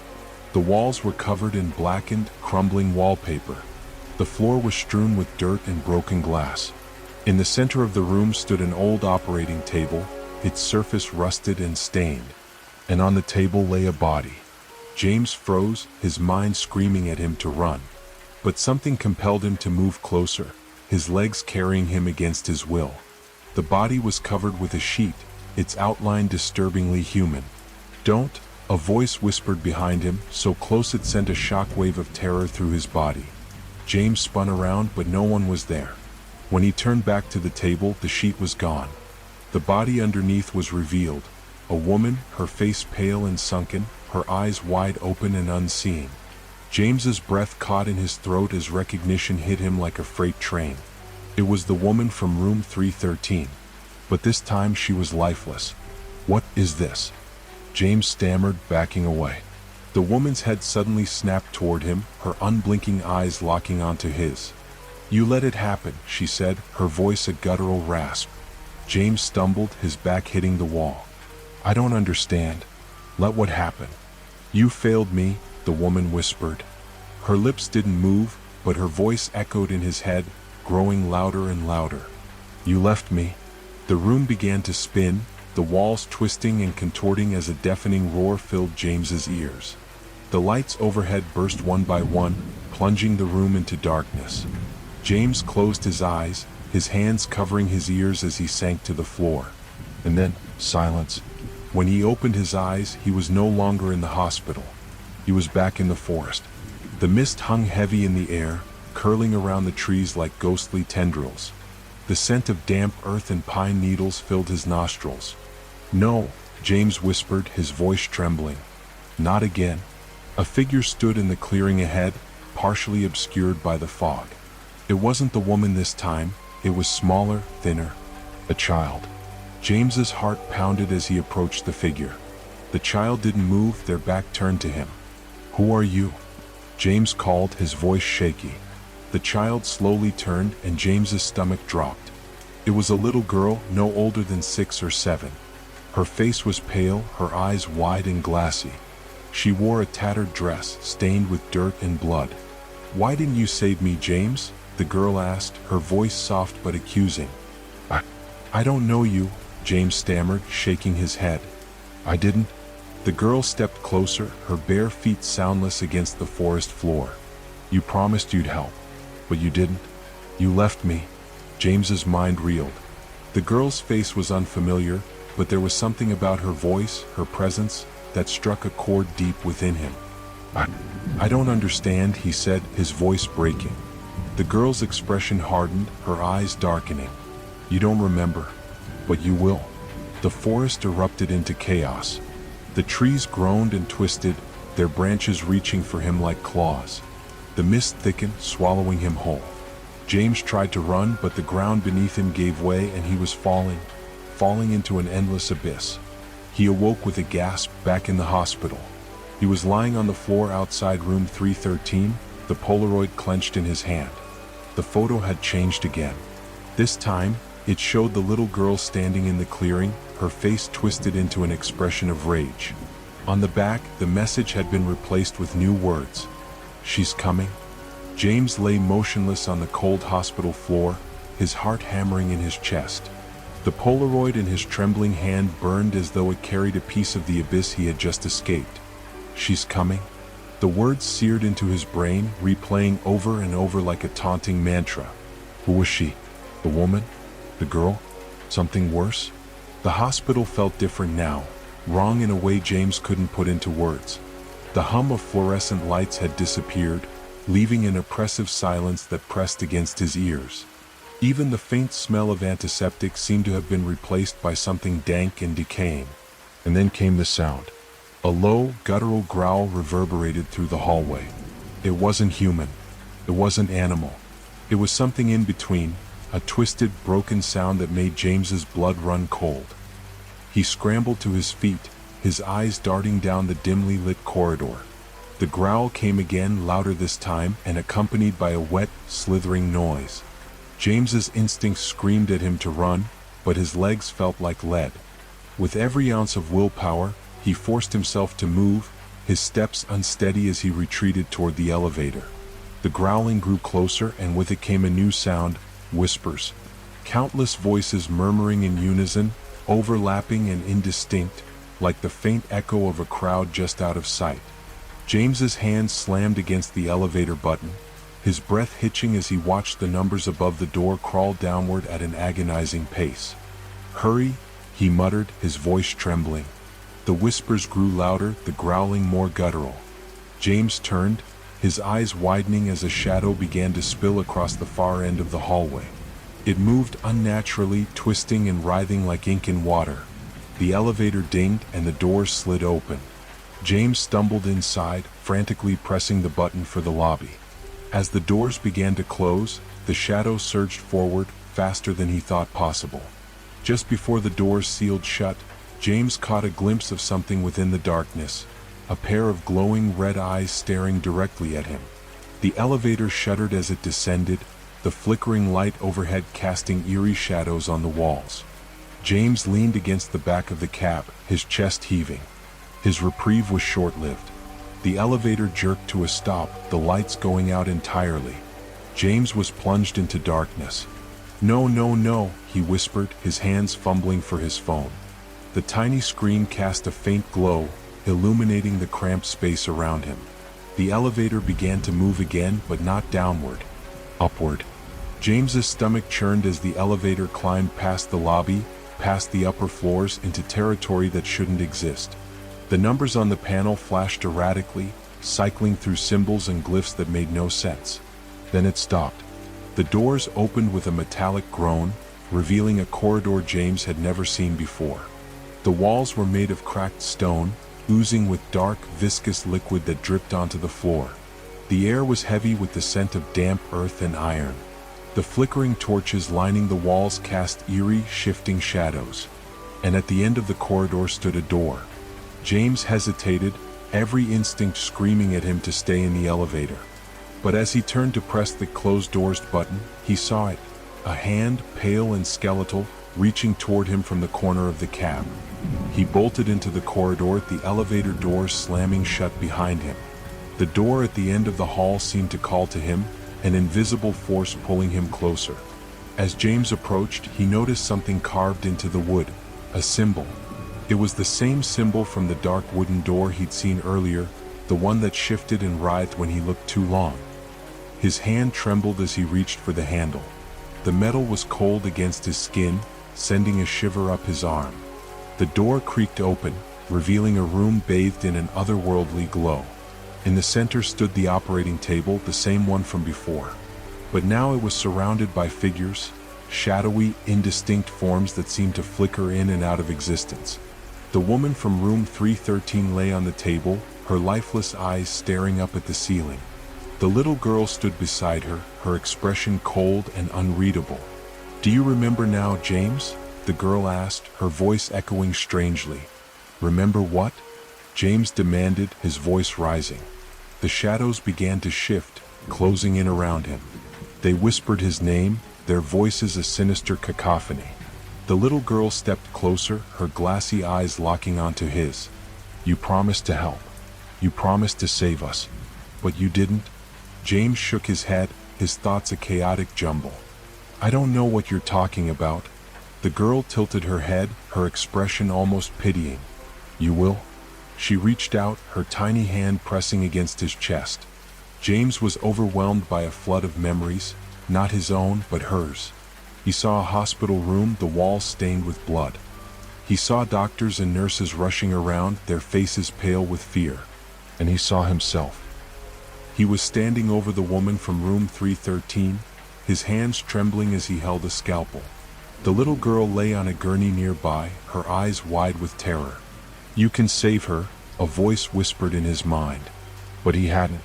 The walls were covered in blackened, crumbling wallpaper. The floor was strewn with dirt and broken glass. In the center of the room stood an old operating table, its surface rusted and stained, and on the table lay a body. James froze, his mind screaming at him to run. But something compelled him to move closer, his legs carrying him against his will. The body was covered with a sheet, its outline disturbingly human. "Don't," a voice whispered behind him, so close it sent a shockwave of terror through his body. James spun around, but no one was there. When he turned back to the table, the sheet was gone. The body underneath was revealed, a woman, her face pale and sunken, her eyes wide open and unseeing. James's breath caught in his throat as recognition hit him like a freight train. It was the woman from room 313. But this time she was lifeless. "What is this?" James stammered, backing away. The woman's head suddenly snapped toward him, her unblinking eyes locking onto his. "You let it happen," she said, her voice a guttural rasp. James stumbled, his back hitting the wall. "I don't understand. Let what happen?" "You failed me," the woman whispered. Her lips didn't move, but her voice echoed in his head, growing louder and louder. "You left me." The room began to spin, the walls twisting and contorting as a deafening roar filled James's ears. The lights overhead burst one by one, plunging the room into darkness. James closed his eyes, his hands covering his ears as he sank to the floor. And then, silence. When he opened his eyes, he was no longer in the hospital. He was back in the forest. The mist hung heavy in the air, curling around the trees like ghostly tendrils. The scent of damp earth and pine needles filled his nostrils. "No," James whispered, his voice trembling. "Not again." A figure stood in the clearing ahead, partially obscured by the fog. It wasn't the woman this time, it was smaller, thinner. A child. James's heart pounded as he approached the figure. The child didn't move, their back turned to him. "Who are you?" James called, his voice shaky. The child slowly turned, and James's stomach dropped. It was a little girl, no older than 6 or 7. Her face was pale, her eyes wide and glassy. She wore a tattered dress, stained with dirt and blood. "Why didn't you save me, James?" the girl asked, her voice soft but accusing. I don't know you," James stammered, shaking his head. "I didn't." The girl stepped closer, her bare feet soundless against the forest floor. "You promised you'd help, but you didn't. You left me." James's mind reeled. The girl's face was unfamiliar, but there was something about her voice, her presence, that struck a chord deep within him. I don't understand," he said, his voice breaking. The girl's expression hardened, her eyes darkening. "You don't remember, but you will." The forest erupted into chaos. The trees groaned and twisted, their branches reaching for him like claws. The mist thickened, swallowing him whole. James tried to run, but the ground beneath him gave way and he was falling into an endless abyss. He awoke with a gasp, back in the hospital. He was lying on the floor outside room 313, the Polaroid clenched in his hand. The photo had changed again. This time, it showed the little girl standing in the clearing, her face twisted into an expression of rage. On the back, the message had been replaced with new words. "She's coming." James lay motionless on the cold hospital floor, his heart hammering in his chest. The Polaroid in his trembling hand burned as though it carried a piece of the abyss he had just escaped. "She's coming." The words seared into his brain, replaying over and over like a taunting mantra. Who was she? The woman? The girl? Something worse? The hospital felt different now, wrong in a way James couldn't put into words. The hum of fluorescent lights had disappeared, leaving an oppressive silence that pressed against his ears. Even the faint smell of antiseptic seemed to have been replaced by something dank and decaying. And then came the sound. A low, guttural growl reverberated through the hallway. It wasn't human. It wasn't animal. It was something in between, a twisted, broken sound that made James's blood run cold. He scrambled to his feet, his eyes darting down the dimly lit corridor. The growl came again, louder this time, and accompanied by a wet, slithering noise. James's instincts screamed at him to run, but his legs felt like lead. With every ounce of willpower, he forced himself to move, his steps unsteady as he retreated toward the elevator. The growling grew closer, and with it came a new sound, whispers. Countless voices murmuring in unison, overlapping and indistinct, like the faint echo of a crowd just out of sight. James's hand slammed against the elevator button, his breath hitching as he watched the numbers above the door crawl downward at an agonizing pace. "Hurry," he muttered, his voice trembling. The whispers grew louder, the growling more guttural. James turned, his eyes widening as a shadow began to spill across the far end of the hallway. It moved unnaturally, twisting and writhing like ink in water. The elevator dinged and the doors slid open. James stumbled inside, frantically pressing the button for the lobby. As the doors began to close, the shadow surged forward, faster than he thought possible. Just before the doors sealed shut, James caught a glimpse of something within the darkness, a pair of glowing red eyes staring directly at him. The elevator shuddered as it descended, the flickering light overhead casting eerie shadows on the walls. James leaned against the back of the cab, his chest heaving. His reprieve was short-lived. The elevator jerked to a stop, the lights going out entirely. James was plunged into darkness. "No, no, no," he whispered, his hands fumbling for his phone. The tiny screen cast a faint glow, illuminating the cramped space around him. The elevator began to move again, but not downward, upward. James's stomach churned as the elevator climbed past the lobby, past the upper floors, into territory that shouldn't exist. The numbers on the panel flashed erratically, cycling through symbols and glyphs that made no sense. Then it stopped. The doors opened with a metallic groan, revealing a corridor James had never seen before. The walls were made of cracked stone, oozing with dark, viscous liquid that dripped onto the floor. The air was heavy with the scent of damp earth and iron. The flickering torches lining the walls cast eerie, shifting shadows. And at the end of the corridor stood a door. James hesitated, every instinct screaming at him to stay in the elevator. But as he turned to press the closed doors button, he saw it, a hand, pale and skeletal, reaching toward him from the corner of the cab. He bolted into the corridor, the elevator doors slamming shut behind him. The door at the end of the hall seemed to call to him, an invisible force pulling him closer. As James approached, he noticed something carved into the wood, a symbol. It was the same symbol from the dark wooden door he'd seen earlier, the one that shifted and writhed when he looked too long. His hand trembled as he reached for the handle. The metal was cold against his skin, sending a shiver up his arm. The door creaked open, revealing a room bathed in an otherworldly glow. In the center stood the operating table, the same one from before. But now it was surrounded by figures, shadowy, indistinct forms that seemed to flicker in and out of existence. The woman from room 313 lay on the table, her lifeless eyes staring up at the ceiling. The little girl stood beside her, her expression cold and unreadable. "Do you remember now, James?" the girl asked, her voice echoing strangely. "Remember what?" James demanded, his voice rising. The shadows began to shift, closing in around him. They whispered his name, their voices a sinister cacophony. The little girl stepped closer, her glassy eyes locking onto his. "You promised to help. You promised to save us. But you didn't?" James shook his head, his thoughts a chaotic jumble. "I don't know what you're talking about." The girl tilted her head, her expression almost pitying. "You will?" She reached out, her tiny hand pressing against his chest. James was overwhelmed by a flood of memories, not his own, but hers. He saw a hospital room, the walls stained with blood. He saw doctors and nurses rushing around, their faces pale with fear. And he saw himself. He was standing over the woman from room 313, his hands trembling as he held a scalpel. The little girl lay on a gurney nearby, her eyes wide with terror. "You can save her," a voice whispered in his mind. But he hadn't.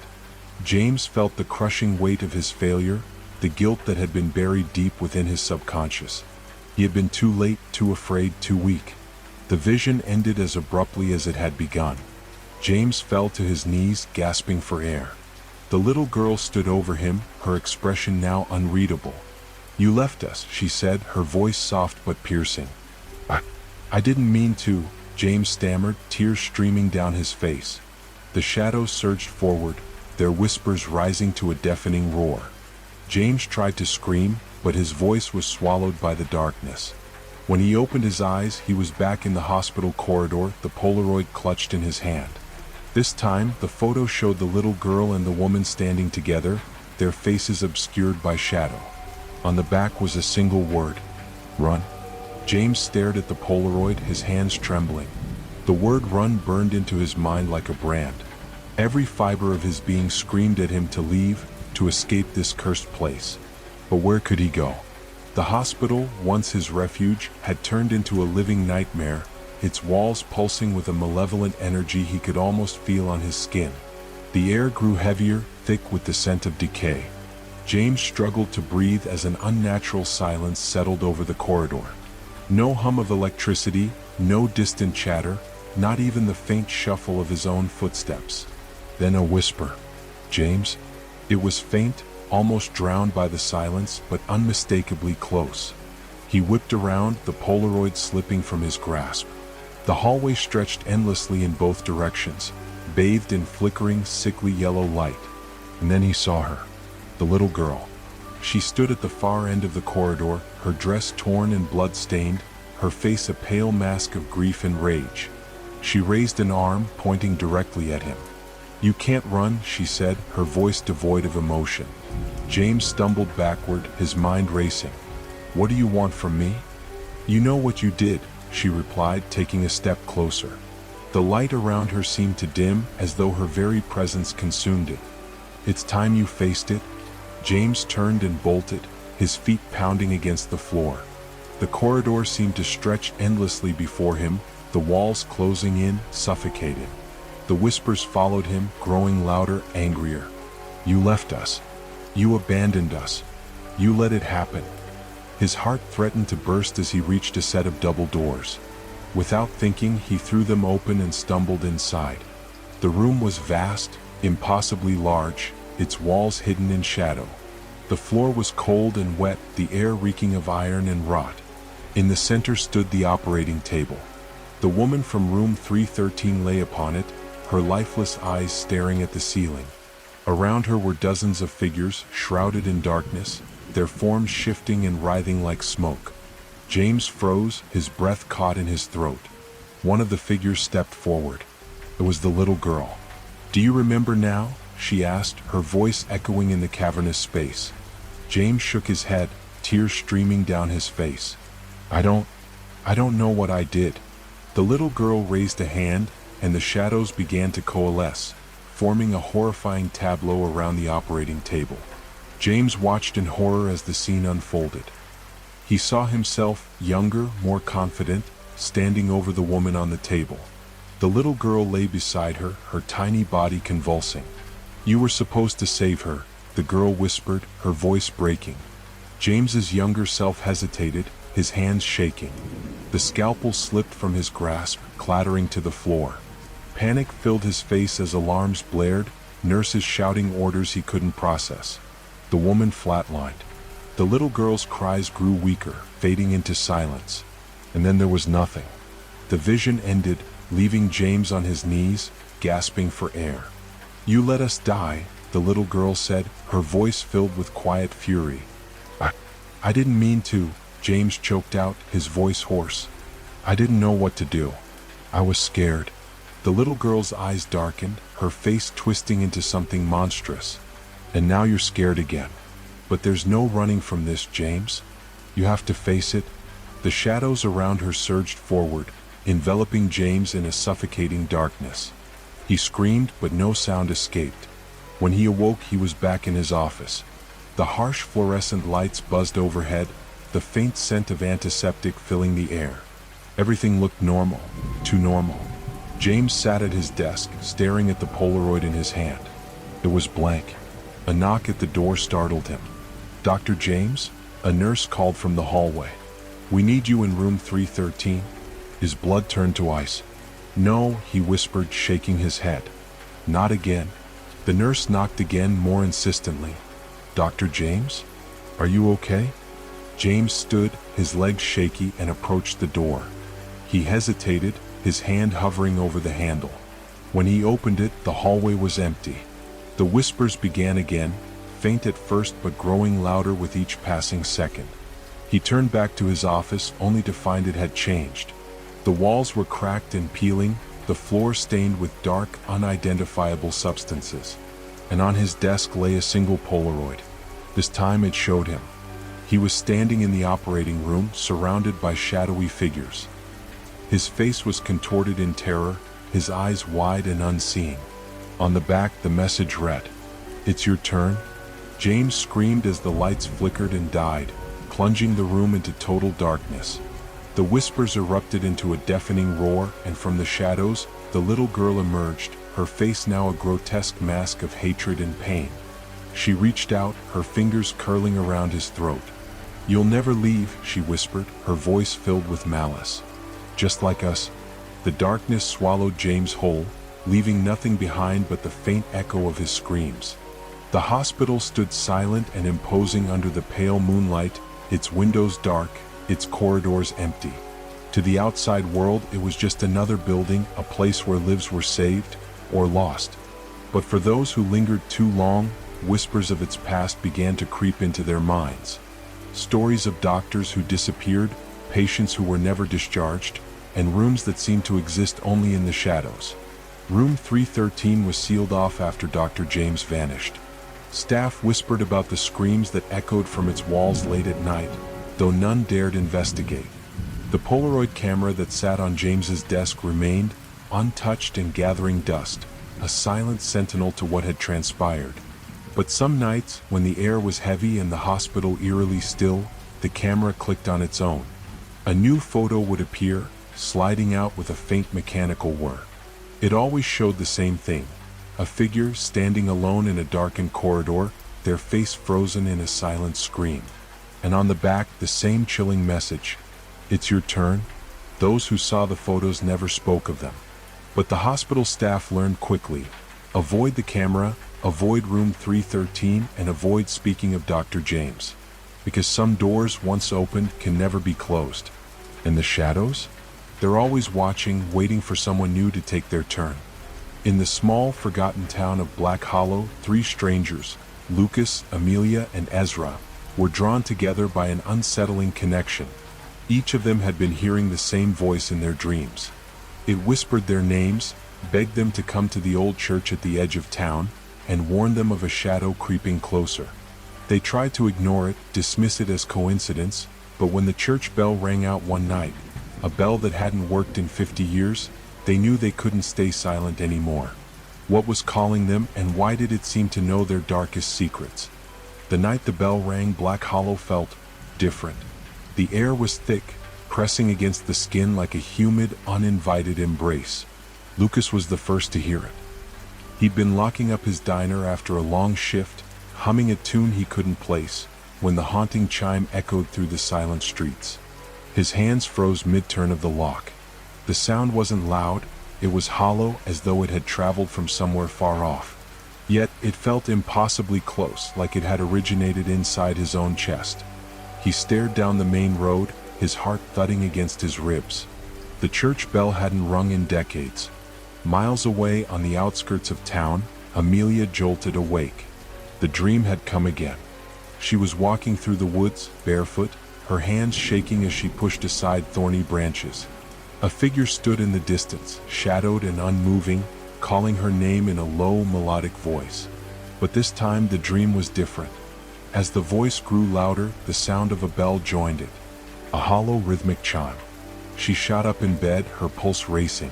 James felt the crushing weight of his failure, the guilt that had been buried deep within his subconscious. He had been too late, too afraid, too weak. The vision ended as abruptly as it had begun. James fell to his knees, gasping for air. The little girl stood over him, her expression now unreadable. "You left us," she said, her voice soft but piercing. I didn't mean to," James stammered, tears streaming down his face. The shadows surged forward, their whispers rising to a deafening roar. James tried to scream, but his voice was swallowed by the darkness. When he opened his eyes, he was back in the hospital corridor, the Polaroid clutched in his hand. This time, the photo showed the little girl and the woman standing together, their faces obscured by shadow. On the back was a single word: run. James stared at the Polaroid, his hands trembling. The word run burned into his mind like a brand. Every fiber of his being screamed at him to leave, to escape this cursed place. But where could he go? The hospital, once his refuge, had turned into a living nightmare, its walls pulsing with a malevolent energy he could almost feel on his skin. The air grew heavier, thick with the scent of decay. James struggled to breathe as an unnatural silence settled over the corridor. No hum of electricity, no distant chatter, not even the faint shuffle of his own footsteps. Then a whisper. "James?" It was faint, almost drowned by the silence, but unmistakably close. He whipped around, the Polaroid slipping from his grasp. The hallway stretched endlessly in both directions, bathed in flickering, sickly yellow light. And then he saw her, the little girl. She stood at the far end of the corridor, her dress torn and blood-stained, her face a pale mask of grief and rage. She raised an arm, pointing directly at him. "You can't run," she said, her voice devoid of emotion. James stumbled backward, his mind racing. "What do you want from me?" "You know what you did," she replied, taking a step closer. The light around her seemed to dim, as though her very presence consumed it. "It's time you faced it." James turned and bolted, his feet pounding against the floor. The corridor seemed to stretch endlessly before him, the walls closing in, suffocating. The whispers followed him, growing louder, angrier. "You left us. You abandoned us. You let it happen." His heart threatened to burst as he reached a set of double doors. Without thinking, he threw them open and stumbled inside. The room was vast, impossibly large, its walls hidden in shadow. The floor was cold and wet, the air reeking of iron and rot. In the center stood the operating table. The woman from room 313 lay upon it, her lifeless eyes staring at the ceiling. Around her were dozens of figures, shrouded in darkness, their forms shifting and writhing like smoke. James froze, his breath caught in his throat. One of the figures stepped forward. It was the little girl. "Do you remember now?" she asked, her voice echoing in the cavernous space. James shook his head, tears streaming down his face. I don't know what I did." The little girl raised a hand, and the shadows began to coalesce, forming a horrifying tableau around the operating table. James watched in horror as the scene unfolded. He saw himself, younger, more confident, standing over the woman on the table. The little girl lay beside her, her tiny body convulsing. "You were supposed to save her," the girl whispered, her voice breaking. James's younger self hesitated, his hands shaking. The scalpel slipped from his grasp, clattering to the floor. Panic filled his face as alarms blared, nurses shouting orders he couldn't process. The woman flatlined. The little girl's cries grew weaker, fading into silence. And then there was nothing. The vision ended, leaving James on his knees, gasping for air. "You let us die," the little girl said, her voice filled with quiet fury. I didn't mean to," James choked out, his voice hoarse. "I didn't know what to do. I was scared." The little girl's eyes darkened, her face twisting into something monstrous. "And now you're scared again. But there's no running from this, James. You have to face it." The shadows around her surged forward, enveloping James in a suffocating darkness. He screamed, but no sound escaped. When he awoke, he was back in his office. The harsh fluorescent lights buzzed overhead, the faint scent of antiseptic filling the air. Everything looked normal, too normal. James sat at his desk, staring at the Polaroid in his hand. It was blank. A knock at the door startled him. "Dr. James?" A nurse called from the hallway. "We need you in room 313. His blood turned to ice. "No," he whispered, shaking his head. "Not again." The nurse knocked again, more insistently. "Dr. James? Are you okay?" James stood, his legs shaky, and approached the door. He hesitated, his hand hovering over the handle. When he opened it, the hallway was empty. The whispers began again, faint at first but growing louder with each passing second. He turned back to his office only to find it had changed. The walls were cracked and peeling, the floor stained with dark, unidentifiable substances. And on his desk lay a single Polaroid. This time it showed him. He was standing in the operating room, surrounded by shadowy figures. His face was contorted in terror, his eyes wide and unseeing. On the back, the message read, "It's your turn." James screamed as the lights flickered and died, plunging the room into total darkness. The whispers erupted into a deafening roar, and from the shadows, the little girl emerged, her face now a grotesque mask of hatred and pain. She reached out, her fingers curling around his throat. "You'll never leave," she whispered, her voice filled with malice. "Just like us." The darkness swallowed James whole, leaving nothing behind but the faint echo of his screams. The hospital stood silent and imposing under the pale moonlight, its windows dark, its corridors empty. To the outside world, it was just another building, a place where lives were saved or lost. But for those who lingered too long, whispers of its past began to creep into their minds. Stories of doctors who disappeared, patients who were never discharged, and rooms that seemed to exist only in the shadows. Room 313 was sealed off after Dr. James vanished. Staff whispered about the screams that echoed from its walls late at night, though none dared investigate. The Polaroid camera that sat on James's desk remained, untouched and gathering dust, a silent sentinel to what had transpired. But some nights, when the air was heavy and the hospital eerily still, the camera clicked on its own. A new photo would appear, sliding out with a faint mechanical whir. It always showed the same thing. A figure standing alone in a darkened corridor, their face frozen in a silent scream. And on the back, the same chilling message, "It's your turn." Those who saw the photos never spoke of them. But the hospital staff learned quickly. Avoid the camera, avoid room 313, and avoid speaking of Dr. James. Because some doors, once opened, can never be closed. And the shadows? They're always watching, waiting for someone new to take their turn. In the small, forgotten town of Black Hollow, 3 strangers, Lucas, Amelia, and Ezra, were drawn together by an unsettling connection. Each of them had been hearing the same voice in their dreams. It whispered their names, begged them to come to the old church at the edge of town, and warned them of a shadow creeping closer. They tried to ignore it, dismiss it as coincidence, but when the church bell rang out one night, a bell that hadn't worked in 50 years, they knew they couldn't stay silent anymore. What was calling them, and why did it seem to know their darkest secrets? The night the bell rang, Black Hollow felt different. The air was thick, pressing against the skin like a humid, uninvited embrace. Lucas was the first to hear it. He'd been locking up his diner after a long shift, humming a tune he couldn't place, when the haunting chime echoed through the silent streets. His hands froze mid-turn of the lock. The sound wasn't loud, it was hollow, as though it had traveled from somewhere far off. Yet it felt impossibly close, like it had originated inside his own chest. He stared down the main road, his heart thudding against his ribs. The church bell hadn't rung in decades. Miles away on the outskirts of town, Amelia jolted awake. The dream had come again. She was walking through the woods, barefoot, her hands shaking as she pushed aside thorny branches. A figure stood in the distance, shadowed and unmoving, calling her name in a low, melodic voice. But this time the dream was different. As the voice grew louder, the sound of a bell joined it. A hollow, rhythmic chime. She shot up in bed, her pulse racing.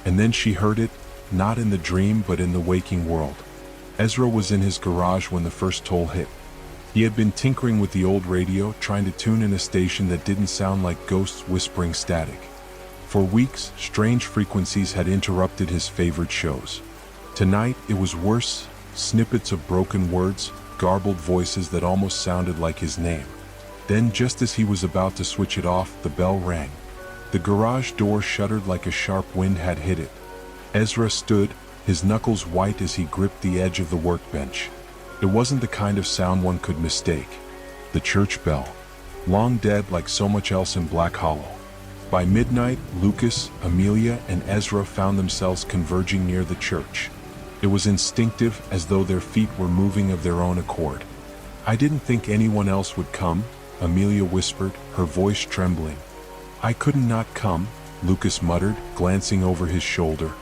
And then she heard it, not in the dream but in the waking world. Ezra was in his garage when the first toll hit. He had been tinkering with the old radio, trying to tune in a station that didn't sound like ghosts whispering static. For weeks, strange frequencies had interrupted his favorite shows. Tonight, it was worse, snippets of broken words, garbled voices that almost sounded like his name. Then, just as he was about to switch it off, the bell rang. The garage door shuddered like a sharp wind had hit it. Ezra stood, his knuckles white as he gripped the edge of the workbench. It wasn't the kind of sound one could mistake. The church bell. Long dead like so much else in Black Hollow. By midnight, Lucas, Amelia, and Ezra found themselves converging near the church. It was instinctive, as though their feet were moving of their own accord. "I didn't think anyone else would come," Amelia whispered, her voice trembling. "I couldn't not come," Lucas muttered, glancing over his shoulder.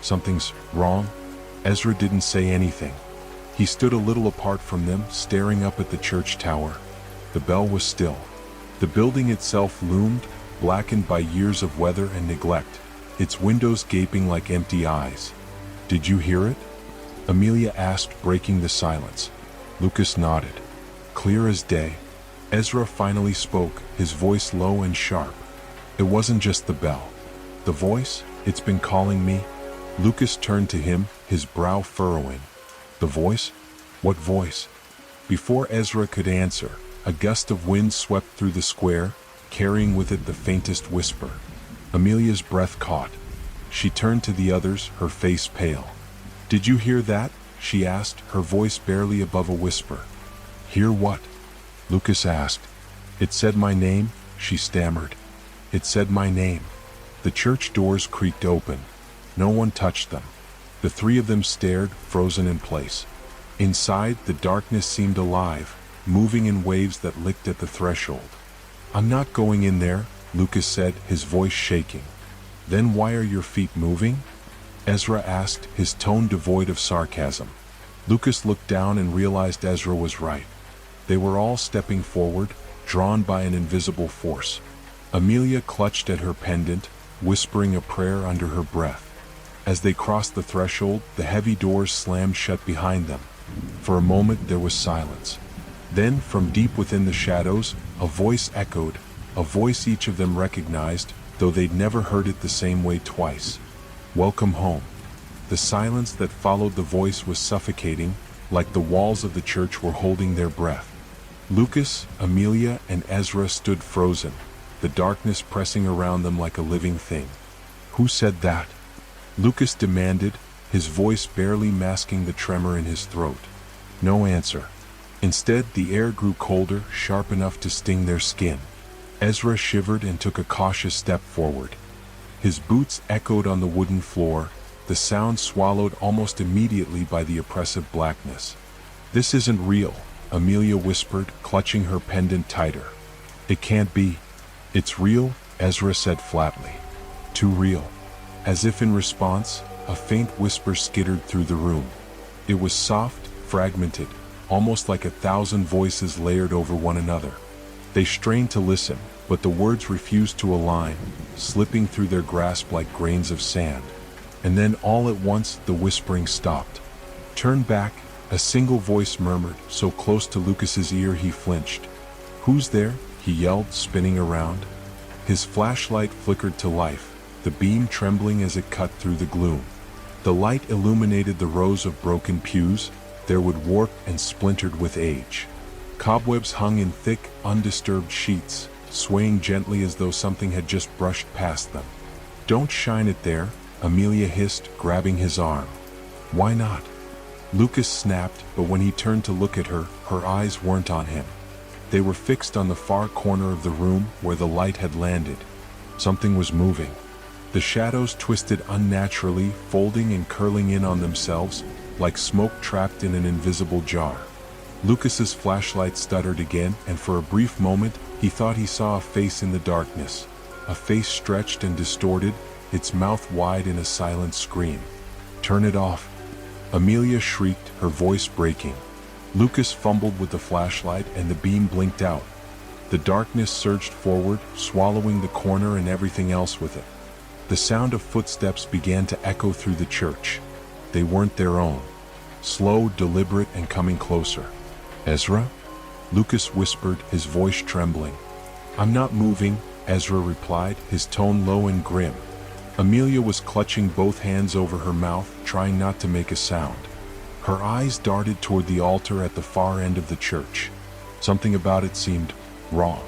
"Something's wrong?" Ezra didn't say anything. He stood a little apart from them, staring up at the church tower. The bell was still. The building itself loomed, blackened by years of weather and neglect, its windows gaping like empty eyes. "Did you hear it?" Amelia asked, breaking the silence. Lucas nodded. Clear as day. Ezra finally spoke, his voice low and sharp. "It wasn't just the bell. The voice, it's been calling me." Lucas turned to him, his brow furrowing. "The voice? What voice?" Before Ezra could answer, a gust of wind swept through the square, carrying with it the faintest whisper. Amelia's breath caught. She turned to the others, her face pale. "Did you hear that?" she asked, her voice barely above a whisper. "Hear what?" Lucas asked. "It said my name," she stammered. "It said my name." The church doors creaked open. No one touched them. The three of them stared, frozen in place. Inside, the darkness seemed alive, moving in waves that licked at the threshold. "I'm not going in there," Lucas said, his voice shaking. "Then why are your feet moving?" Ezra asked, his tone devoid of sarcasm. Lucas looked down and realized Ezra was right. They were all stepping forward, drawn by an invisible force. Amelia clutched at her pendant, whispering a prayer under her breath. As they crossed the threshold, the heavy doors slammed shut behind them. For a moment there was silence. Then, from deep within the shadows, a voice echoed, a voice each of them recognized, though they'd never heard it the same way twice. "Welcome home." The silence that followed the voice was suffocating, like the walls of the church were holding their breath. Lucas, Amelia, and Ezra stood frozen, the darkness pressing around them like a living thing. "Who said that?" Lucas demanded, his voice barely masking the tremor in his throat. No answer. Instead, the air grew colder, sharp enough to sting their skin. Ezra shivered and took a cautious step forward. His boots echoed on the wooden floor, the sound swallowed almost immediately by the oppressive blackness. "This isn't real," Amelia whispered, clutching her pendant tighter. "It can't be." "It's real," Ezra said flatly. "Too real." As if in response, a faint whisper skittered through the room. It was soft, fragmented, almost like 1,000 voices layered over one another. They strained to listen, but the words refused to align, slipping through their grasp like grains of sand. And then all at once the whispering stopped. "Turn back," a single voice murmured, so close to Lucas's ear he flinched. "Who's there?" he yelled, spinning around. His flashlight flickered to life, the beam trembling as it cut through the gloom. The light illuminated the rows of broken pews, their wood warped and splintered with age. Cobwebs hung in thick, undisturbed sheets, swaying gently as though something had just brushed past them. "Don't shine it there," Amelia hissed, grabbing his arm. "Why not?" Lucas snapped, but when he turned to look at her, her eyes weren't on him. They were fixed on the far corner of the room where the light had landed. Something was moving. The shadows twisted unnaturally, folding and curling in on themselves, like smoke trapped in an invisible jar. Lucas's flashlight stuttered again, and for a brief moment, he thought he saw a face in the darkness. A face stretched and distorted, its mouth wide in a silent scream. "Turn it off," Amelia shrieked, her voice breaking. Lucas fumbled with the flashlight and the beam blinked out. The darkness surged forward, swallowing the corner and everything else with it. The sound of footsteps began to echo through the church. They weren't their own. Slow, deliberate, and coming closer. "Ezra?" Lucas whispered, his voice trembling. "I'm not moving," Ezra replied, his tone low and grim. Amelia was clutching both hands over her mouth, trying not to make a sound. Her eyes darted toward the altar at the far end of the church. Something about it seemed wrong.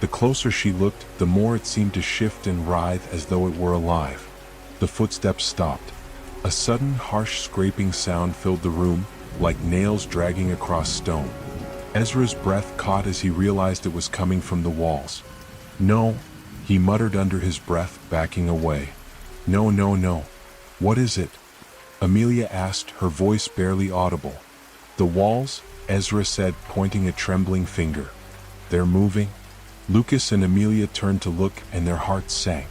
The closer she looked, the more it seemed to shift and writhe as though it were alive. The footsteps stopped. A sudden, harsh scraping sound filled the room, like nails dragging across stone. Ezra's breath caught as he realized it was coming from the walls. "No," he muttered under his breath, backing away. "No, no, no. What is it?" Amelia asked, her voice barely audible. The walls, Ezra said, pointing a trembling finger. They're moving. Lucas and Amelia turned to look, and their hearts sank.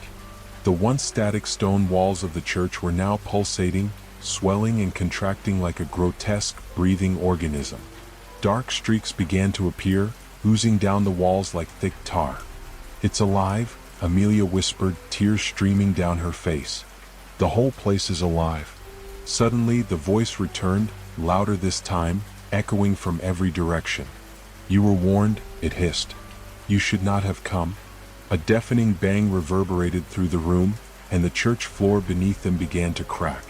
The once static stone walls of the church were now pulsating, swelling and contracting like a grotesque, breathing organism. Dark streaks began to appear, oozing down the walls like thick tar. "It's alive," Amelia whispered, tears streaming down her face. "The whole place is alive." Suddenly, the voice returned, louder this time, echoing from every direction. "You were warned," it hissed. "You should not have come." A deafening bang reverberated through the room, and the church floor beneath them began to crack.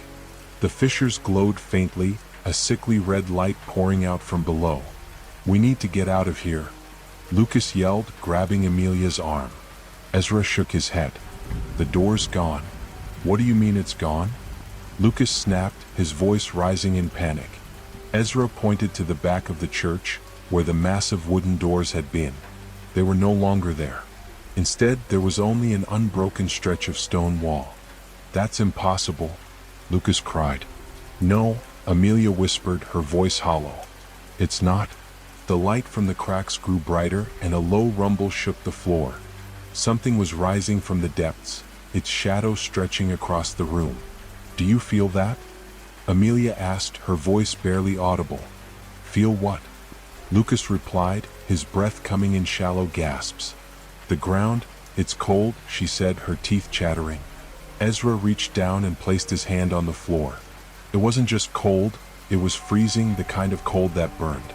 The fissures glowed faintly, a sickly red light pouring out from below. "We need to get out of here," Lucas yelled, grabbing Amelia's arm. Ezra shook his head. "The door's gone." "What do you mean it's gone?" Lucas snapped, his voice rising in panic. Ezra pointed to the back of the church, where the massive wooden doors had been. They were no longer there. Instead, there was only an unbroken stretch of stone wall. "That's impossible," Lucas cried. "No," Amelia whispered, her voice hollow. "It's not." The light from the cracks grew brighter, and a low rumble shook the floor. Something was rising from the depths, its shadow stretching across the room. "Do you feel that?" Amelia asked, her voice barely audible. "Feel what?" Lucas replied, his breath coming in shallow gasps. "The ground, it's cold," she said, her teeth chattering. Ezra reached down and placed his hand on the floor. It wasn't just cold, it was freezing, the kind of cold that burned.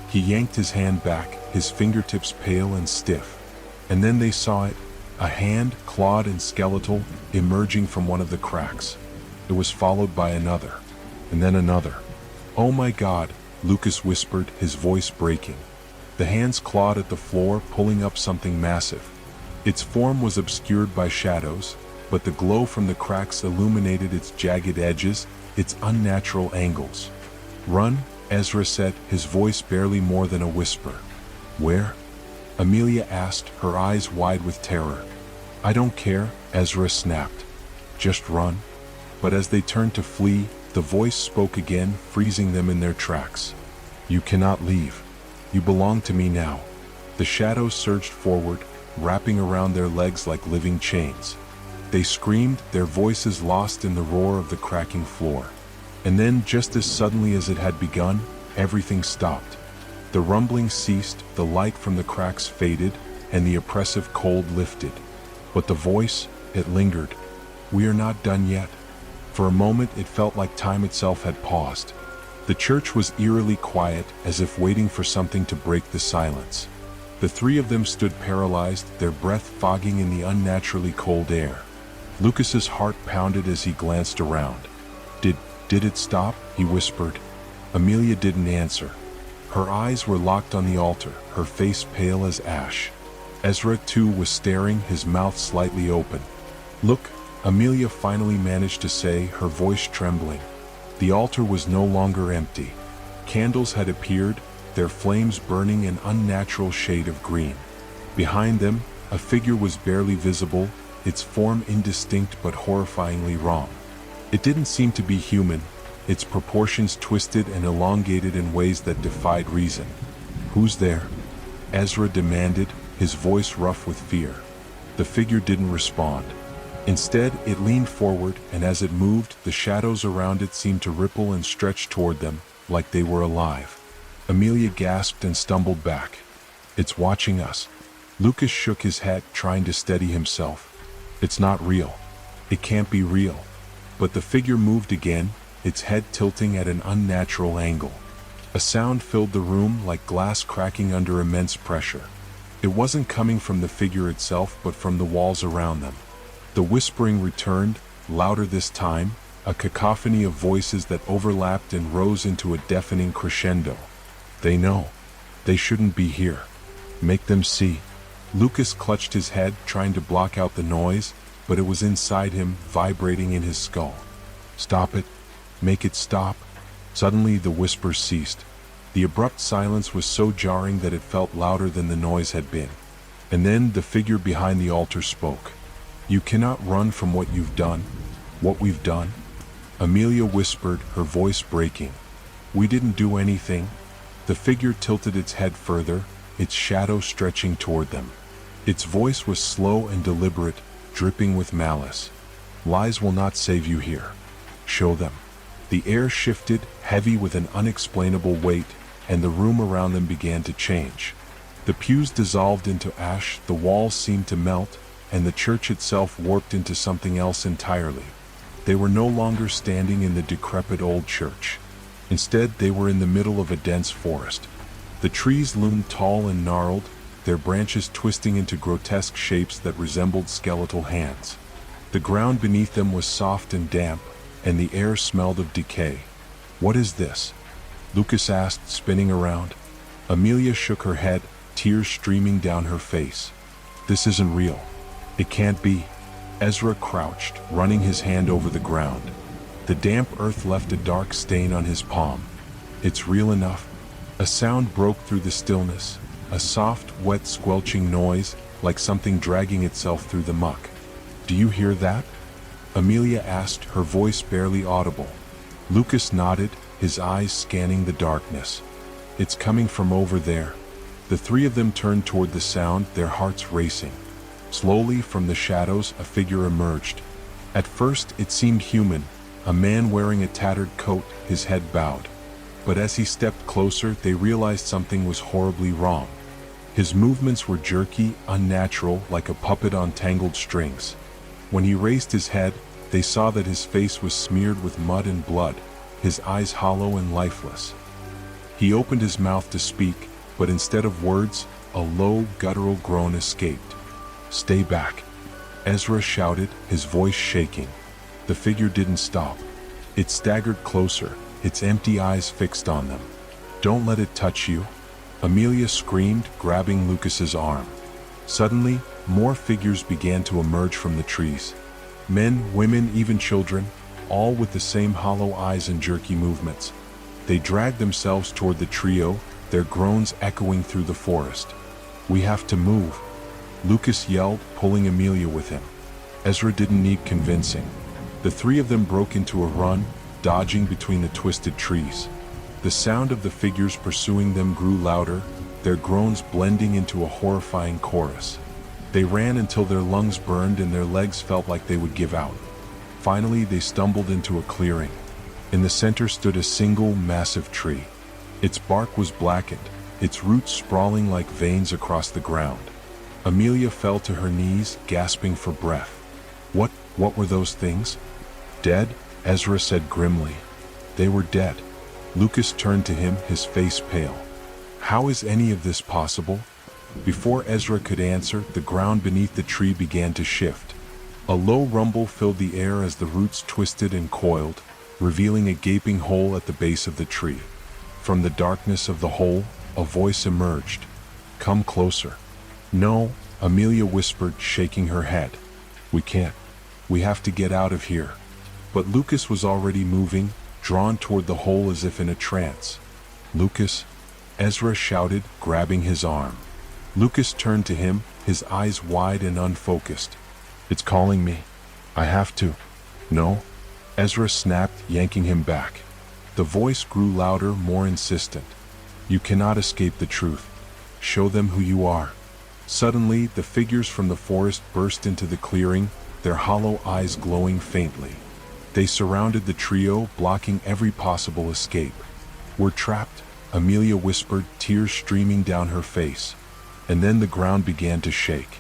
He yanked his hand back, his fingertips pale and stiff. And then they saw it, a hand, clawed and skeletal, emerging from one of the cracks. It was followed by another, and then another. "Oh my God," Lucas whispered, his voice breaking. The hands clawed at the floor, pulling up something massive. Its form was obscured by shadows, but the glow from the cracks illuminated its jagged edges, its unnatural angles. "Run," Ezra said, his voice barely more than a whisper. "Where?" Amelia asked, her eyes wide with terror. "I don't care," Ezra snapped. "Just run." But as they turned to flee, the voice spoke again, freezing them in their tracks. "You cannot leave. You belong to me now." The shadows surged forward, wrapping around their legs like living chains. They screamed, their voices lost in the roar of the cracking floor. And then, just as suddenly as it had begun, everything stopped. The rumbling ceased, the light from the cracks faded, and the oppressive cold lifted. But the voice, it lingered. "We are not done yet." For a moment it felt like time itself had paused. The church was eerily quiet, as if waiting for something to break the silence. The three of them stood paralyzed, their breath fogging in the unnaturally cold air. Lucas's heart pounded as he glanced around. Did it stop?" he whispered. Amelia didn't answer. Her eyes were locked on the altar, her face pale as ash. Ezra, too, was staring, his mouth slightly open. "Look," Amelia finally managed to say, her voice trembling. The altar was no longer empty. Candles had appeared, their flames burning an unnatural shade of green. Behind them, a figure was barely visible, its form indistinct but horrifyingly wrong. It didn't seem to be human, its proportions twisted and elongated in ways that defied reason. "Who's there?" Ezra demanded, his voice rough with fear. The figure didn't respond. Instead, it leaned forward, and as it moved, the shadows around it seemed to ripple and stretch toward them, like they were alive. Amelia gasped and stumbled back. "It's watching us." Lucas shook his head, trying to steady himself. "It's not real. It can't be real." But the figure moved again, its head tilting at an unnatural angle. A sound filled the room, like glass cracking under immense pressure. It wasn't coming from the figure itself, but from the walls around them. The whispering returned, louder this time, a cacophony of voices that overlapped and rose into a deafening crescendo. "They know. They shouldn't be here. Make them see." Lucas clutched his head, trying to block out the noise, but it was inside him, vibrating in his skull. "Stop it. Make it stop." Suddenly the whispers ceased. The abrupt silence was so jarring that it felt louder than the noise had been. And then the figure behind the altar spoke. "You cannot run from what you've done, what we've done." Amelia whispered, her voice breaking. "We didn't do anything." The figure tilted its head further, its shadow stretching toward them. Its voice was slow and deliberate, dripping with malice. "Lies will not save you here. Show them." The air shifted, heavy with an unexplainable weight, and the room around them began to change. The pews dissolved into ash, the walls seemed to melt, and the church itself warped into something else entirely. They were no longer standing in the decrepit old church. Instead, they were in the middle of a dense forest. The trees loomed tall and gnarled, their branches twisting into grotesque shapes that resembled skeletal hands. The ground beneath them was soft and damp, and the air smelled of decay. "What is this?" Lucas asked, spinning around. Amelia shook her head, tears streaming down her face. "This isn't real. It can't be." Ezra crouched, running his hand over the ground. The damp earth left a dark stain on his palm. "It's real enough." A sound broke through the stillness, a soft, wet squelching noise, like something dragging itself through the muck. "Do you hear that?" Amelia asked, her voice barely audible. Lucas nodded, his eyes scanning the darkness. "It's coming from over there." The three of them turned toward the sound, their hearts racing. Slowly, from the shadows, a figure emerged. At first, it seemed human, a man wearing a tattered coat, his head bowed. But as he stepped closer, they realized something was horribly wrong. His movements were jerky, unnatural, like a puppet on tangled strings. When he raised his head, they saw that his face was smeared with mud and blood, his eyes hollow and lifeless. He opened his mouth to speak, but instead of words, a low, guttural groan escaped. "Stay back," Ezra shouted, his voice shaking. The figure didn't stop. It staggered closer, its empty eyes fixed on them. "Don't let it touch you," Amelia screamed, grabbing Lucas's arm. Suddenly, more figures began to emerge from the trees. Men, women, even children, all with the same hollow eyes and jerky movements. They dragged themselves toward the trio, their groans echoing through the forest. "We have to move," Lucas yelled, pulling Amelia with him. Ezra didn't need convincing. The three of them broke into a run, dodging between the twisted trees. The sound of the figures pursuing them grew louder, their groans blending into a horrifying chorus. They ran until their lungs burned and their legs felt like they would give out. Finally, they stumbled into a clearing. In the center stood a single, massive tree. Its bark was blackened, its roots sprawling like veins across the ground. Amelia fell to her knees, gasping for breath. What were those things?" "Dead," Ezra said grimly. "They were dead." Lucas turned to him, his face pale. "How is any of this possible?" Before Ezra could answer, the ground beneath the tree began to shift. A low rumble filled the air as the roots twisted and coiled, revealing a gaping hole at the base of the tree. From the darkness of the hole, a voice emerged. "Come closer." "No," Amelia whispered, shaking her head. "We can't. We have to get out of here." But Lucas was already moving, drawn toward the hole as if in a trance. "Lucas," Ezra shouted, grabbing his arm. Lucas turned to him, his eyes wide and unfocused. "It's calling me. I have to." "No," Ezra snapped, yanking him back. The voice grew louder, more insistent. "You cannot escape the truth. Show them who you are." Suddenly, the figures from the forest burst into the clearing, their hollow eyes glowing faintly. They surrounded the trio, blocking every possible escape. "We're trapped," Amelia whispered, tears streaming down her face. And then the ground began to shake.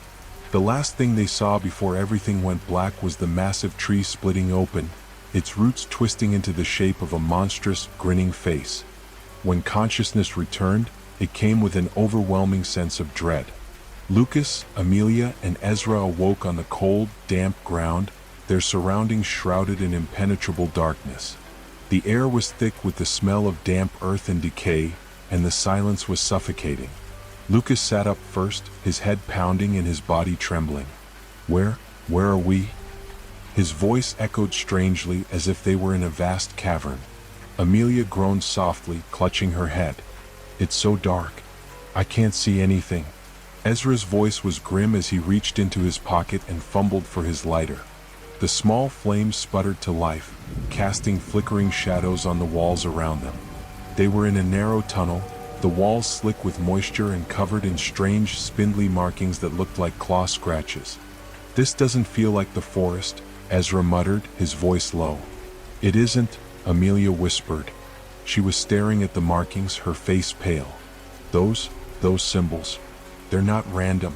The last thing they saw before everything went black was the massive tree splitting open, its roots twisting into the shape of a monstrous, grinning face. When consciousness returned, it came with an overwhelming sense of dread. Lucas, Amelia, and Ezra awoke on the cold, damp ground, their surroundings shrouded in impenetrable darkness. The air was thick with the smell of damp earth and decay, and the silence was suffocating. Lucas sat up first, his head pounding and his body trembling. Where are we?" His voice echoed strangely, as if they were in a vast cavern. Amelia groaned softly, clutching her head. "It's so dark. I can't see anything." Ezra's voice was grim as he reached into his pocket and fumbled for his lighter. The small flames sputtered to life, casting flickering shadows on the walls around them. They were in a narrow tunnel, the walls slick with moisture and covered in strange, spindly markings that looked like claw scratches. "This doesn't feel like the forest," Ezra muttered, his voice low. "It isn't," Amelia whispered. She was staring at the markings, her face pale. Those symbols. They're not random."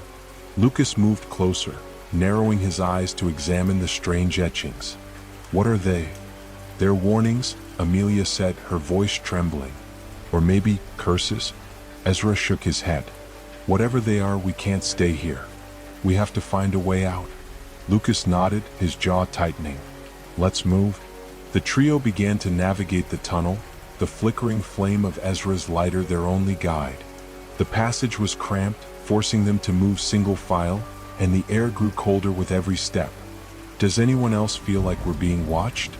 Lucas moved closer, narrowing his eyes to examine the strange etchings. "What are they?" "They're warnings," Amelia said, her voice trembling. "Or maybe curses?" Ezra shook his head. "Whatever they are, we can't stay here. We have to find a way out." Lucas nodded, his jaw tightening. "Let's move." The trio began to navigate the tunnel, the flickering flame of Ezra's lighter their only guide. The passage was cramped, forcing them to move single file, and the air grew colder with every step. "Does anyone else feel like we're being watched?"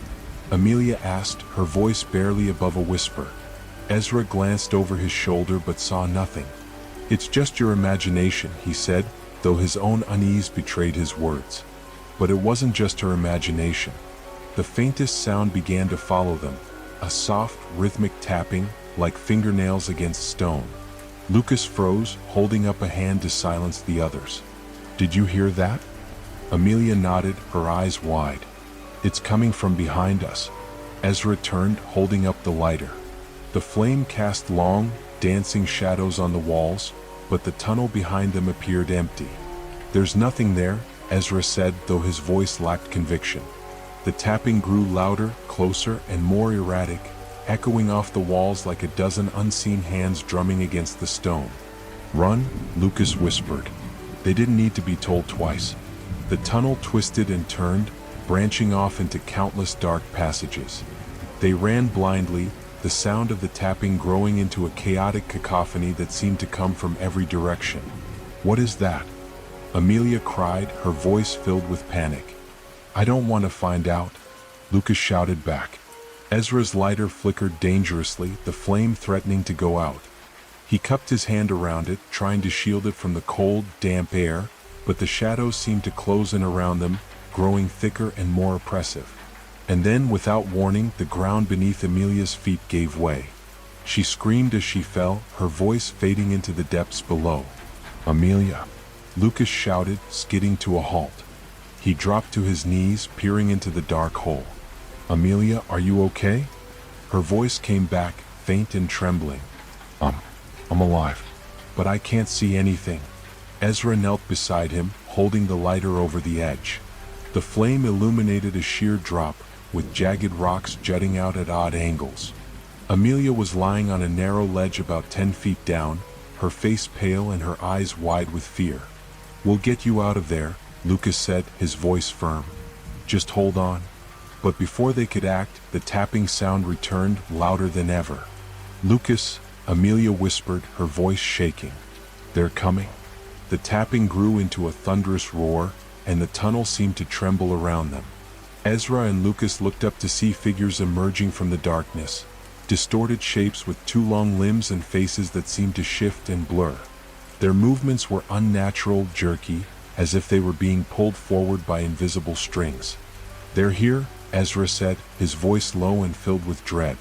Amelia asked, her voice barely above a whisper. Ezra glanced over his shoulder but saw nothing. "It's just your imagination," he said, though his own unease betrayed his words. But it wasn't just her imagination. The faintest sound began to follow them, a soft, rhythmic tapping, like fingernails against stone. Lucas froze, holding up a hand to silence the others. "Did you hear that?" Amelia nodded, her eyes wide. "It's coming from behind us." Ezra turned, holding up the lighter. The flame cast long, dancing shadows on the walls, but the tunnel behind them appeared empty. "There's nothing there," Ezra said, though his voice lacked conviction. The tapping grew louder, closer, and more erratic, echoing off the walls like a dozen unseen hands drumming against the stone. "Run," Lucas whispered. They didn't need to be told twice. The tunnel twisted and turned, branching off into countless dark passages. They ran blindly, the sound of the tapping growing into a chaotic cacophony that seemed to come from every direction. "What is that?" Amelia cried, her voice filled with panic. "I don't want to find out," Lucas shouted back. Ezra's lighter flickered dangerously, the flame threatening to go out. He cupped his hand around it, trying to shield it from the cold, damp air, but the shadows seemed to close in around them, growing thicker and more oppressive. And then, without warning, the ground beneath Amelia's feet gave way. She screamed as she fell, her voice fading into the depths below. "Amelia!" Lucas shouted, skidding to a halt. He dropped to his knees, peering into the dark hole. "Amelia, are you okay?" Her voice came back, faint and trembling. I'm alive, but I can't see anything." Ezra knelt beside him, holding the lighter over the edge. The flame illuminated a sheer drop, with jagged rocks jutting out at odd angles. Amelia was lying on a narrow ledge about 10 feet down, her face pale and her eyes wide with fear. "We'll get you out of there," Lucas said, his voice firm. "Just hold on." But before they could act, the tapping sound returned, louder than ever. "Lucas," Amelia whispered, her voice shaking. "They're coming." The tapping grew into a thunderous roar, and the tunnel seemed to tremble around them. Ezra and Lucas looked up to see figures emerging from the darkness, distorted shapes with two long limbs and faces that seemed to shift and blur. Their movements were unnatural, jerky, as if they were being pulled forward by invisible strings. "They're here," Ezra said, his voice low and filled with dread.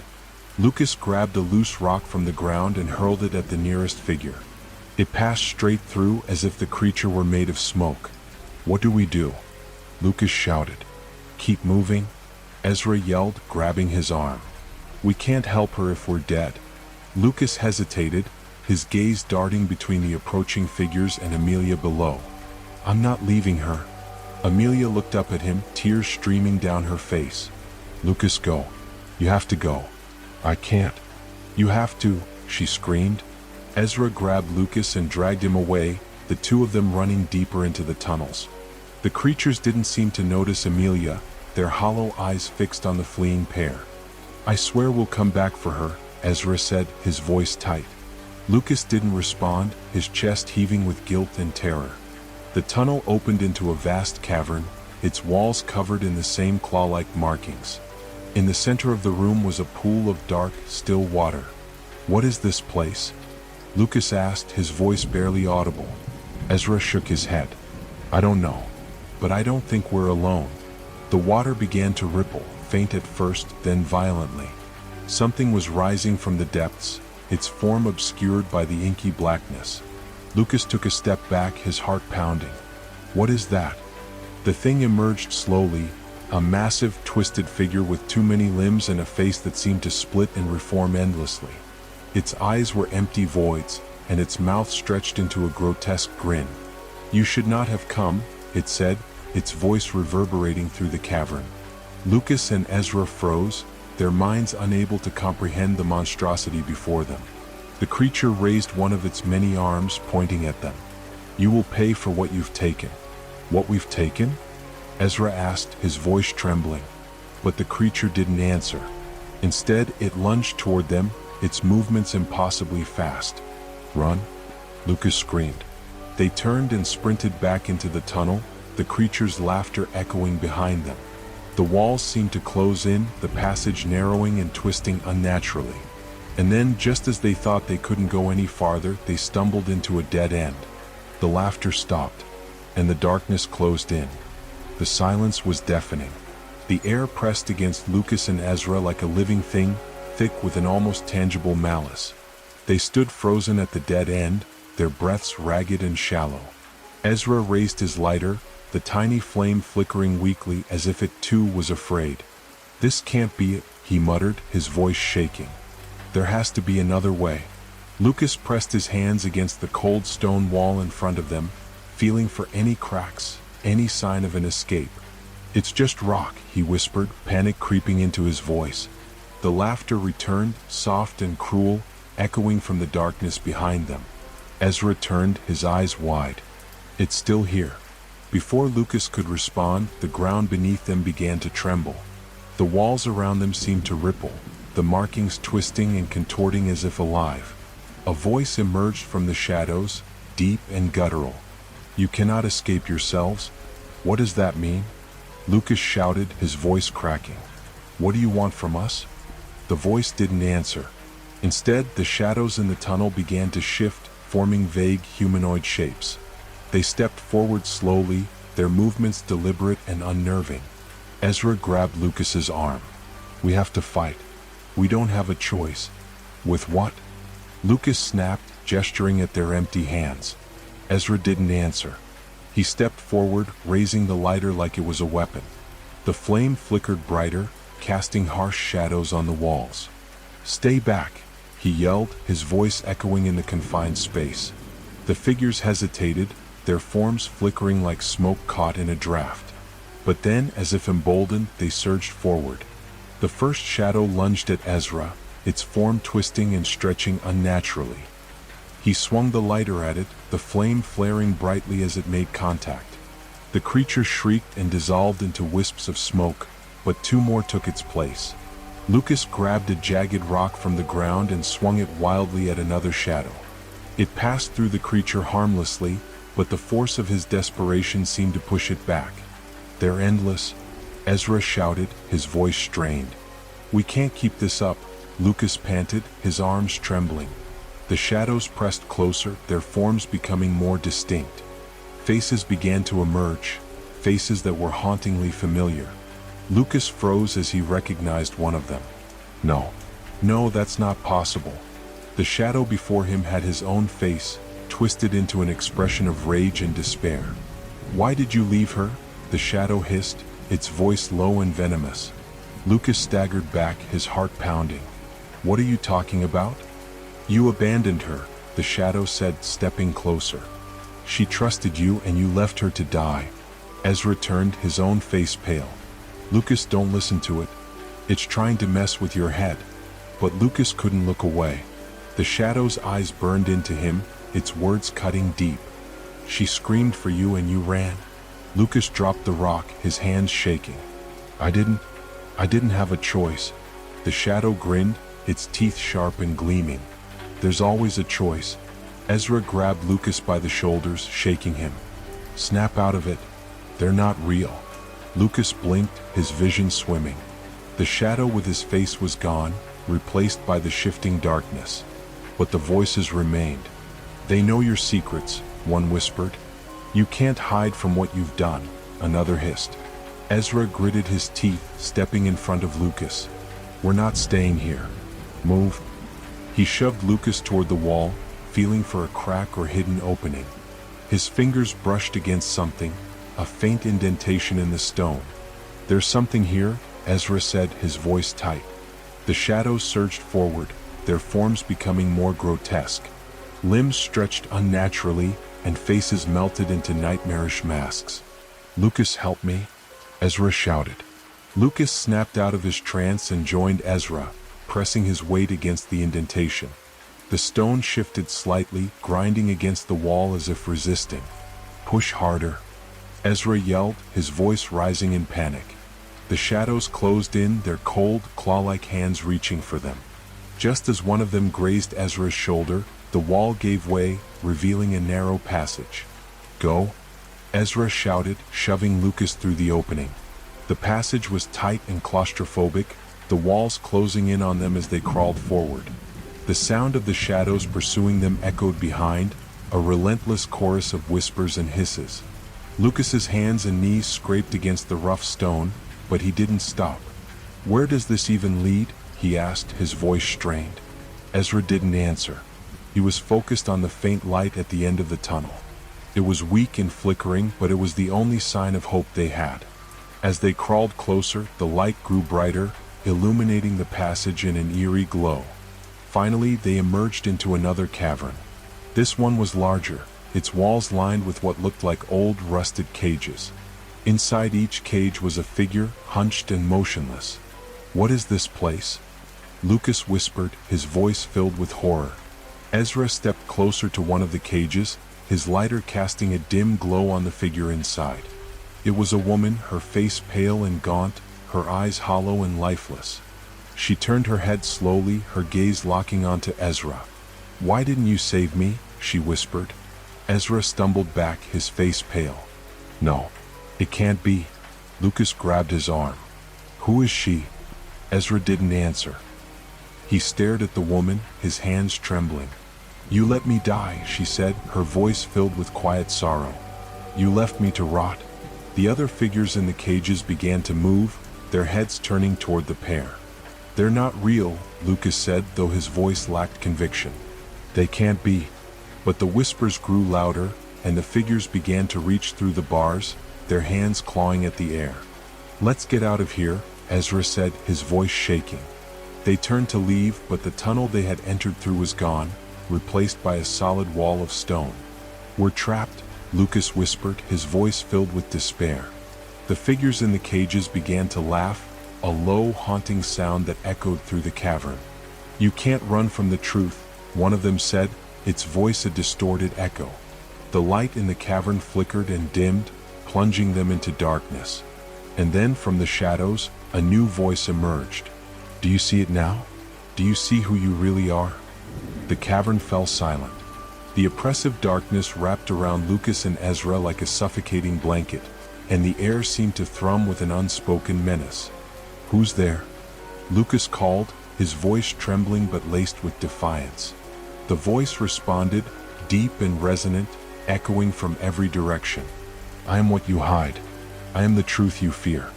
Lucas grabbed a loose rock from the ground and hurled it at the nearest figure. It passed straight through as if the creature were made of smoke. "What do we do?" Lucas shouted. "Keep moving," Ezra yelled, grabbing his arm. "We can't help her if we're dead." Lucas hesitated, his gaze darting between the approaching figures and Amelia below. "I'm not leaving her." Amelia looked up at him, tears streaming down her face. "Lucas, go. You have to go." "I can't." "You have to," she screamed. Ezra grabbed Lucas and dragged him away, the two of them running deeper into the tunnels. The creatures didn't seem to notice Amelia, their hollow eyes fixed on the fleeing pair. "I swear we'll come back for her," Ezra said, his voice tight. Lucas didn't respond, his chest heaving with guilt and terror. The tunnel opened into a vast cavern, its walls covered in the same claw-like markings. In the center of the room was a pool of dark, still water. "What is this place?" Lucas asked, his voice barely audible. Ezra shook his head. "I don't know. But I don't think we're alone." The water began to ripple, faint at first, then violently. Something was rising from the depths, its form obscured by the inky blackness. Lucas took a step back, his heart pounding. What is that? The thing emerged slowly, a massive, twisted figure with too many limbs and a face that seemed to split and reform endlessly. Its eyes were empty voids, and its mouth stretched into a grotesque grin. "You should not have come," it said, its voice reverberating through the cavern. Lucas and Ezra froze, their minds unable to comprehend the monstrosity before them. The creature raised one of its many arms, pointing at them. "You will pay for what you've taken." "What we've taken?" Ezra asked, his voice trembling. But the creature didn't answer. Instead, it lunged toward them, its movements impossibly fast. "Run!" Lucas screamed. They turned and sprinted back into the tunnel, the creature's laughter echoing behind them. The walls seemed to close in, the passage narrowing and twisting unnaturally. And then, just as they thought they couldn't go any farther, they stumbled into a dead end. The laughter stopped, and the darkness closed in. The silence was deafening. The air pressed against Lucas and Ezra like a living thing, thick with an almost tangible malice. They stood frozen at the dead end, their breaths ragged and shallow. Ezra raised his lighter, the tiny flame flickering weakly as if it too was afraid. "This can't be it," he muttered, his voice shaking. "There has to be another way." Lucas pressed his hands against the cold stone wall in front of them, feeling for any cracks, any sign of an escape. "It's just rock," he whispered, panic creeping into his voice. The laughter returned, soft and cruel, echoing from the darkness behind them. Ezra turned, his eyes wide. "It's still here." Before Lucas could respond, the ground beneath them began to tremble. The walls around them seemed to ripple, the markings twisting and contorting as if alive. A voice emerged from the shadows, deep and guttural. "You cannot escape yourselves." "What does that mean?" Lucas shouted, his voice cracking. "What do you want from us?" The voice didn't answer. Instead, the shadows in the tunnel began to shift, forming vague humanoid shapes. They stepped forward slowly, their movements deliberate and unnerving. Ezra grabbed Lucas's arm. "We have to fight. We don't have a choice." "With what?" Lucas snapped, gesturing at their empty hands. Ezra didn't answer. He stepped forward, raising the lighter like it was a weapon. The flame flickered brighter, casting harsh shadows on the walls. "Stay back," he yelled, his voice echoing in the confined space. The figures hesitated, their forms flickering like smoke caught in a draft. But then, as if emboldened, they surged forward. The first shadow lunged at Ezra, its form twisting and stretching unnaturally. He swung the lighter at it, the flame flaring brightly as it made contact. The creature shrieked and dissolved into wisps of smoke, but two more took its place. Lucas grabbed a jagged rock from the ground and swung it wildly at another shadow. It passed through the creature harmlessly, but the force of his desperation seemed to push it back. "They're endless," Ezra shouted, his voice strained. "We can't keep this up," Lucas panted, his arms trembling. The shadows pressed closer, their forms becoming more distinct. Faces began to emerge, faces that were hauntingly familiar. Lucas froze as he recognized one of them. No, that's not possible. The shadow before him had his own face, twisted into an expression of rage and despair. "Why did you leave her?" the shadow hissed, its voice low and venomous. Lucas staggered back, his heart pounding. "What are you talking about?" "You abandoned her," the shadow said, stepping closer. "She trusted you and you left her to die." Ezra turned, his own face pale. "Lucas, don't listen to it. It's trying to mess with your head." But Lucas couldn't look away. The shadow's eyes burned into him, its words cutting deep. "She screamed for you and you ran." Lucas dropped the rock, his hands shaking. I didn't have a choice." The shadow grinned, its teeth sharp and gleaming. "There's always a choice." Ezra grabbed Lucas by the shoulders, shaking him. "Snap out of it. They're not real." Lucas blinked, his vision swimming. The shadow with his face was gone, replaced by the shifting darkness. But the voices remained. "They know your secrets," one whispered. "You can't hide from what you've done," another hissed. Ezra gritted his teeth, stepping in front of Lucas. "We're not staying here. Move." He shoved Lucas toward the wall, feeling for a crack or hidden opening. His fingers brushed against something, a faint indentation in the stone. "There's something here," Ezra said, his voice tight. The shadows surged forward, their forms becoming more grotesque. Limbs stretched unnaturally, and faces melted into nightmarish masks. "Lucas, help me," Ezra shouted. Lucas snapped out of his trance and joined Ezra, pressing his weight against the indentation. The stone shifted slightly, grinding against the wall as if resisting. "Push harder," Ezra yelled, his voice rising in panic. The shadows closed in, their cold, claw-like hands reaching for them. Just as one of them grazed Ezra's shoulder, the wall gave way, revealing a narrow passage. "Go," Ezra shouted, shoving Lucas through the opening. The passage was tight and claustrophobic, the walls closing in on them as they crawled forward. The sound of the shadows pursuing them echoed behind, a relentless chorus of whispers and hisses. Lucas's hands and knees scraped against the rough stone, but he didn't stop. "Where does this even lead?" he asked, his voice strained. Ezra didn't answer. He was focused on the faint light at the end of the tunnel. It was weak and flickering, but it was the only sign of hope they had. As they crawled closer, the light grew brighter, illuminating the passage in an eerie glow. Finally, they emerged into another cavern. This one was larger, its walls lined with what looked like old, rusted cages. Inside each cage was a figure, hunched and motionless. "What is this place?" Lucas whispered, his voice filled with horror. Ezra stepped closer to one of the cages, his lighter casting a dim glow on the figure inside. It was a woman, her face pale and gaunt, her eyes hollow and lifeless. She turned her head slowly, her gaze locking onto Ezra. "Why didn't you save me?" she whispered. Ezra stumbled back, his face pale. "No, it can't be." Lucas grabbed his arm. "Who is she?" Ezra didn't answer. He stared at the woman, his hands trembling. "You let me die," she said, her voice filled with quiet sorrow. "You left me to rot." The other figures in the cages began to move, their heads turning toward the pair. "They're not real," Lucas said, though his voice lacked conviction. "They can't be." But the whispers grew louder, and the figures began to reach through the bars, their hands clawing at the air. "Let's get out of here," Ezra said, his voice shaking. They turned to leave, but the tunnel they had entered through was gone, replaced by a solid wall of stone. "We're trapped," Lucas whispered, his voice filled with despair. The figures in the cages began to laugh, a low, haunting sound that echoed through the cavern. "You can't run from the truth," one of them said, its voice a distorted echo. The light in the cavern flickered and dimmed, plunging them into darkness. And then from the shadows, a new voice emerged. "Do you see it now? Do you see who you really are?" The cavern fell silent. The oppressive darkness wrapped around Lucas and Ezra like a suffocating blanket, and the air seemed to thrum with an unspoken menace. "Who's there?" Lucas called, his voice trembling but laced with defiance. The voice responded, deep and resonant, echoing from every direction. "I am what you hide. I am the truth you fear.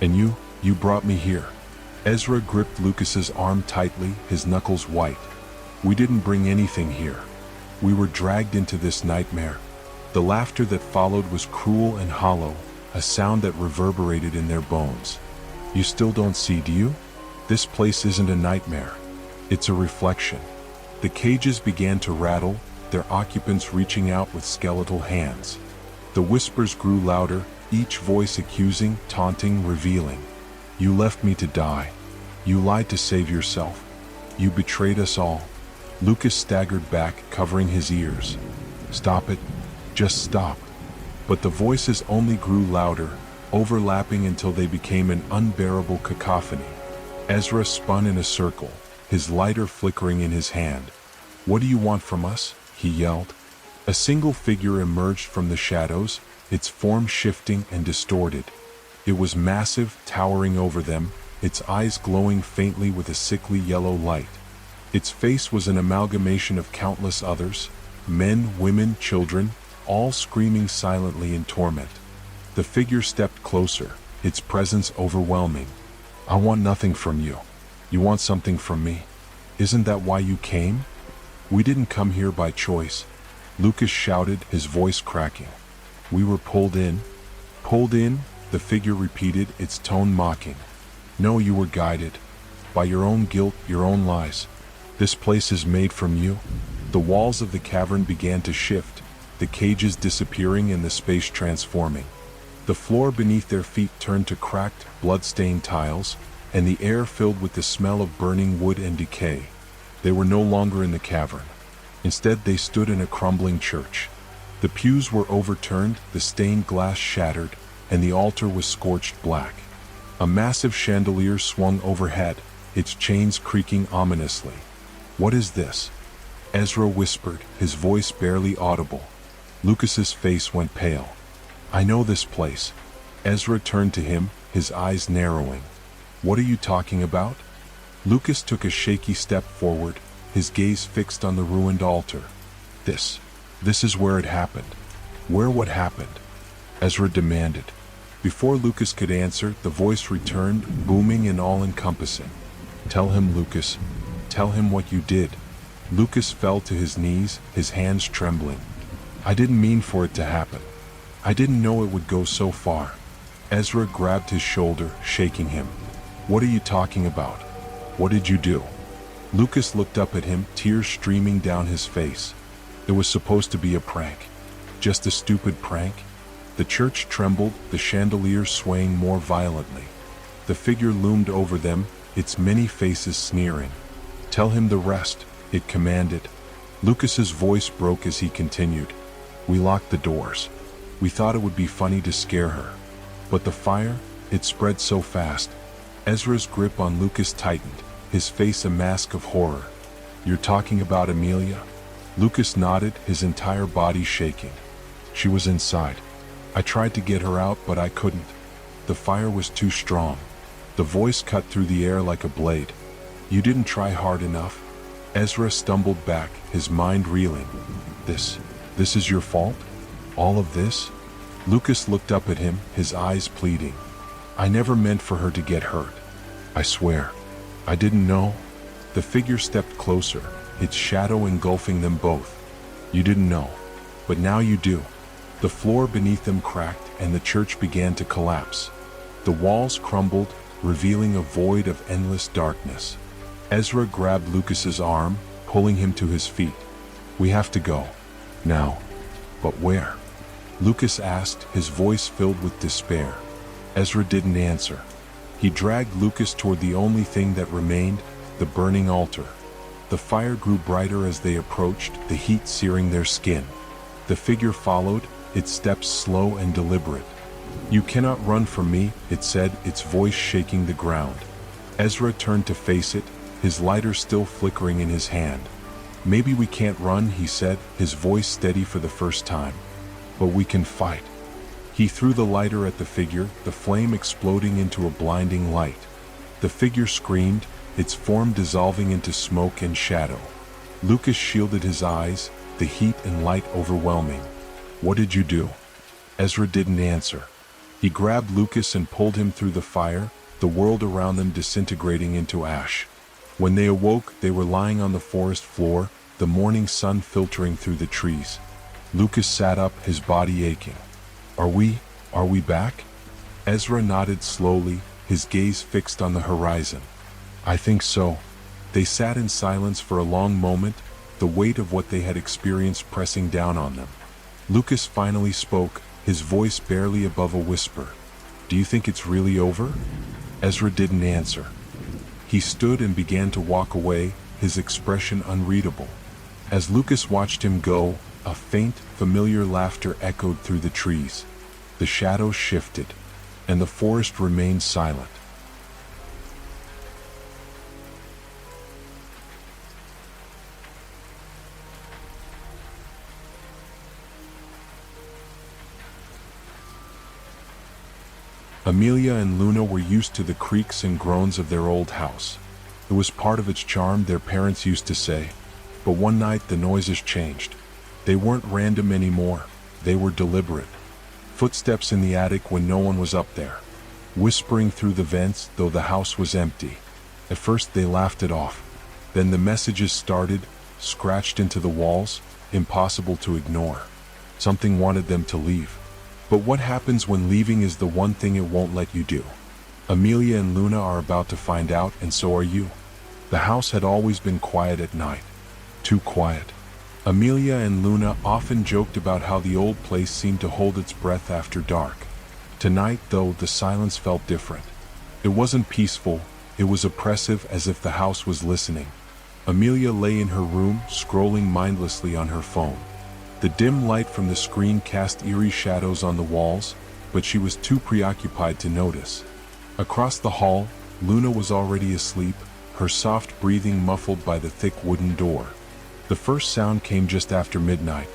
And you brought me here." Ezra gripped Lucas's arm tightly, his knuckles white. "We didn't bring anything here. We were dragged into this nightmare." The laughter that followed was cruel and hollow, a sound that reverberated in their bones. "You still don't see, do you? This place isn't a nightmare. It's a reflection." The cages began to rattle, their occupants reaching out with skeletal hands. The whispers grew louder, each voice accusing, taunting, revealing. "You left me to die. You lied to save yourself. You betrayed us all." Lucas staggered back, covering his ears. "Stop it. Just stop." But the voices only grew louder, overlapping until they became an unbearable cacophony. Ezra spun in a circle, his lighter flickering in his hand. "What do you want from us?" he yelled. A single figure emerged from the shadows, its form shifting and distorted. It was massive, towering over them, its eyes glowing faintly with a sickly yellow light. Its face was an amalgamation of countless others, men, women, children, all screaming silently in torment. The figure stepped closer, its presence overwhelming. I want nothing from you. You want something from me. Isn't that why you came? We didn't come here by choice, Lucas shouted, his voice cracking. We were pulled in. Pulled in, the figure repeated, its tone mocking. No, you were guided. By your own guilt, your own lies. This place is made from you. The walls of the cavern began to shift, the cages disappearing and the space transforming. The floor beneath their feet turned to cracked, blood-stained tiles, and the air filled with the smell of burning wood and decay. They were no longer in the cavern. Instead, they stood in a crumbling church. The pews were overturned, the stained glass shattered, and the altar was scorched black. A massive chandelier swung overhead, its chains creaking ominously. What is this? Ezra whispered, his voice barely audible. Lucas's face went pale. I know this place. Ezra turned to him, his eyes narrowing. What are you talking about? Lucas took a shaky step forward, his gaze fixed on the ruined altar. This is where it happened. Where what happened? Ezra demanded. Before Lucas could answer, the voice returned, booming and all-encompassing. Tell him, Lucas. Tell him what you did. Lucas fell to his knees, his hands trembling. I didn't mean for it to happen. I didn't know it would go so far. Ezra grabbed his shoulder, shaking him. What are you talking about? What did you do? Lucas looked up at him, tears streaming down his face. It was supposed to be a prank. Just a stupid prank. The church trembled, the chandelier swaying more violently. The figure loomed over them, its many faces sneering. Tell him the rest, it commanded. Lucas's voice broke as he continued. We locked the doors. We thought it would be funny to scare her. But the fire, it spread so fast. Ezra's grip on Lucas tightened, his face a mask of horror. You're talking about Amelia? Lucas nodded, his entire body shaking. She was inside. I tried to get her out, but I couldn't. The fire was too strong. The voice cut through the air like a blade. You didn't try hard enough. Ezra stumbled back, his mind reeling. This is your fault? All of this? Lucas looked up at him, his eyes pleading. I never meant for her to get hurt. I swear. I didn't know. The figure stepped closer, its shadow engulfing them both. You didn't know. But now you do. The floor beneath them cracked, and the church began to collapse. The walls crumbled, revealing a void of endless darkness. Ezra grabbed Lucas's arm, pulling him to his feet. We have to go. Now. But where? Lucas asked, his voice filled with despair. Ezra didn't answer. He dragged Lucas toward the only thing that remained, the burning altar. The fire grew brighter as they approached, the heat searing their skin. The figure followed, its steps slow and deliberate. You cannot run from me, it said, its voice shaking the ground. Ezra turned to face it, his lighter still flickering in his hand. Maybe we can't run, he said, his voice steady for the first time. But we can fight. He threw the lighter at the figure, the flame exploding into a blinding light. The figure screamed, its form dissolving into smoke and shadow. Lucas shielded his eyes, the heat and light overwhelming. What did you do? Ezra didn't answer. He grabbed Lucas and pulled him through the fire, the world around them disintegrating into ash. When they awoke, they were lying on the forest floor, the morning sun filtering through the trees. Lucas sat up, his body aching. Are we back? Ezra nodded slowly, his gaze fixed on the horizon. I think so. They sat in silence for a long moment, the weight of what they had experienced pressing down on them. Lucas finally spoke, his voice barely above a whisper. Do you think it's really over? Ezra didn't answer. He stood and began to walk away, his expression unreadable. As Lucas watched him go, a faint, familiar laughter echoed through the trees. The shadows shifted, and the forest remained silent. Amelia and Luna were used to the creaks and groans of their old house. It was part of its charm, their parents used to say. But one night the noises changed. They weren't random anymore, they were deliberate. Footsteps in the attic when no one was up there. whispering through the vents, though the house was empty. At first they laughed it off. Then the messages started, scratched into the walls, impossible to ignore. Something wanted them to leave. But what happens when leaving is the one thing it won't let you do? Amelia and Luna are about to find out, and so are you. The house had always been quiet at night. Too quiet. Amelia and Luna often joked about how the old place seemed to hold its breath after dark. Tonight, though, the silence felt different. It wasn't peaceful, it was oppressive, as if the house was listening. Amelia lay in her room, scrolling mindlessly on her phone. The dim light from the screen cast eerie shadows on the walls, but she was too preoccupied to notice. Across the hall, Luna was already asleep, her soft breathing muffled by the thick wooden door. The first sound came just after midnight.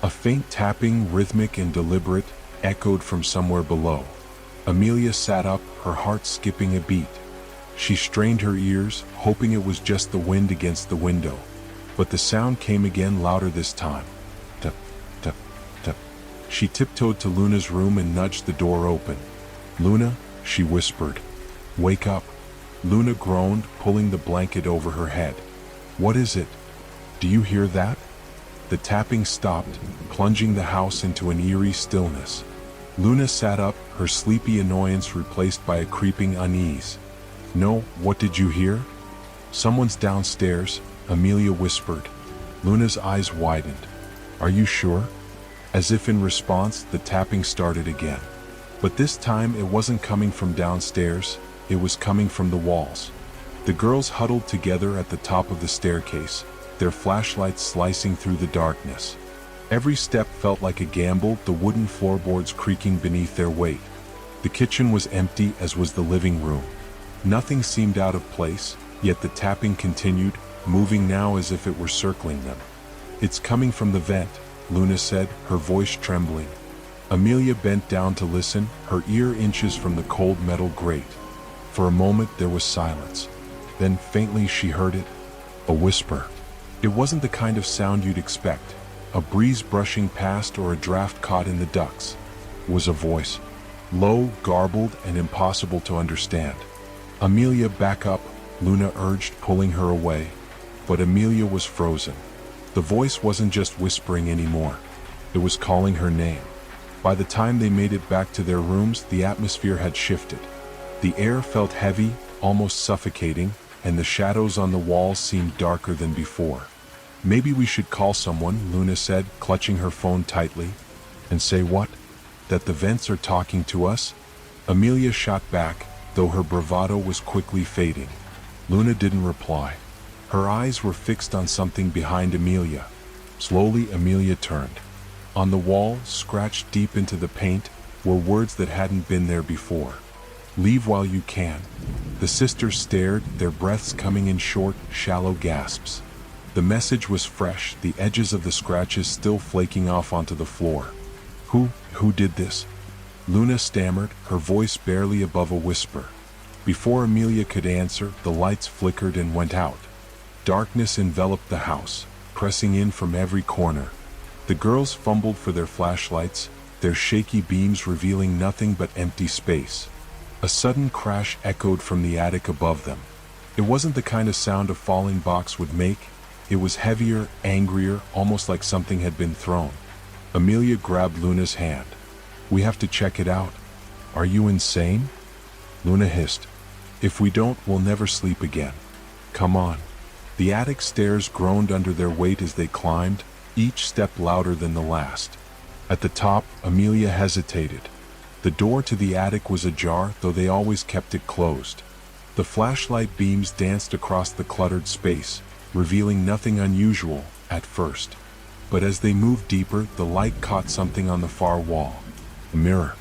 A faint tapping, rhythmic and deliberate, echoed from somewhere below. Amelia sat up, her heart skipping a beat. She strained her ears, hoping it was just the wind against the window. But the sound came again, louder this time. Tap, tap, tap. She tiptoed to Luna's room and nudged the door open. "Luna," she whispered. "Wake up." Luna groaned, pulling the blanket over her head. "What is it? Do you hear that?" The tapping stopped, plunging the house into an eerie stillness. Luna sat up, her sleepy annoyance replaced by a creeping unease. "No, what did you hear?" "Someone's downstairs," Amelia whispered. Luna's eyes widened. "Are you sure?" As if in response, the tapping started again. But this time it wasn't coming from downstairs, it was coming from the walls. The girls huddled together at the top of the staircase, their flashlights slicing through the darkness. Every step felt like a gamble, the wooden floorboards creaking beneath their weight. The kitchen was empty, as was the living room. Nothing seemed out of place, yet the tapping continued, moving now as if it were circling them. "It's coming from the vent," Luna said, her voice trembling. Amelia bent down to listen, her ear inches from the cold metal grate. For a moment there was silence. Then faintly she heard it, a whisper. It wasn't the kind of sound you'd expect, a breeze brushing past or a draft caught in the ducts. It was a voice, low, garbled, and impossible to understand. "Amelia, back up," Luna urged, pulling her away. But Amelia was frozen. The voice wasn't just whispering anymore. It was calling her name. By the time they made it back to their rooms, the atmosphere had shifted. The air felt heavy, almost suffocating, and the shadows on the walls seemed darker than before. "Maybe we should call someone," Luna said, clutching her phone tightly. "And say what? That the vents are talking to us?" Amelia shot back, though her bravado was quickly fading. Luna didn't reply. Her eyes were fixed on something behind Amelia. Slowly, Amelia turned. On the wall, scratched deep into the paint, were words that hadn't been there before. "Leave while you can." The sisters stared, their breaths coming in short, shallow gasps. The message was fresh, the edges of the scratches still flaking off onto the floor. Who did this?" Luna stammered, her voice barely above a whisper. Before Amelia could answer, the lights flickered and went out. Darkness enveloped the house, pressing in from every corner. The girls fumbled for their flashlights, their shaky beams revealing nothing but empty space. A sudden crash echoed from the attic above them. It wasn't the kind of sound a falling box would make. It was heavier, angrier, almost like something had been thrown. Amelia grabbed Luna's hand. "We have to check it out." "Are you insane?" Luna hissed. "If we don't, we'll never sleep again. Come on." The attic stairs groaned under their weight as they climbed, each step louder than the last. At the top, Amelia hesitated. The door to the attic was ajar, though they always kept it closed. The flashlight beams danced across the cluttered space, revealing nothing unusual at first. But as they moved deeper, the light caught something on the far wall. A mirror.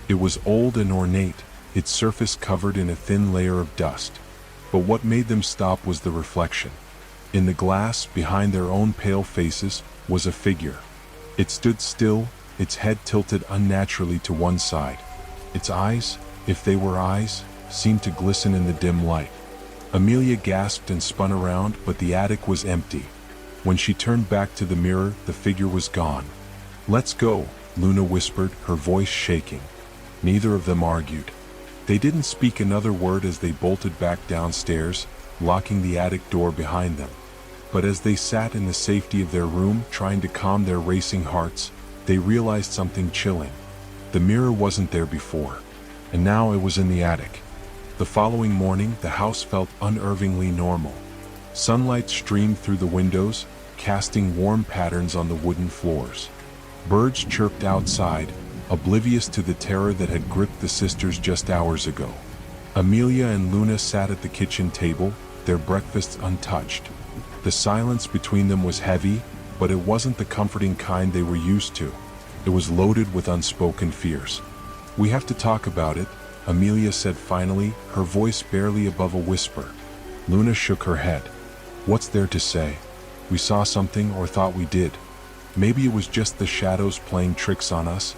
It was old and ornate, its surface covered in a thin layer of dust. But what made them stop was the reflection. In the glass, behind their own pale faces, was a figure. It stood still, its head tilted unnaturally to one side. Its eyes, if they were eyes, seemed to glisten in the dim light. Amelia gasped and spun around, but the attic was empty. When she turned back to the mirror, the figure was gone. "Let's go," Luna whispered, her voice shaking. Neither of them argued. They didn't speak another word as they bolted back downstairs, locking the attic door behind them. But as they sat in the safety of their room, trying to calm their racing hearts, they realized something chilling. The mirror wasn't there before, and now it was in the attic. The following morning, the house felt unnervingly normal. Sunlight streamed through the windows, casting warm patterns on the wooden floors. Birds chirped outside, oblivious to the terror that had gripped the sisters just hours ago. Amelia and Luna sat at the kitchen table, their breakfasts untouched. The silence between them was heavy, but it wasn't the comforting kind they were used to. It was loaded with unspoken fears. "We have to talk about it," Amelia said finally, her voice barely above a whisper. Luna shook her head. "What's there to say? We saw something or thought we did. Maybe it was just the shadows playing tricks on us."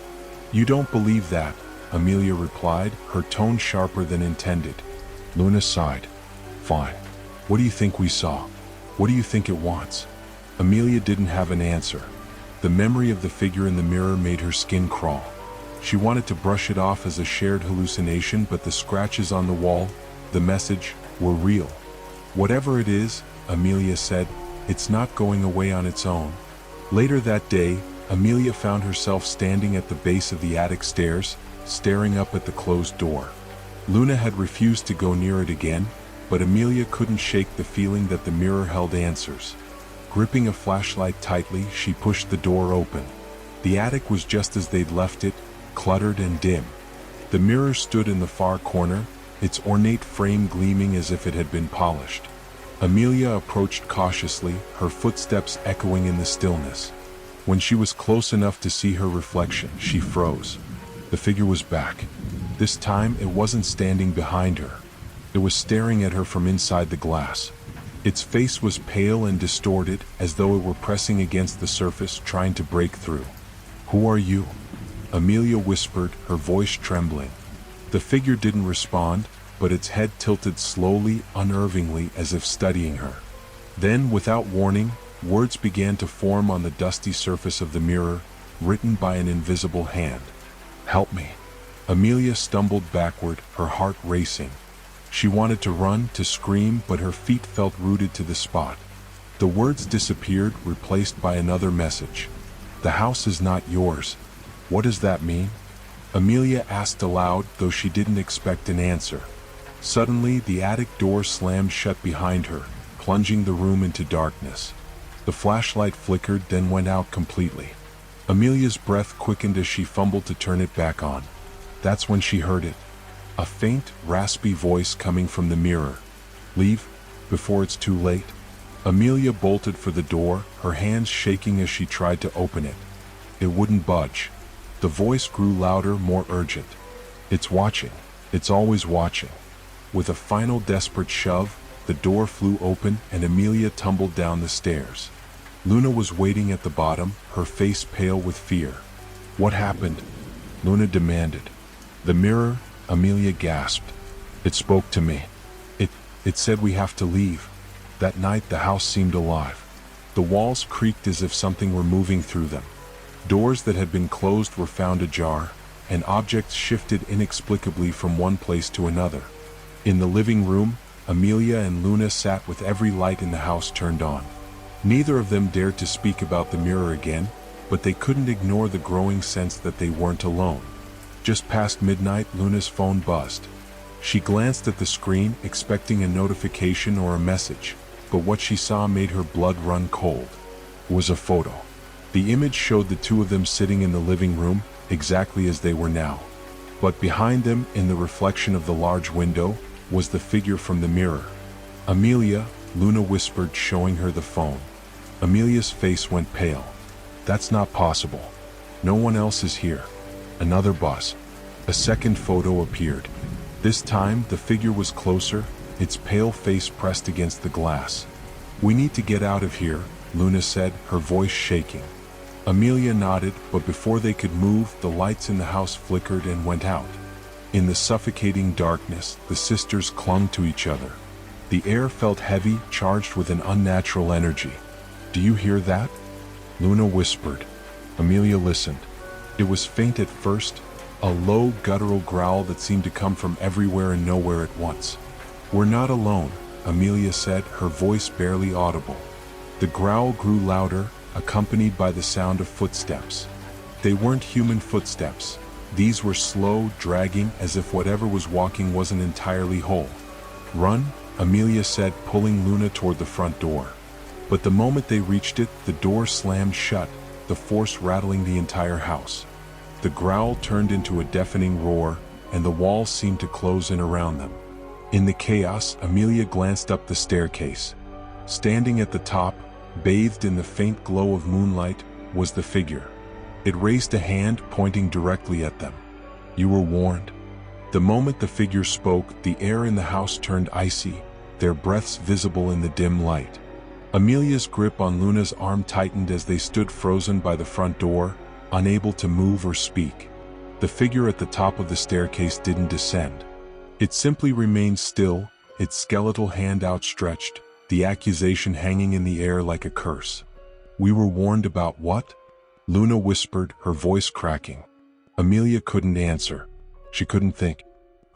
"You don't believe that," Amelia replied, her tone sharper than intended. Luna sighed. "Fine. What do you think we saw? What do you think it wants?" Amelia didn't have an answer. The memory of the figure in the mirror made her skin crawl. She wanted to brush it off as a shared hallucination, but the scratches on the wall, the message, were real. "Whatever it is," Amelia said, "it's not going away on its own." Later that day, Amelia found herself standing at the base of the attic stairs, staring up at the closed door. Luna had refused to go near it again, but Amelia couldn't shake the feeling that the mirror held answers. Gripping a flashlight tightly, she pushed the door open. The attic was just as they'd left it, cluttered and dim. The mirror stood in the far corner, its ornate frame gleaming as if it had been polished. Amelia approached cautiously, her footsteps echoing in the stillness. When she was close enough to see her reflection, she froze. The figure was back. This time, it wasn't standing behind her. It was staring at her from inside the glass. Its face was pale and distorted, as though it were pressing against the surface, trying to break through. "Who are you?" Amelia whispered, her voice trembling. The figure didn't respond, but its head tilted slowly, unnervingly, as if studying her. Then, without warning, words began to form on the dusty surface of the mirror, written by an invisible hand. "Help me." Amelia stumbled backward, her heart racing. She wanted to run, to scream, but her feet felt rooted to the spot. The words disappeared, replaced by another message. "The house is not yours." "What does that mean?" Amelia asked aloud, though she didn't expect an answer. Suddenly, the attic door slammed shut behind her, plunging the room into darkness. The flashlight flickered, then went out completely. Amelia's breath quickened as she fumbled to turn it back on. That's when she heard it. A faint, raspy voice coming from the mirror. "Leave, before it's too late." Amelia bolted for the door, her hands shaking as she tried to open it. It wouldn't budge. The voice grew louder, more urgent. "It's watching. It's always watching." With a final desperate shove, the door flew open and Amelia tumbled down the stairs. Luna was waiting at the bottom, her face pale with fear. "What happened?" Luna demanded. "The mirror," Amelia gasped. "It spoke to me. It said we have to leave." That night the house seemed alive. The walls creaked as if something were moving through them. Doors that had been closed were found ajar, and objects shifted inexplicably from one place to another. In the living room, Amelia and Luna sat with every light in the house turned on. Neither of them dared to speak about the mirror again, but they couldn't ignore the growing sense that they weren't alone. Just past midnight, Luna's phone buzzed. She glanced at the screen, expecting a notification or a message, but what she saw made her blood run cold. It was a photo. The image showed the two of them sitting in the living room, exactly as they were now. But behind them, in the reflection of the large window, was the figure from the mirror. "Amelia," Luna whispered, showing her the phone. Amelia's face went pale. "That's not possible. No one else is here." Another buzz. A second photo appeared. This time, the figure was closer, its pale face pressed against the glass. "We need to get out of here," Luna said, her voice shaking. Amelia nodded, but before they could move, the lights in the house flickered and went out. In the suffocating darkness, the sisters clung to each other. The air felt heavy, charged with an unnatural energy. "Do you hear that?" Luna whispered. Amelia listened. It was faint at first, a low, guttural growl that seemed to come from everywhere and nowhere at once. "We're not alone," Amelia said, her voice barely audible. The growl grew louder, accompanied by the sound of footsteps. They weren't human footsteps. These were slow, dragging, as if whatever was walking wasn't entirely whole. "Run," Amelia said, pulling Luna toward the front door. But the moment they reached it, the door slammed shut, the force rattling the entire house. The growl turned into a deafening roar, and the walls seemed to close in around them. In the chaos, Amelia glanced up the staircase. Standing at the top, bathed in the faint glow of moonlight, was the figure. It raised a hand, pointing directly at them. "You were warned." The moment the figure spoke, the air in the house turned icy, their breaths visible in the dim light. Amelia's grip on Luna's arm tightened as they stood frozen by the front door, unable to move or speak. The figure at the top of the staircase didn't descend. It simply remained still, its skeletal hand outstretched, the accusation hanging in the air like a curse. "We were warned about what?" Luna whispered, her voice cracking. Amelia couldn't answer. She couldn't think.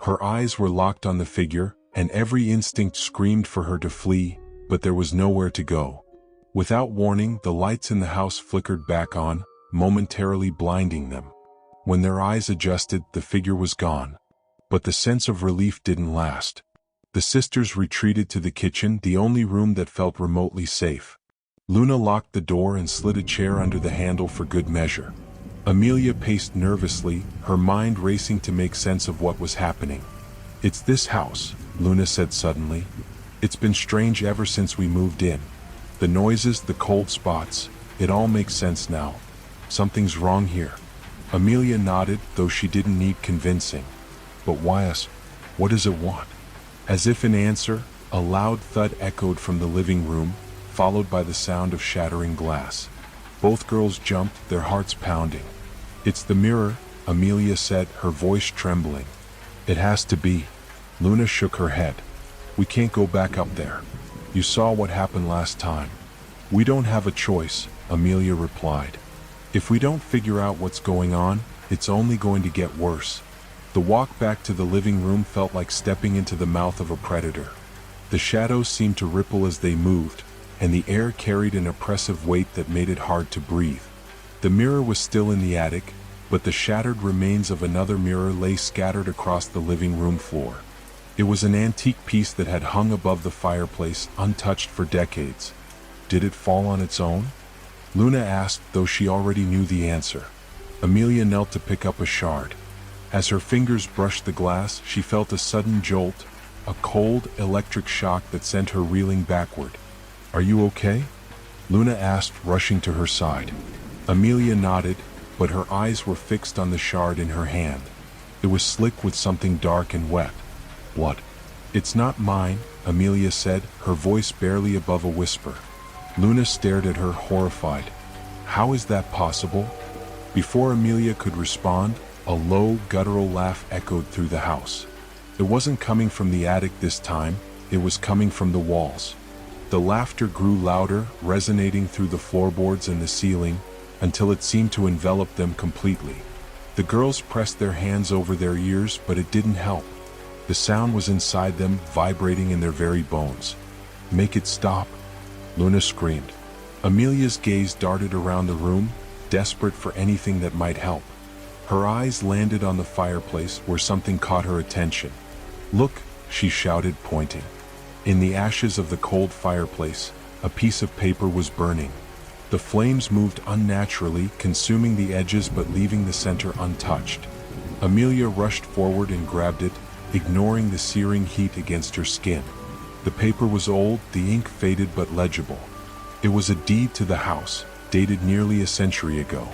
Her eyes were locked on the figure, and every instinct screamed for her to flee, but there was nowhere to go. Without warning, the lights in the house flickered back on, momentarily blinding them. When their eyes adjusted, the figure was gone. But the sense of relief didn't last. The sisters retreated to the kitchen, the only room that felt remotely safe. Luna locked the door and slid a chair under the handle for good measure. Amelia paced nervously, her mind racing to make sense of what was happening. "It's this house," Luna said suddenly. "It's been strange ever since we moved in. The noises, the cold spots, it all makes sense now. Something's wrong here." Amelia nodded, though she didn't need convincing. "But why us? What does it want?" As if in answer, a loud thud echoed from the living room, followed by the sound of shattering glass. Both girls jumped, their hearts pounding. "It's the mirror," Amelia said, her voice trembling. "It has to be." Luna shook her head. "We can't go back up there. You saw what happened last time." "We don't have a choice," Amelia replied. "If we don't figure out what's going on, it's only going to get worse." The walk back to the living room felt like stepping into the mouth of a predator. The shadows seemed to ripple as they moved, and the air carried an oppressive weight that made it hard to breathe. The mirror was still in the attic, but the shattered remains of another mirror lay scattered across the living room floor. It was an antique piece that had hung above the fireplace, untouched for decades. Did it fall on its own? Luna asked, though she already knew the answer. Amelia knelt to pick up a shard. As her fingers brushed the glass, she felt a sudden jolt, a cold, electric shock that sent her reeling backward. "Are you okay?" Luna asked, rushing to her side. Amelia nodded, but her eyes were fixed on the shard in her hand. It was slick with something dark and wet. "What?" "It's not mine," Amelia said, her voice barely above a whisper. Luna stared at her, horrified. "How is that possible?" Before Amelia could respond, a low, guttural laugh echoed through the house. It wasn't coming from the attic this time, it was coming from the walls. The laughter grew louder, resonating through the floorboards and the ceiling, until it seemed to envelop them completely. The girls pressed their hands over their ears, but it didn't help. The sound was inside them, vibrating in their very bones. "Make it stop," Luna screamed. Amelia's gaze darted around the room, desperate for anything that might help. Her eyes landed on the fireplace, where something caught her attention. "Look," she shouted, pointing. In the ashes of the cold fireplace, a piece of paper was burning. The flames moved unnaturally, consuming the edges but leaving the center untouched. Amelia rushed forward and grabbed it, ignoring the searing heat against her skin. The paper was old, the ink faded but legible. It was a deed to the house, dated nearly a century ago.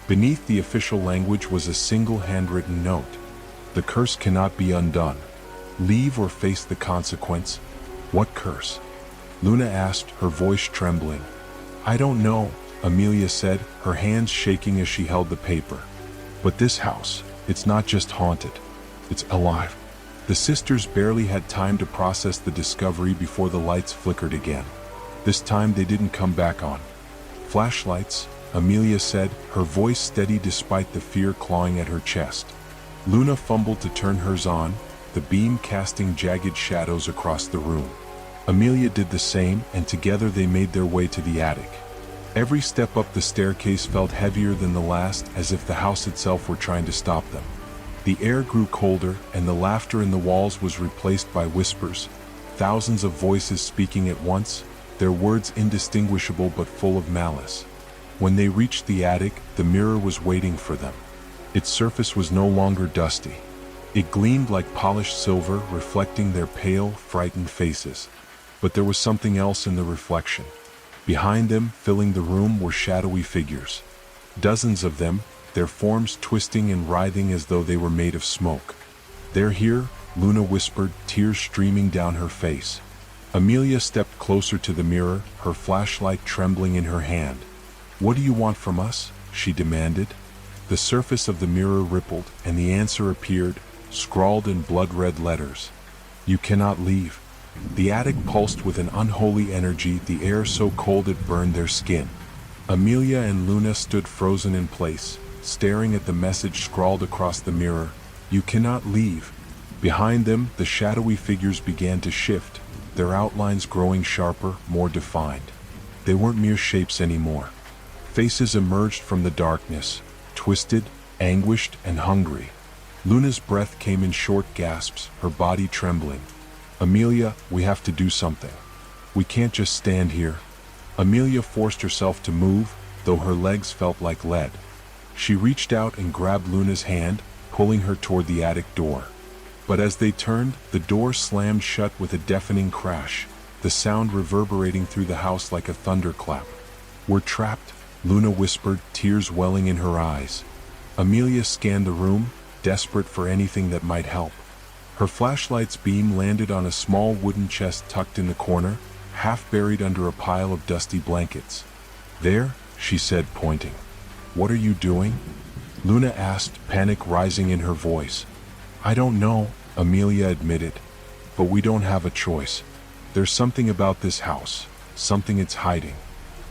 Beneath the official language was a single handwritten note. "The curse cannot be undone. Leave or face the consequence." "What curse?" Luna asked, her voice trembling. "I don't know," Amelia said, her hands shaking as she held the paper. "But this house, it's not just haunted. It's alive." The sisters barely had time to process the discovery before the lights flickered again. This time they didn't come back on. "Flashlights," Amelia said, her voice steady despite the fear clawing at her chest. Luna fumbled to turn hers on, the beam casting jagged shadows across the room. Amelia did the same, and together they made their way to the attic. Every step up the staircase felt heavier than the last, as if the house itself were trying to stop them. The air grew colder, and the laughter in the walls was replaced by whispers, thousands of voices speaking at once, their words indistinguishable but full of malice. When they reached the attic, the mirror was waiting for them. Its surface was no longer dusty. It gleamed like polished silver, reflecting their pale, frightened faces. But there was something else in the reflection. Behind them, filling the room, were shadowy figures. Dozens of them, their forms twisting and writhing as though they were made of smoke. "They're here," Luna whispered, tears streaming down her face. Amelia stepped closer to the mirror, her flashlight trembling in her hand. "What do you want from us?" she demanded. The surface of the mirror rippled, and the answer appeared, scrawled in blood-red letters. "You cannot leave." The attic pulsed with an unholy energy, the air so cold it burned their skin. Amelia and Luna stood frozen in place, staring at the message scrawled across the mirror, "You cannot leave." Behind them, the shadowy figures began to shift, their outlines growing sharper, more defined. They weren't mere shapes anymore. Faces emerged from the darkness, twisted, anguished, and hungry. Luna's breath came in short gasps, her body trembling. "Amelia, we have to do something. We can't just stand here." Amelia forced herself to move, though her legs felt like lead. She reached out and grabbed Luna's hand, pulling her toward the attic door. But as they turned, the door slammed shut with a deafening crash, the sound reverberating through the house like a thunderclap. "We're trapped," Luna whispered, tears welling in her eyes. Amelia scanned the room, desperate for anything that might help. Her flashlight's beam landed on a small wooden chest tucked in the corner, half buried under a pile of dusty blankets. "There," she said, pointing. "What are you doing?" Luna asked, panic rising in her voice. "I don't know," Amelia admitted. "But we don't have a choice. There's something about this house, something it's hiding.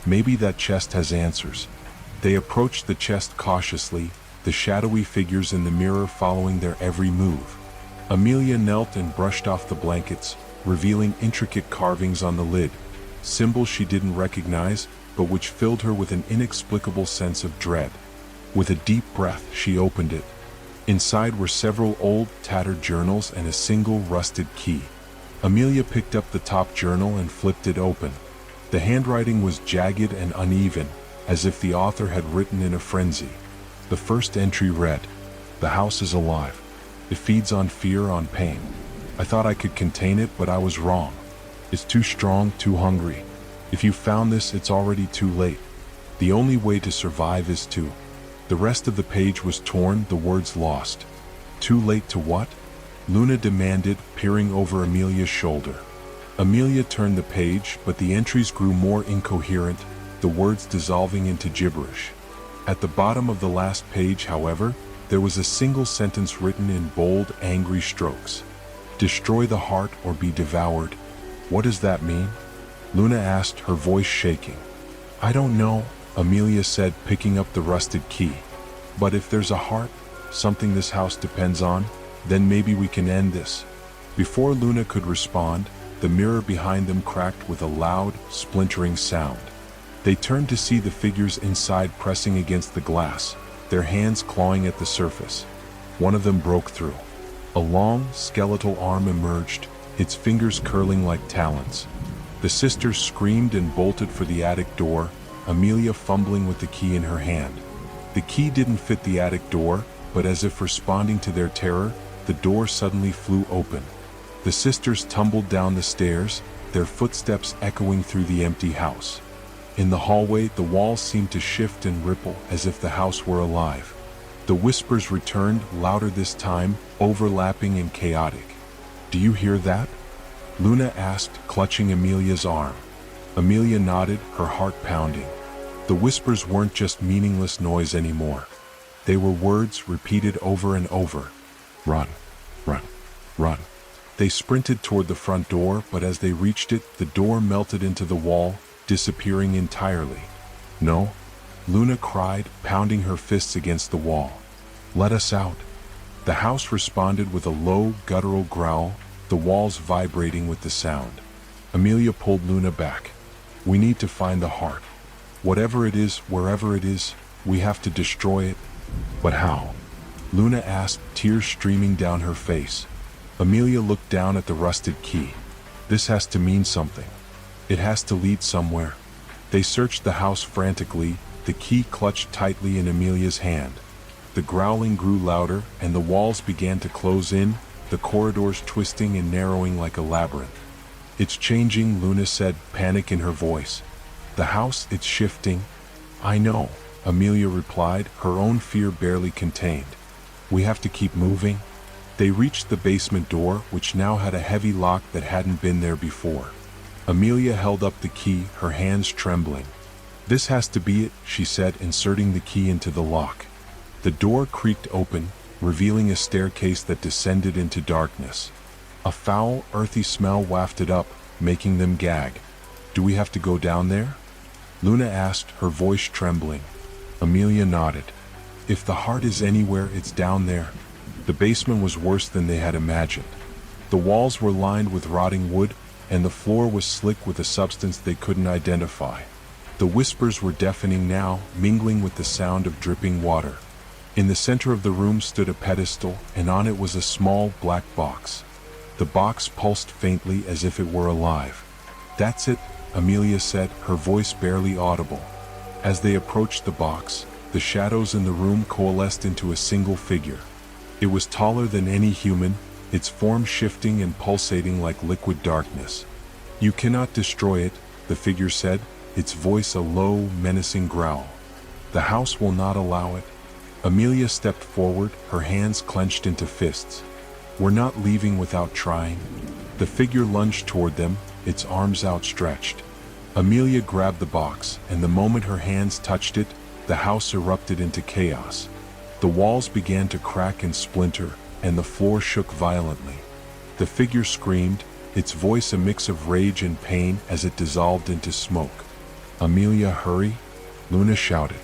Maybe that chest has answers." They approached the chest cautiously, the shadowy figures in the mirror following their every move. Amelia knelt and brushed off the blankets, revealing intricate carvings on the lid, symbols she didn't recognize, but which filled her with an inexplicable sense of dread. With a deep breath, she opened it. Inside were several old, tattered journals and a single rusted key. Amelia picked up the top journal and flipped it open. The handwriting was jagged and uneven, as if the author had written in a frenzy. The first entry read, "The house is alive. It feeds on fear, on pain. I thought I could contain it, but I was wrong. It's too strong, too hungry. If you found this, it's already too late. The only way to survive is to..." The rest of the page was torn, the words lost. "Too late to what?" Luna demanded, peering over Amelia's shoulder. Amelia turned the page, but the entries grew more incoherent, the words dissolving into gibberish. At the bottom of the last page, however, there was a single sentence written in bold, angry strokes. "Destroy the heart or be devoured." "What does that mean?" Luna asked, her voice shaking. "I don't know," Amelia said, picking up the rusted key. "But if there's a heart, something this house depends on, then maybe we can end this." Before Luna could respond, the mirror behind them cracked with a loud, splintering sound. They turned to see the figures inside pressing against the glass, their hands clawing at the surface. One of them broke through. A long, skeletal arm emerged, its fingers curling like talons. The sisters screamed and bolted for the attic door, Amelia fumbling with the key in her hand. The key didn't fit the attic door, but as if responding to their terror, the door suddenly flew open. The sisters tumbled down the stairs, their footsteps echoing through the empty house. In the hallway, the walls seemed to shift and ripple as if the house were alive. The whispers returned, louder this time, overlapping and chaotic. "Do you hear that?" Luna asked, clutching Amelia's arm. Amelia nodded, her heart pounding. The whispers weren't just meaningless noise anymore. They were words repeated over and over. "Run, run, run." They sprinted toward the front door, but as they reached it, the door melted into the wall, disappearing entirely. "No," Luna cried, pounding her fists against the wall. "Let us out." The house responded with a low, guttural growl, the walls vibrating with the sound. Amelia pulled Luna back. We need to find the heart. Whatever it is, wherever it is, we have to destroy it. But how? Luna asked, tears streaming down her face. Amelia looked down at the rusted key. This has to mean something. It has to lead somewhere. They searched the house frantically, the key clutched tightly in Amelia's hand. The growling grew louder, and the walls began to close in, the corridors twisting and narrowing like a labyrinth. It's changing, Luna said, panic in her voice. The house, it's shifting. I know, Amelia replied, her own fear barely contained. We have to keep moving. They reached the basement door, which now had a heavy lock that hadn't been there before. Amelia held up the key, her hands trembling. This has to be it, she said, inserting the key into the lock. The door creaked open, revealing a staircase that descended into darkness. A foul, earthy smell wafted up, making them gag. Do we have to go down there? Luna asked, her voice trembling. Amelia nodded. If the heart is anywhere, it's down there. The basement was worse than they had imagined. The walls were lined with rotting wood, and the floor was slick with a substance they couldn't identify. The whispers were deafening now, mingling with the sound of dripping water. In the center of the room stood a pedestal, and on it was a small black box. The box pulsed faintly as if it were alive. That's it, Amelia said, her voice barely audible. As they approached the box, the shadows in the room coalesced into a single figure. It was taller than any human, its form shifting and pulsating like liquid darkness. You cannot destroy it, the figure said, its voice a low, menacing growl. The house will not allow it. Amelia stepped forward, her hands clenched into fists. We're not leaving without trying. The figure lunged toward them, its arms outstretched. Amelia grabbed the box, and the moment her hands touched it, the house erupted into chaos. The walls began to crack and splinter, and the floor shook violently. The figure screamed, its voice a mix of rage and pain as it dissolved into smoke. Amelia, hurry! Luna shouted.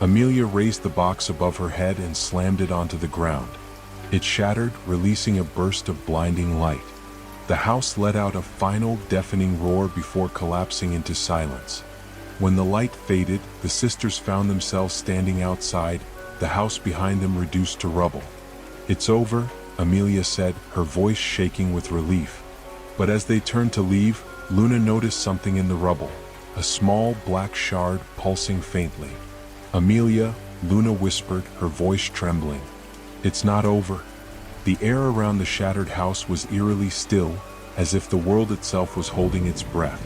Amelia raised the box above her head and slammed it onto the ground. It shattered, releasing a burst of blinding light. The house let out a final, deafening roar before collapsing into silence. When the light faded, the sisters found themselves standing outside, the house behind them reduced to rubble. It's over, Amelia said, her voice shaking with relief. But as they turned to leave, Luna noticed something in the rubble, a small black shard pulsing faintly. Amelia, Luna whispered, her voice trembling. It's not over. The air around the shattered house was eerily still, as if the world itself was holding its breath.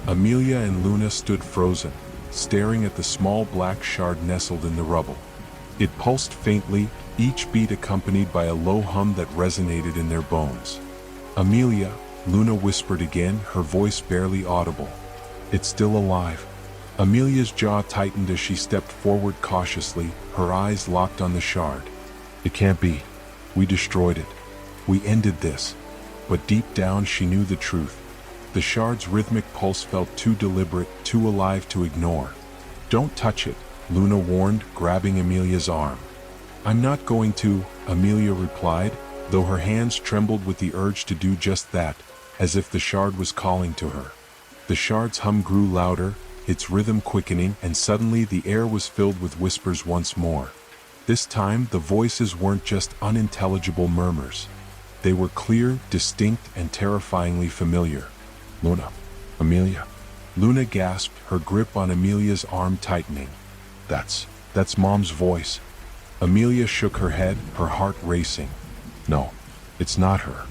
Amelia and Luna stood frozen, staring at the small black shard nestled in the rubble. It pulsed faintly, each beat accompanied by a low hum that resonated in their bones. Amelia, Luna whispered again, her voice barely audible. It's still alive. Amelia's jaw tightened as she stepped forward cautiously, her eyes locked on the shard. It can't be. We destroyed it. We ended this. But deep down she knew the truth. The shard's rhythmic pulse felt too deliberate, too alive to ignore. Don't touch it, Luna warned, grabbing Amelia's arm. I'm not going to, Amelia replied, though her hands trembled with the urge to do just that, as if the shard was calling to her. The shard's hum grew louder, its rhythm quickening, and suddenly the air was filled with whispers once more. This time, the voices weren't just unintelligible murmurs. They were clear, distinct, and terrifyingly familiar. Luna. Amelia. Luna gasped, her grip on Amelia's arm tightening. That's Mom's voice. Amelia shook her head, her heart racing. No, it's not her.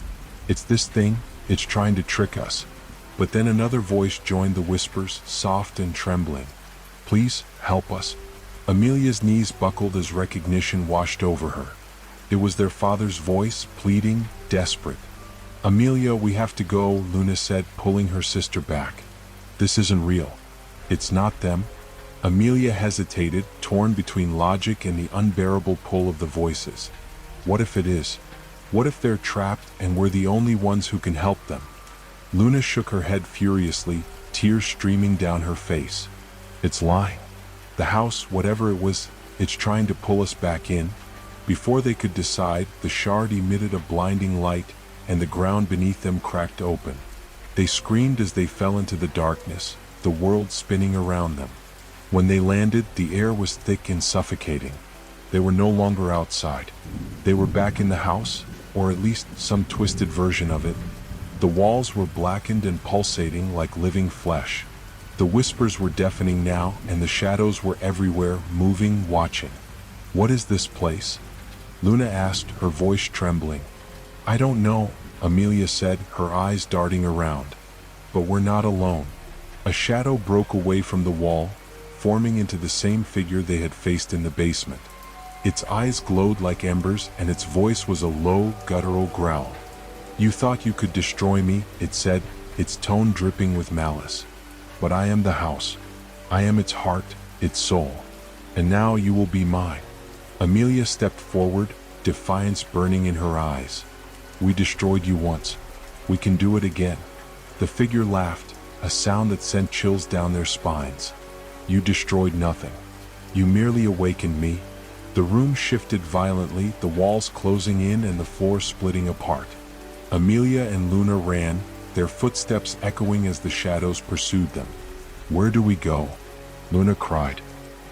It's this thing, it's trying to trick us. But then another voice joined the whispers, soft and trembling. Please, help us. Amelia's knees buckled as recognition washed over her. It was their father's voice, pleading, desperate. Amelia, we have to go, Luna said, pulling her sister back. This isn't real. It's not them. Amelia hesitated, torn between logic and the unbearable pull of the voices. What if it is? What if they're trapped and we're the only ones who can help them? Luna shook her head furiously, tears streaming down her face. It's lying. The house, whatever it was, it's trying to pull us back in. Before they could decide, the shard emitted a blinding light, and the ground beneath them cracked open. They screamed as they fell into the darkness, the world spinning around them. When they landed, the air was thick and suffocating. They were no longer outside. They were back in the house, or at least some twisted version of it. The walls were blackened and pulsating like living flesh. The whispers were deafening now, and the shadows were everywhere, moving, watching. "What is this place?" Luna asked, her voice trembling. "I don't know," Amelia said, her eyes darting around. "But we're not alone." A shadow broke away from the wall, forming into the same figure they had faced in the basement. Its eyes glowed like embers, and its voice was a low, guttural growl. "You thought you could destroy me," it said, its tone dripping with malice. "But I am the house. I am its heart, its soul. And now you will be mine." Amelia stepped forward, defiance burning in her eyes. "We destroyed you once. We can do it again." The figure laughed, a sound that sent chills down their spines. "You destroyed nothing. You merely awakened me." The room shifted violently, the walls closing in and the floor splitting apart. Amelia and Luna ran, their footsteps echoing as the shadows pursued them. "Where do we go?" Luna cried.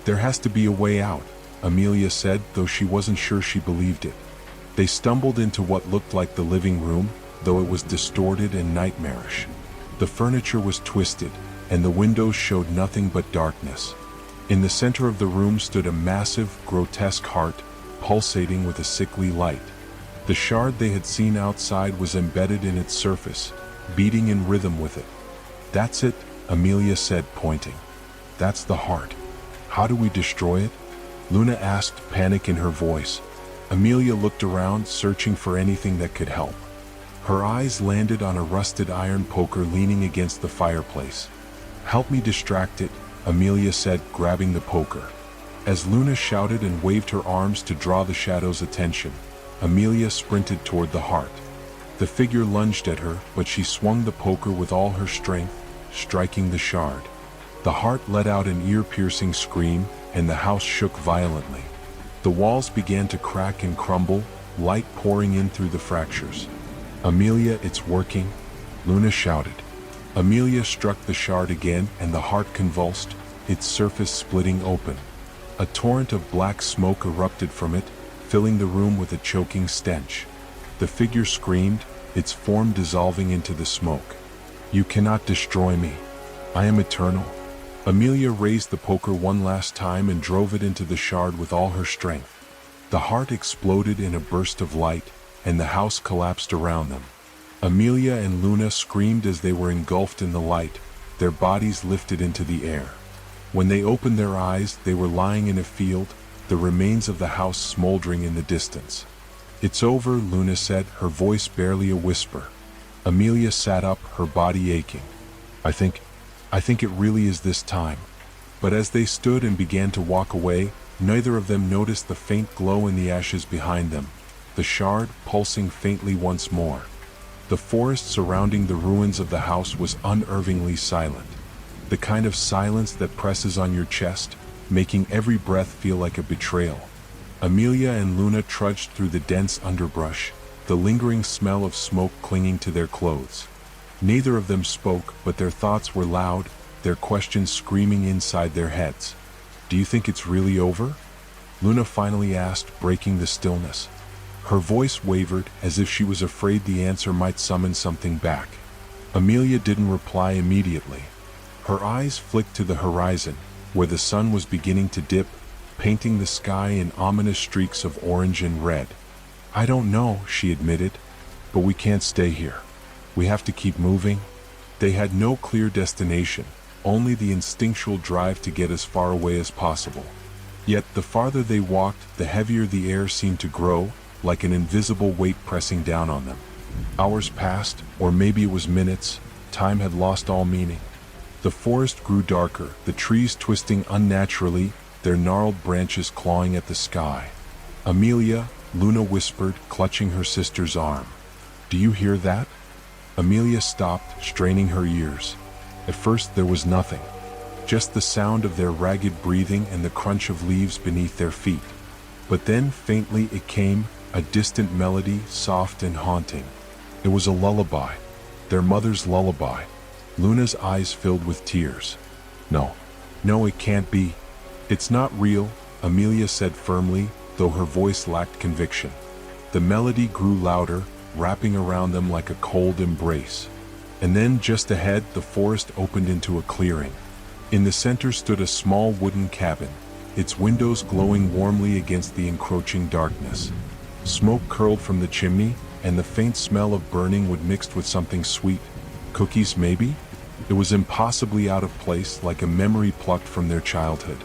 "There has to be a way out," Amelia said, though she wasn't sure she believed it. They stumbled into what looked like the living room, though it was distorted and nightmarish. The furniture was twisted, and the windows showed nothing but darkness. In the center of the room stood a massive, grotesque heart, pulsating with a sickly light. The shard they had seen outside was embedded in its surface, beating in rhythm with it. "That's it," Amelia said, pointing. "That's the heart. How do we destroy it?" Luna asked, panic in her voice. Amelia looked around, searching for anything that could help. Her eyes landed on a rusted iron poker leaning against the fireplace. "Help me distract it," Amelia said, grabbing the poker. As Luna shouted and waved her arms to draw the shadow's attention, Amelia sprinted toward the heart. The figure lunged at her, but she swung the poker with all her strength, striking the shard. The heart let out an ear-piercing scream, and the house shook violently. The walls began to crack and crumble, light pouring in through the fractures. "Amelia, it's working," Luna shouted. Amelia struck the shard again, and the heart convulsed, its surface splitting open. A torrent of black smoke erupted from it, filling the room with a choking stench. The figure screamed, its form dissolving into the smoke. "You cannot destroy me. I am eternal." Amelia raised the poker one last time and drove it into the shard with all her strength. The heart exploded in a burst of light, and the house collapsed around them. Amelia and Luna screamed as they were engulfed in the light, their bodies lifted into the air. When they opened their eyes, they were lying in a field, the remains of the house smoldering in the distance. "It's over," Luna said, her voice barely a whisper. Amelia sat up, her body aching. I think it really is this time." But as they stood and began to walk away, neither of them noticed the faint glow in the ashes behind them, the shard pulsing faintly once more. The forest surrounding the ruins of the house was unnervingly silent, the kind of silence that presses on your chest, making every breath feel like a betrayal. Amelia and Luna trudged through the dense underbrush, the lingering smell of smoke clinging to their clothes. Neither of them spoke, but their thoughts were loud, their questions screaming inside their heads. "Do you think it's really over?" Luna finally asked, breaking the stillness. Her voice wavered, as if she was afraid the answer might summon something back. Amelia didn't reply immediately. Her eyes flicked to the horizon, where the sun was beginning to dip, painting the sky in ominous streaks of orange and red. "I don't know," she admitted, "but we can't stay here. We have to keep moving." They had no clear destination, only the instinctual drive to get as far away as possible. Yet the farther they walked, the heavier the air seemed to grow, like an invisible weight pressing down on them. Hours passed, or maybe it was minutes. Time had lost all meaning. The forest grew darker, the trees twisting unnaturally, their gnarled branches clawing at the sky. "Amelia," Luna whispered, clutching her sister's arm. "Do you hear that?" Amelia stopped, straining her ears. At first there was nothing, just the sound of their ragged breathing and the crunch of leaves beneath their feet. But then, faintly, it came, a distant melody, soft and haunting. It was a lullaby. Their mother's lullaby. Luna's eyes filled with tears. No. No, it can't be. It's not real, Amelia said firmly, though her voice lacked conviction. The melody grew louder, wrapping around them like a cold embrace. And then, just ahead, the forest opened into a clearing. In the center stood a small wooden cabin, its windows glowing warmly against the encroaching darkness. Smoke curled from the chimney, and the faint smell of burning wood mixed with something sweet. Cookies, maybe? It was impossibly out of place, like a memory plucked from their childhood.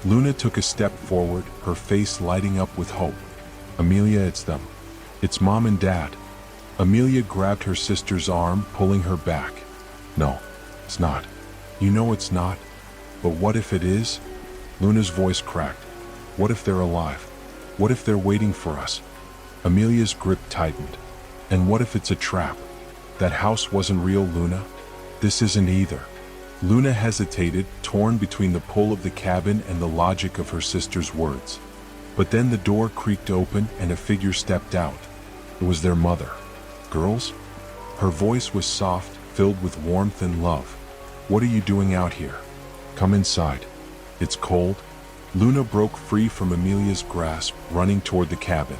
Luna took a step forward, her face lighting up with hope. Amelia, it's them. It's Mom and Dad. Amelia grabbed her sister's arm, pulling her back. No, it's not. You know it's not. But what if it is? Luna's voice cracked. What if they're alive? What if they're waiting for us? Amelia's grip tightened. And what if it's a trap? That house wasn't real, Luna. This isn't either. Luna hesitated, torn between the pull of the cabin and the logic of her sister's words. But then the door creaked open and a figure stepped out. It was their mother. Girls? Her voice was soft, filled with warmth and love. What are you doing out here? Come inside. It's cold. Luna broke free from Amelia's grasp, running toward the cabin.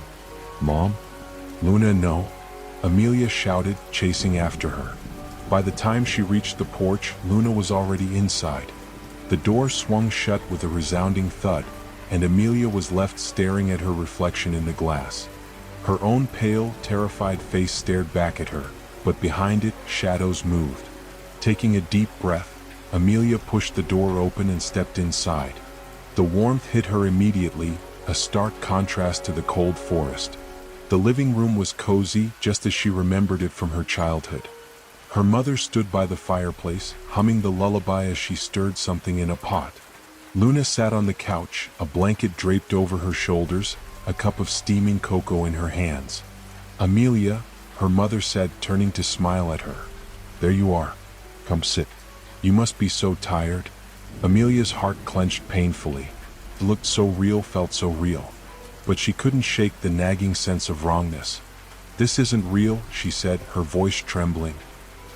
Mom? Luna, no. Amelia shouted, chasing after her. By the time she reached the porch, Luna was already inside. The door swung shut with a resounding thud, and Amelia was left staring at her reflection in the glass. Her own pale, terrified face stared back at her, but behind it, shadows moved. Taking a deep breath, Amelia pushed the door open and stepped inside. The warmth hit her immediately, a stark contrast to the cold forest. The living room was cozy, just as she remembered it from her childhood. Her mother stood by the fireplace, humming the lullaby as she stirred something in a pot. Luna sat on the couch, a blanket draped over her shoulders, a cup of steaming cocoa in her hands. Amelia, her mother said, turning to smile at her. There you are. Come sit. You must be so tired. Amelia's heart clenched painfully. It looked so real, felt so real. But she couldn't shake the nagging sense of wrongness. This isn't real, she said, her voice trembling.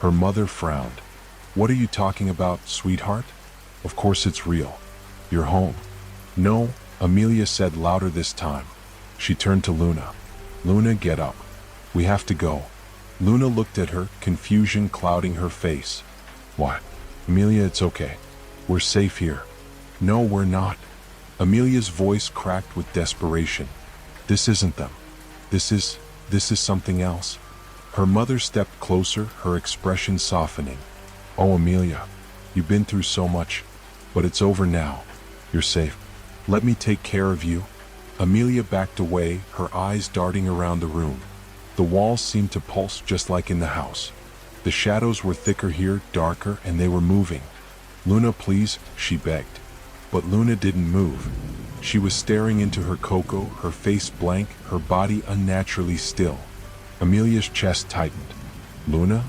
Her mother frowned. What are you talking about, sweetheart? Of course it's real. You're home. No, Amelia said louder this time. She turned to Luna. Luna, get up. We have to go. Luna looked at her, confusion clouding her face. What? Amelia, it's okay. We're safe here. No, we're not. Amelia's voice cracked with desperation. This isn't them. This is something else. Her mother stepped closer, her expression softening. Oh, Amelia, you've been through so much, but it's over now. You're safe. Let me take care of you. Amelia backed away, her eyes darting around the room. The walls seemed to pulse just like in the house. The shadows were thicker here, darker, and they were moving. Luna, please, she begged. But Luna didn't move. She was staring into her cocoa, her face blank, her body unnaturally still. Amelia's chest tightened. Luna?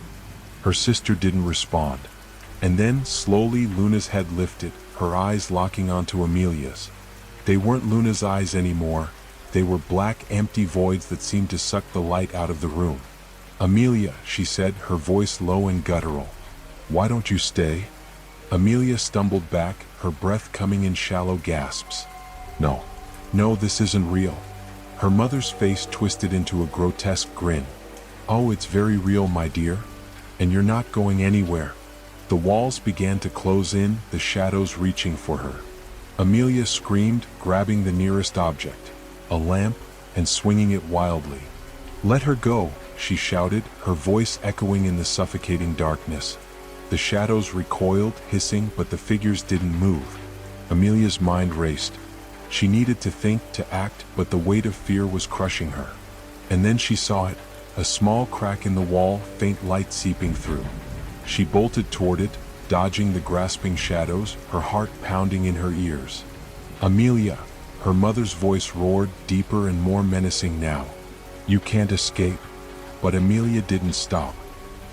Her sister didn't respond. And then, slowly, Luna's head lifted, her eyes locking onto Amelia's. They weren't Luna's eyes anymore. They were black, empty voids that seemed to suck the light out of the room. Amelia, she said, her voice low and guttural. Why don't you stay? Amelia stumbled back, her breath coming in shallow gasps. No, this isn't real. Her mother's face twisted into a grotesque grin. Oh, it's very real, my dear. And you're not going anywhere. The walls began to close in, the shadows reaching for her. Amelia screamed, grabbing the nearest object, a lamp, and swinging it wildly. Let her go, she shouted, her voice echoing in the suffocating darkness. The shadows recoiled, hissing, but the figures didn't move. Amelia's mind raced. She needed to think, to act, but the weight of fear was crushing her. And then she saw it, a small crack in the wall, faint light seeping through. She bolted toward it, dodging the grasping shadows, her heart pounding in her ears. Amelia, her mother's voice roared, deeper and more menacing now. You can't escape. But Amelia didn't stop.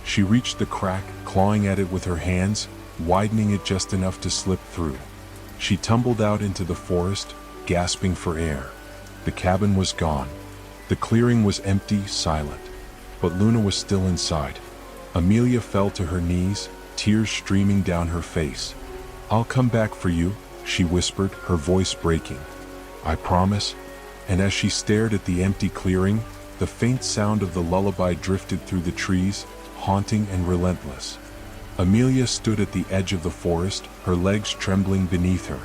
She reached the crack, clawing at it with her hands, widening it just enough to slip through. She tumbled out into the forest, gasping for air. The cabin was gone. The clearing was empty, silent. But Luna was still inside. Amelia fell to her knees, tears streaming down her face. "I'll come back for you," she whispered, her voice breaking. "I promise." And as she stared at the empty clearing, the faint sound of the lullaby drifted through the trees, haunting and relentless. Amelia stood at the edge of the forest, her legs trembling beneath her.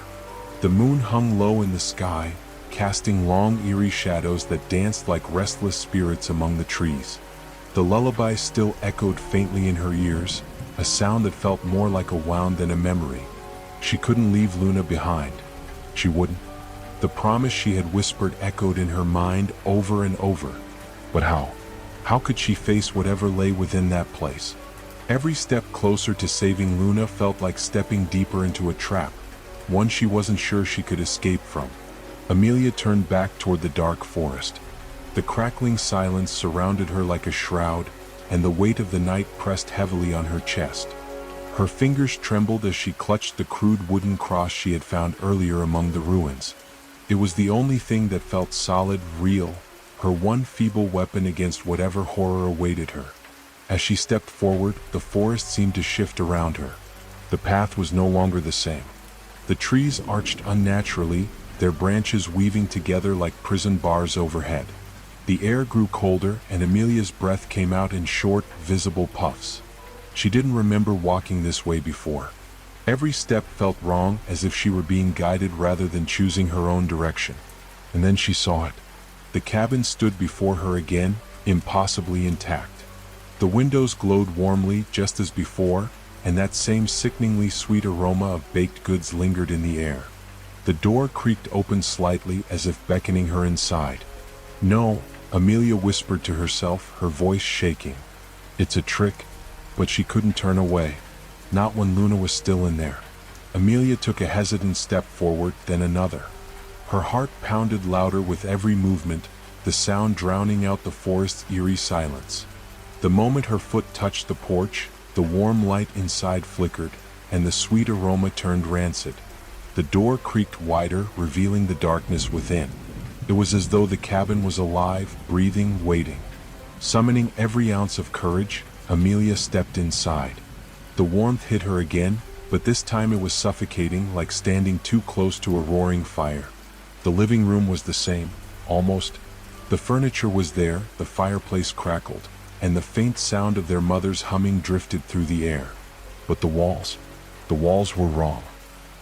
The moon hung low in the sky, casting long, eerie shadows that danced like restless spirits among the trees. The lullaby still echoed faintly in her ears, a sound that felt more like a wound than a memory. She couldn't leave Luna behind. She wouldn't. The promise she had whispered echoed in her mind over and over. But how? How could she face whatever lay within that place? Every step closer to saving Luna felt like stepping deeper into a trap, one she wasn't sure she could escape from. Amelia turned back toward the dark forest. The crackling silence surrounded her like a shroud, and the weight of the night pressed heavily on her chest. Her fingers trembled as she clutched the crude wooden cross she had found earlier among the ruins. It was the only thing that felt solid, real, her one feeble weapon against whatever horror awaited her. As she stepped forward, the forest seemed to shift around her. The path was no longer the same. The trees arched unnaturally, their branches weaving together like prison bars overhead. The air grew colder, and Amelia's breath came out in short, visible puffs. She didn't remember walking this way before. Every step felt wrong, as if she were being guided rather than choosing her own direction. And then she saw it. The cabin stood before her again, impossibly intact. The windows glowed warmly, just as before, and that same sickeningly sweet aroma of baked goods lingered in the air. The door creaked open slightly, as if beckoning her inside. "No," Amelia whispered to herself, her voice shaking. "It's a trick," but she couldn't turn away. Not when Luna was still in there. Amelia took a hesitant step forward, then another. Her heart pounded louder with every movement, the sound drowning out the forest's eerie silence. The moment her foot touched the porch, the warm light inside flickered, and the sweet aroma turned rancid. The door creaked wider, revealing the darkness within. It was as though the cabin was alive, breathing, waiting. Summoning every ounce of courage, Amelia stepped inside. The warmth hit her again, but this time it was suffocating, like standing too close to a roaring fire. The living room was the same, almost. The furniture was there, the fireplace crackled, and the faint sound of their mother's humming drifted through the air. But the walls were wrong.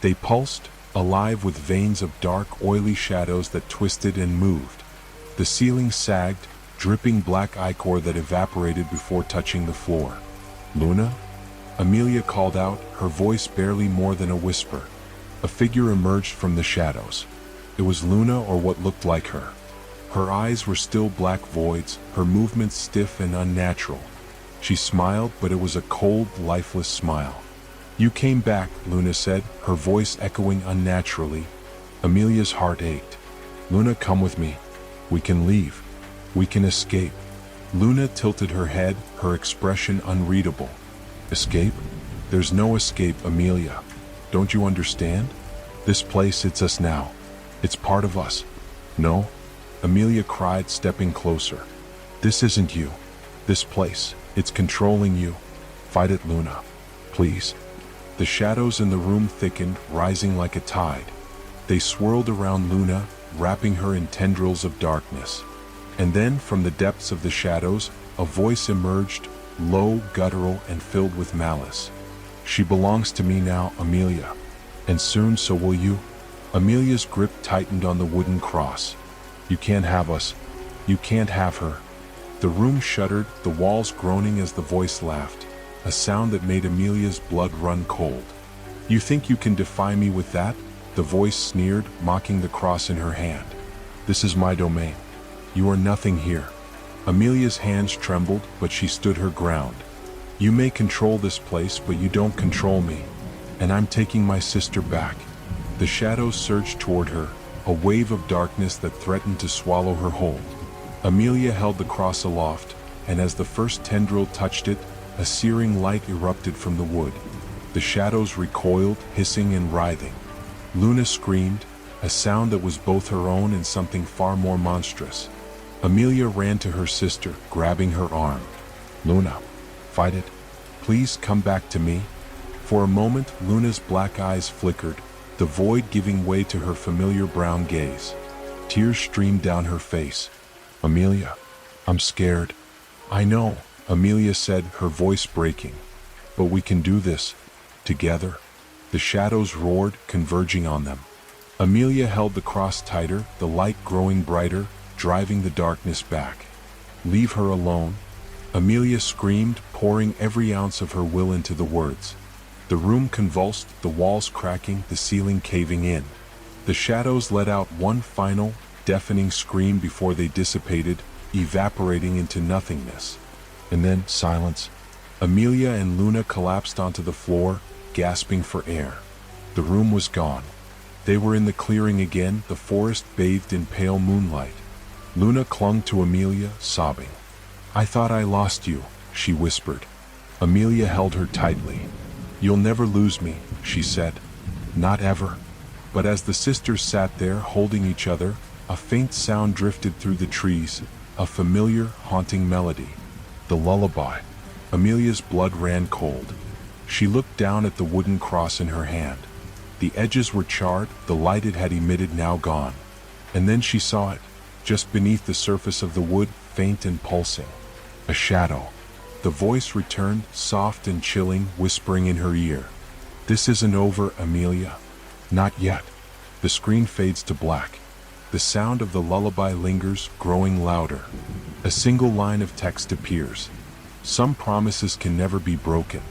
They pulsed, alive with veins of dark, oily shadows that twisted and moved. The ceiling sagged, dripping black ichor that evaporated before touching the floor. "Luna?" Amelia called out, her voice barely more than a whisper. A figure emerged from the shadows. It was Luna, or what looked like her. Her eyes were still black voids, her movements stiff and unnatural. She smiled, but it was a cold, lifeless smile. "You came back," Luna said, her voice echoing unnaturally. Amelia's heart ached. "Luna, come with me. We can leave. We can escape." Luna tilted her head, her expression unreadable. "Escape? There's no escape, Amelia. Don't you understand? This place, it's us now. It's part of us." "No," Amelia cried, stepping closer. "This isn't you. This place, it's controlling you. Fight it, Luna. Please." The shadows in the room thickened, rising like a tide. They swirled around Luna, wrapping her in tendrils of darkness. And then, from the depths of the shadows, a voice emerged, low, guttural, and filled with malice. "She belongs to me now, Amelia. And soon so will you." Amelia's grip tightened on the wooden cross. "You can't have us. You can't have her." The room shuddered, the walls groaning as the voice laughed, a sound that made Amelia's blood run cold. "You think you can defy me with that?" The voice sneered, mocking the cross in her hand. "This is my domain. You are nothing here." Amelia's hands trembled, but she stood her ground. "You may control this place, but you don't control me. And I'm taking my sister back." The shadows surged toward her, a wave of darkness that threatened to swallow her whole. Amelia held the cross aloft, and as the first tendril touched it, a searing light erupted from the wood. The shadows recoiled, hissing and writhing. Luna screamed, a sound that was both her own and something far more monstrous. Amelia ran to her sister, grabbing her arm. "Luna, fight it. Please come back to me." For a moment, Luna's black eyes flickered, the void giving way to her familiar brown gaze. Tears streamed down her face. "Amelia, I'm scared." "I know," Amelia said, her voice breaking. "But we can do this. Together." The shadows roared, converging on them. Amelia held the cross tighter, the light growing brighter, driving the darkness back. "Leave her alone," Amelia screamed, pouring every ounce of her will into the words. The room convulsed, the walls cracking, the ceiling caving in. The shadows let out one final, deafening scream before they dissipated, evaporating into nothingness. And then silence. Amelia and Luna collapsed onto the floor, gasping for air. The room was gone. They were in the clearing again, the forest bathed in pale moonlight. Luna clung to Amelia, sobbing. "I thought I lost you," she whispered. Amelia held her tightly. "You'll never lose me," she said. "Not ever." But as the sisters sat there holding each other, a faint sound drifted through the trees, a familiar, haunting melody. The lullaby. Amelia's blood ran cold. She looked down at the wooden cross in her hand. The edges were charred, the light it had emitted now gone. And then she saw it, just beneath the surface of the wood, faint and pulsing. A shadow. The voice returned, soft and chilling, whispering in her ear. "This isn't over, Amelia. Not yet." The screen fades to black. The sound of the lullaby lingers, growing louder. A single line of text appears. "Some promises can never be broken.